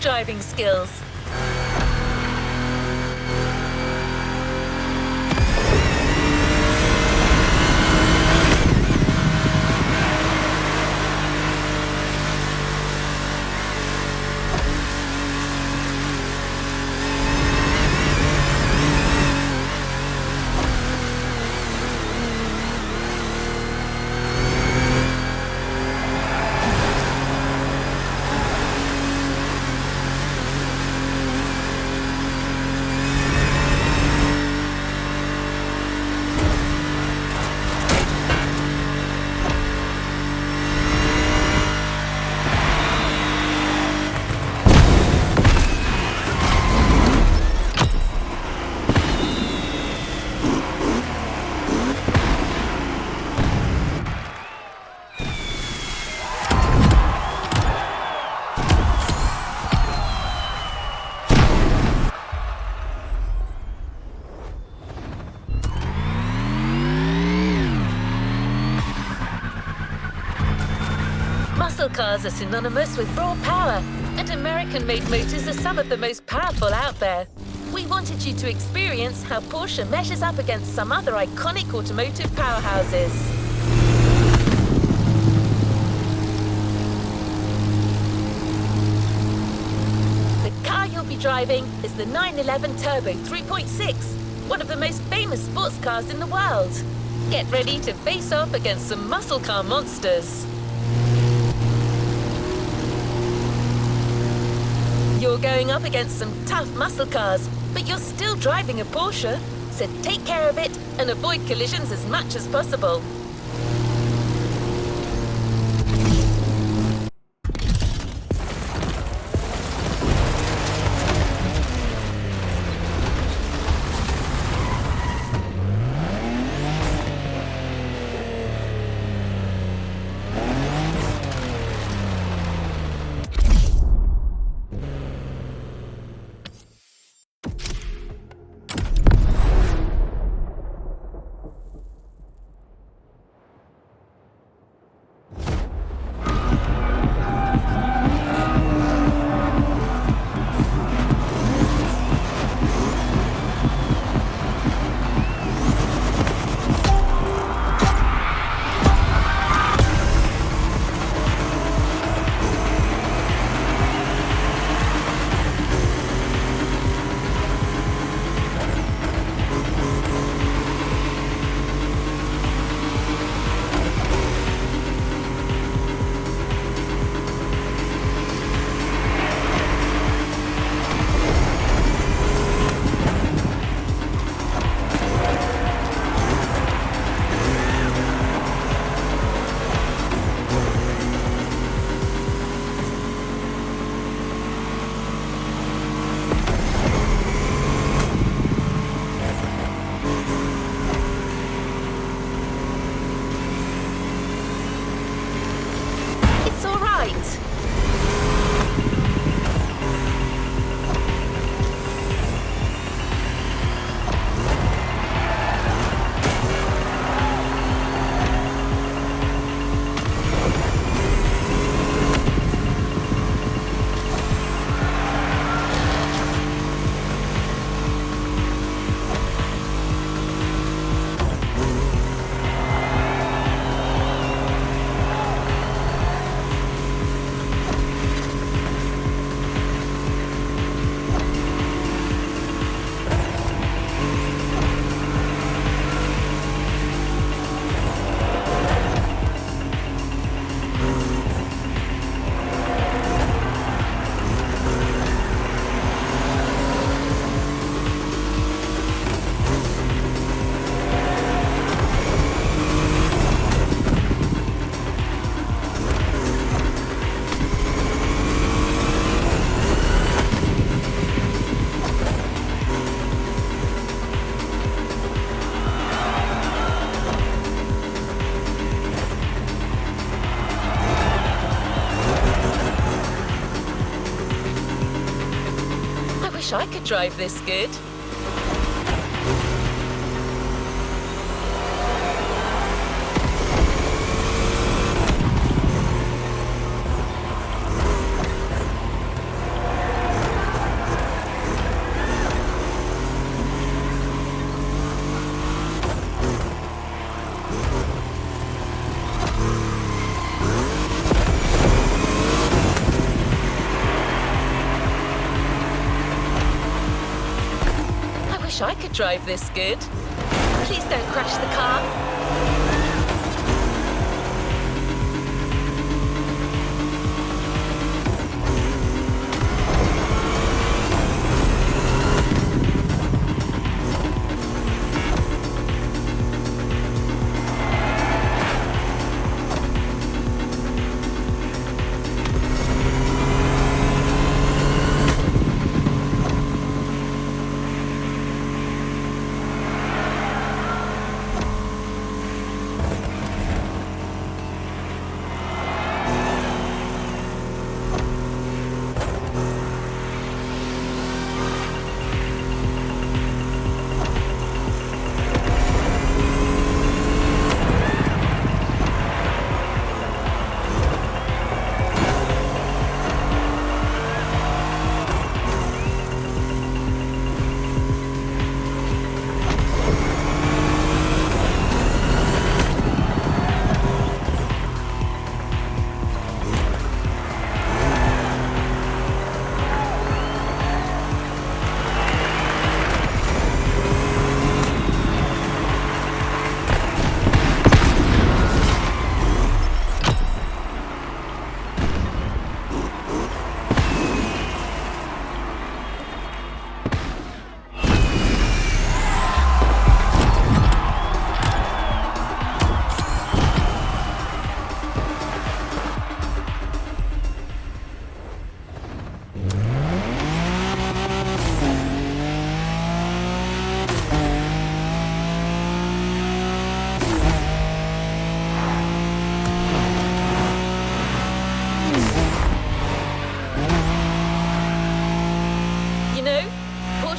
Driving skills. cars are synonymous with raw power, and American-made motors are some of the most powerful out there. We wanted you to experience how Porsche measures up against some other iconic automotive powerhouses. The car you'll be driving is the 911 Turbo 3.6, one of the most famous sports cars in the world. Get ready to face off against some muscle car monsters. You're going up against some tough muscle cars, but you're still driving a Porsche, so take care of it and avoid collisions as much as possible. Wish I could drive this good. I could drive this good. Please don't crash the car.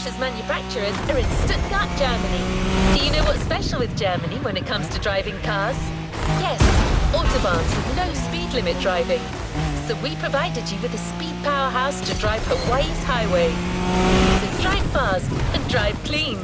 Porsche's manufacturers are in Stuttgart, Germany. Do you know what's special with Germany when it comes to driving cars? Yes, Autobahns with no speed limit driving. So we provided you with a speed powerhouse to drive Hawaii's highway. So drive fast and drive clean.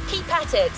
Keep at it.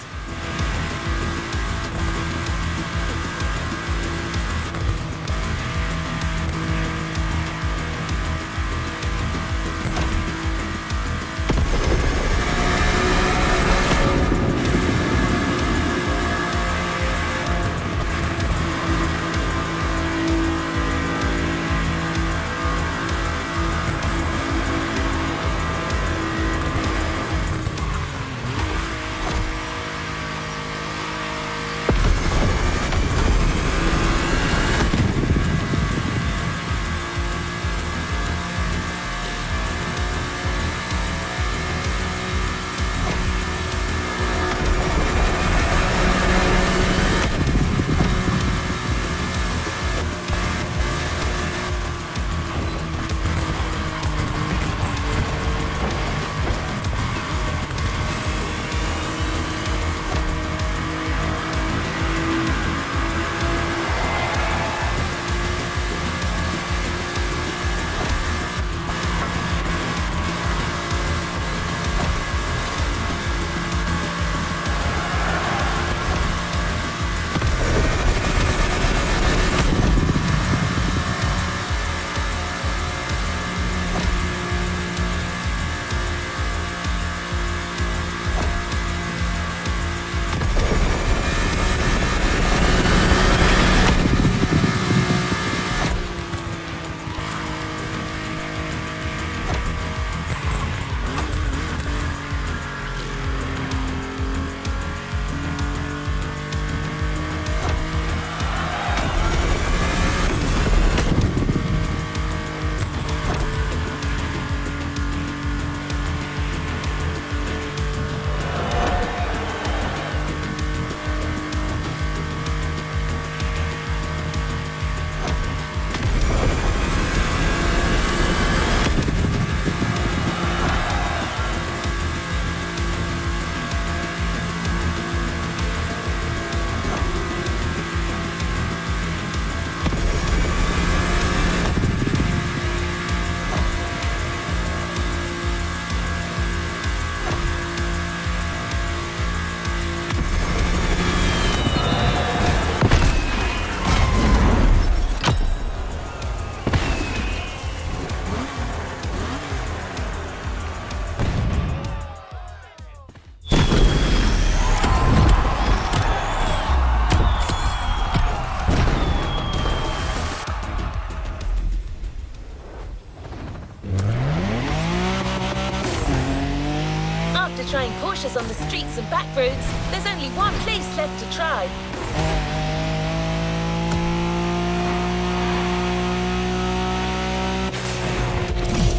Trying Porsches on the streets and back roads, there's only one place left to try.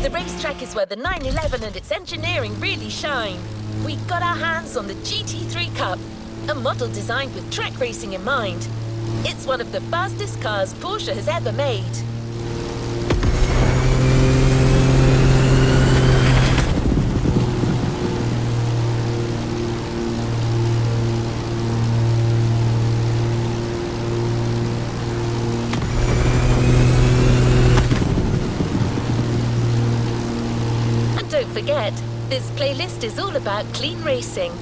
The racetrack is where the 911 and its engineering really shine. We got our hands on the GT3 Cup, a model designed with track racing in mind. It's one of the fastest cars Porsche has ever made. don't forget, this playlist is all about clean racing.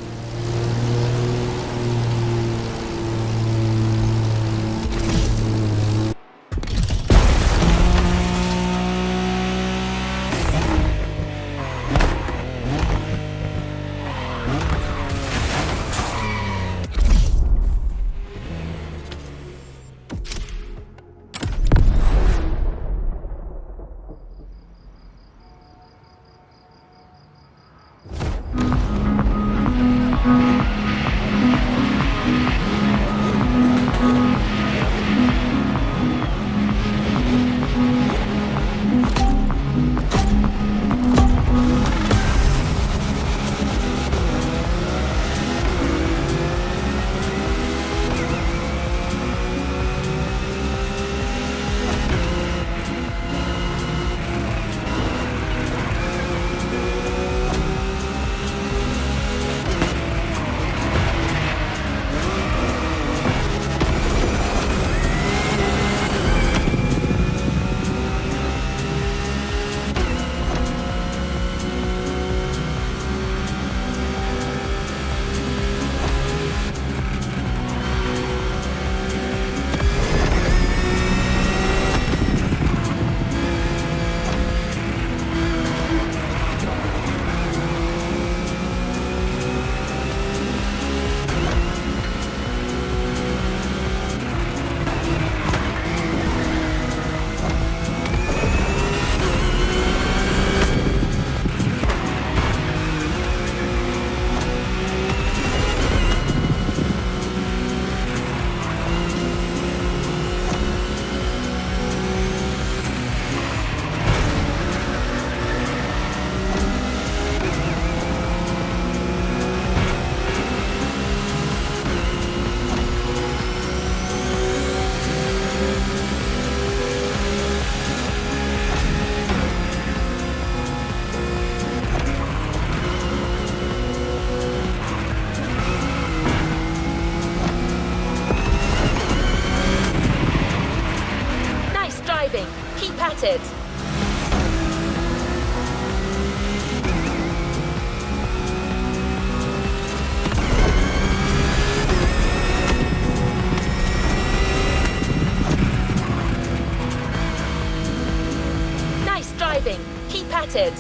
Keep at it. Nice driving. Keep at it.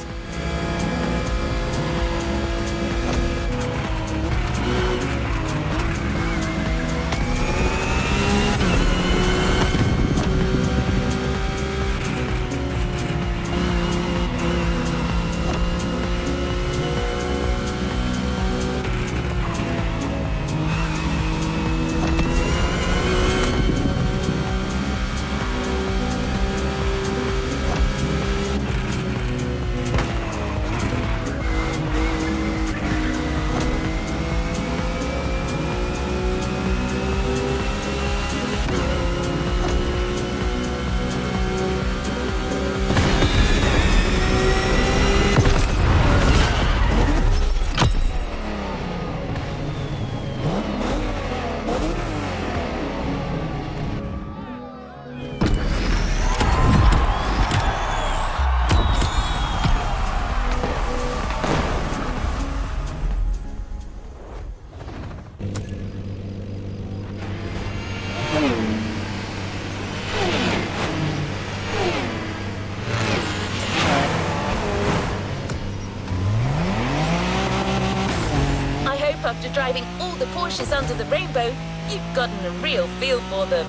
After driving all the Porsches under the rainbow, you've gotten a real feel for them.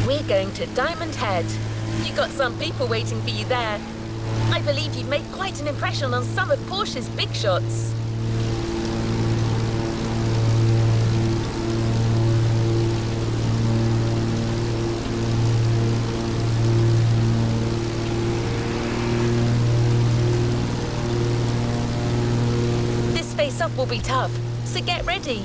We're going to Diamond Head. You got some people waiting for you there. I believe you've made quite an impression on some of Porsche's big shots. Face-off will be tough, so get ready.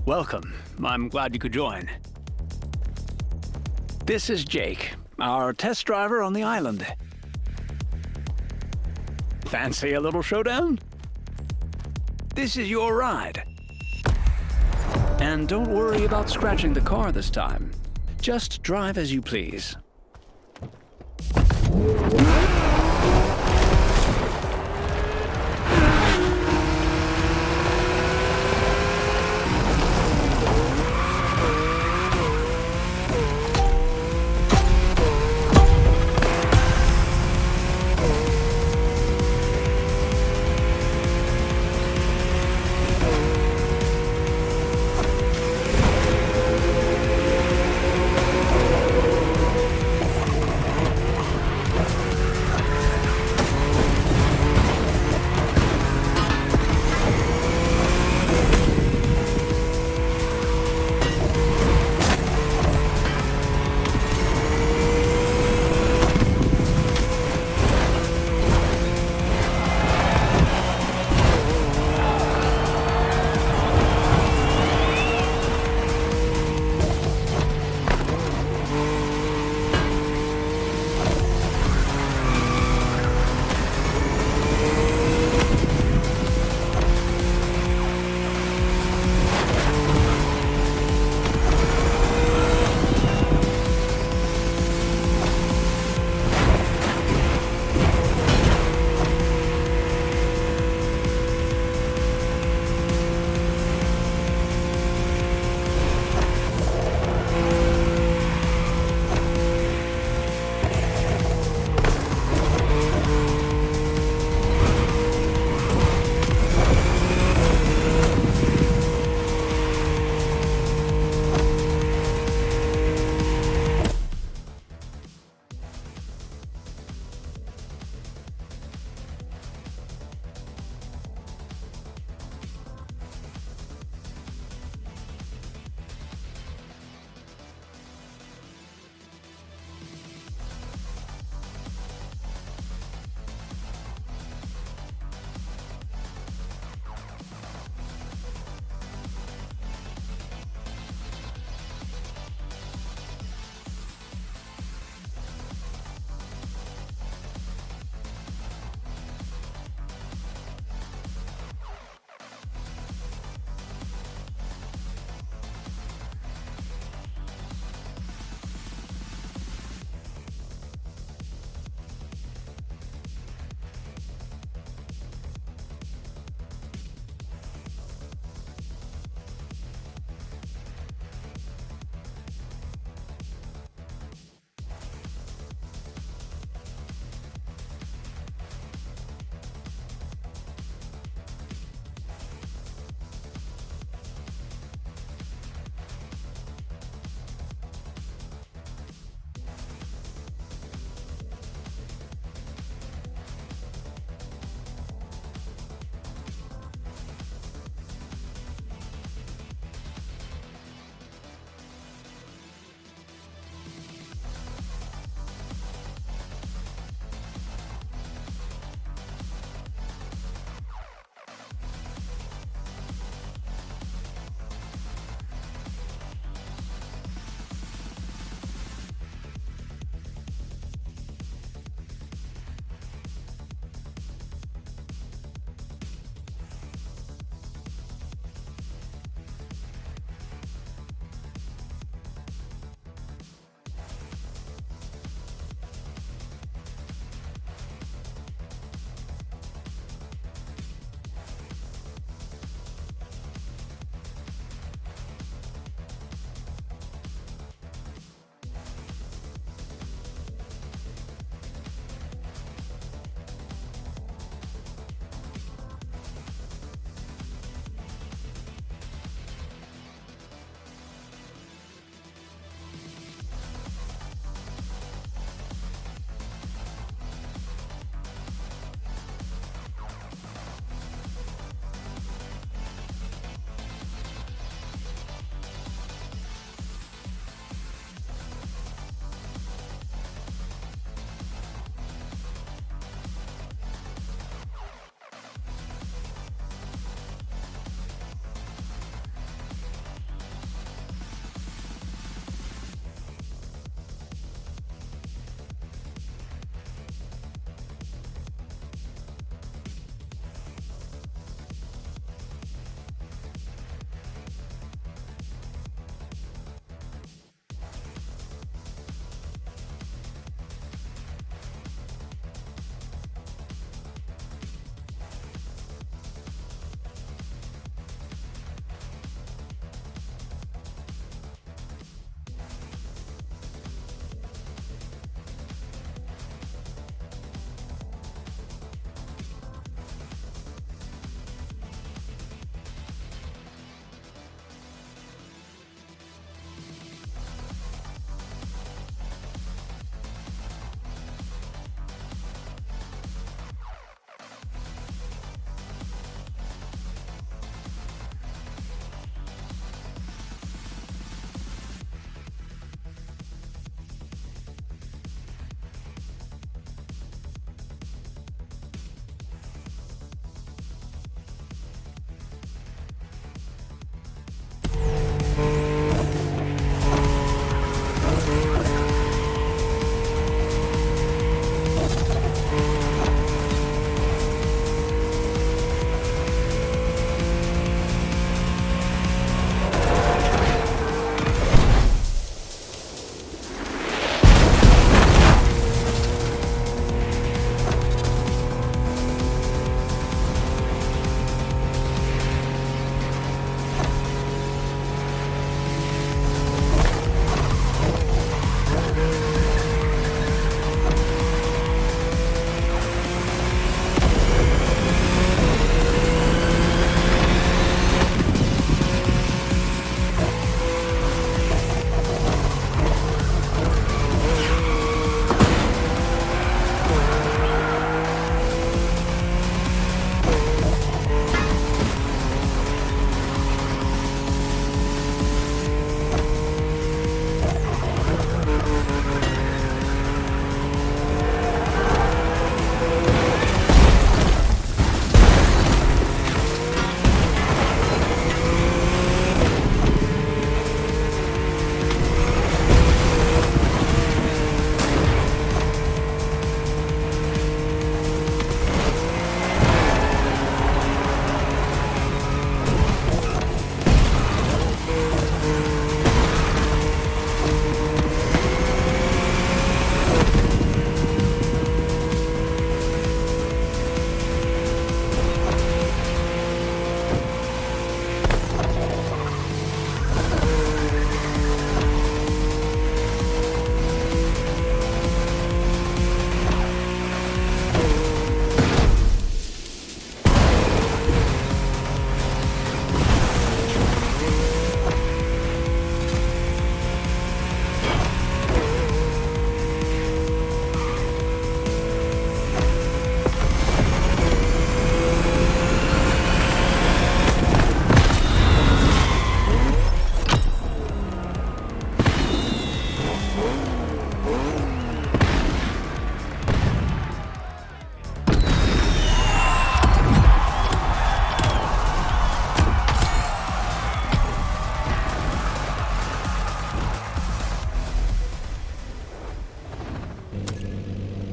Welcome. I'm glad you could join. This is Jake, our test driver on the island. Fancy a little showdown? This is your ride. And don't worry about scratching the car this time. Just drive as you please.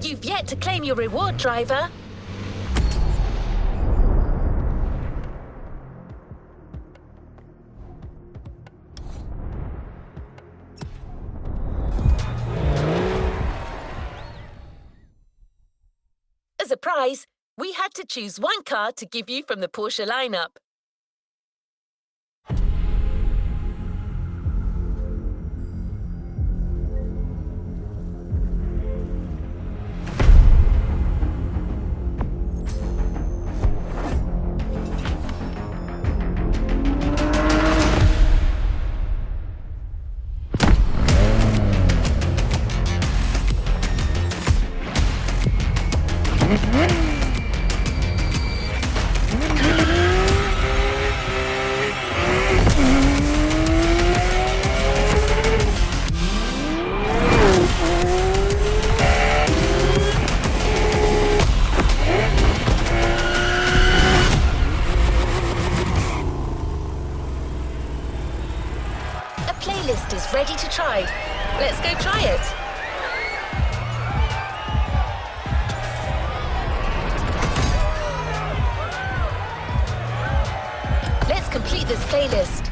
You've yet to claim your reward, driver. As a prize, we had to choose one car to give you from the Porsche lineup. Playlist is ready to try. Let's go try it. Let's complete this playlist.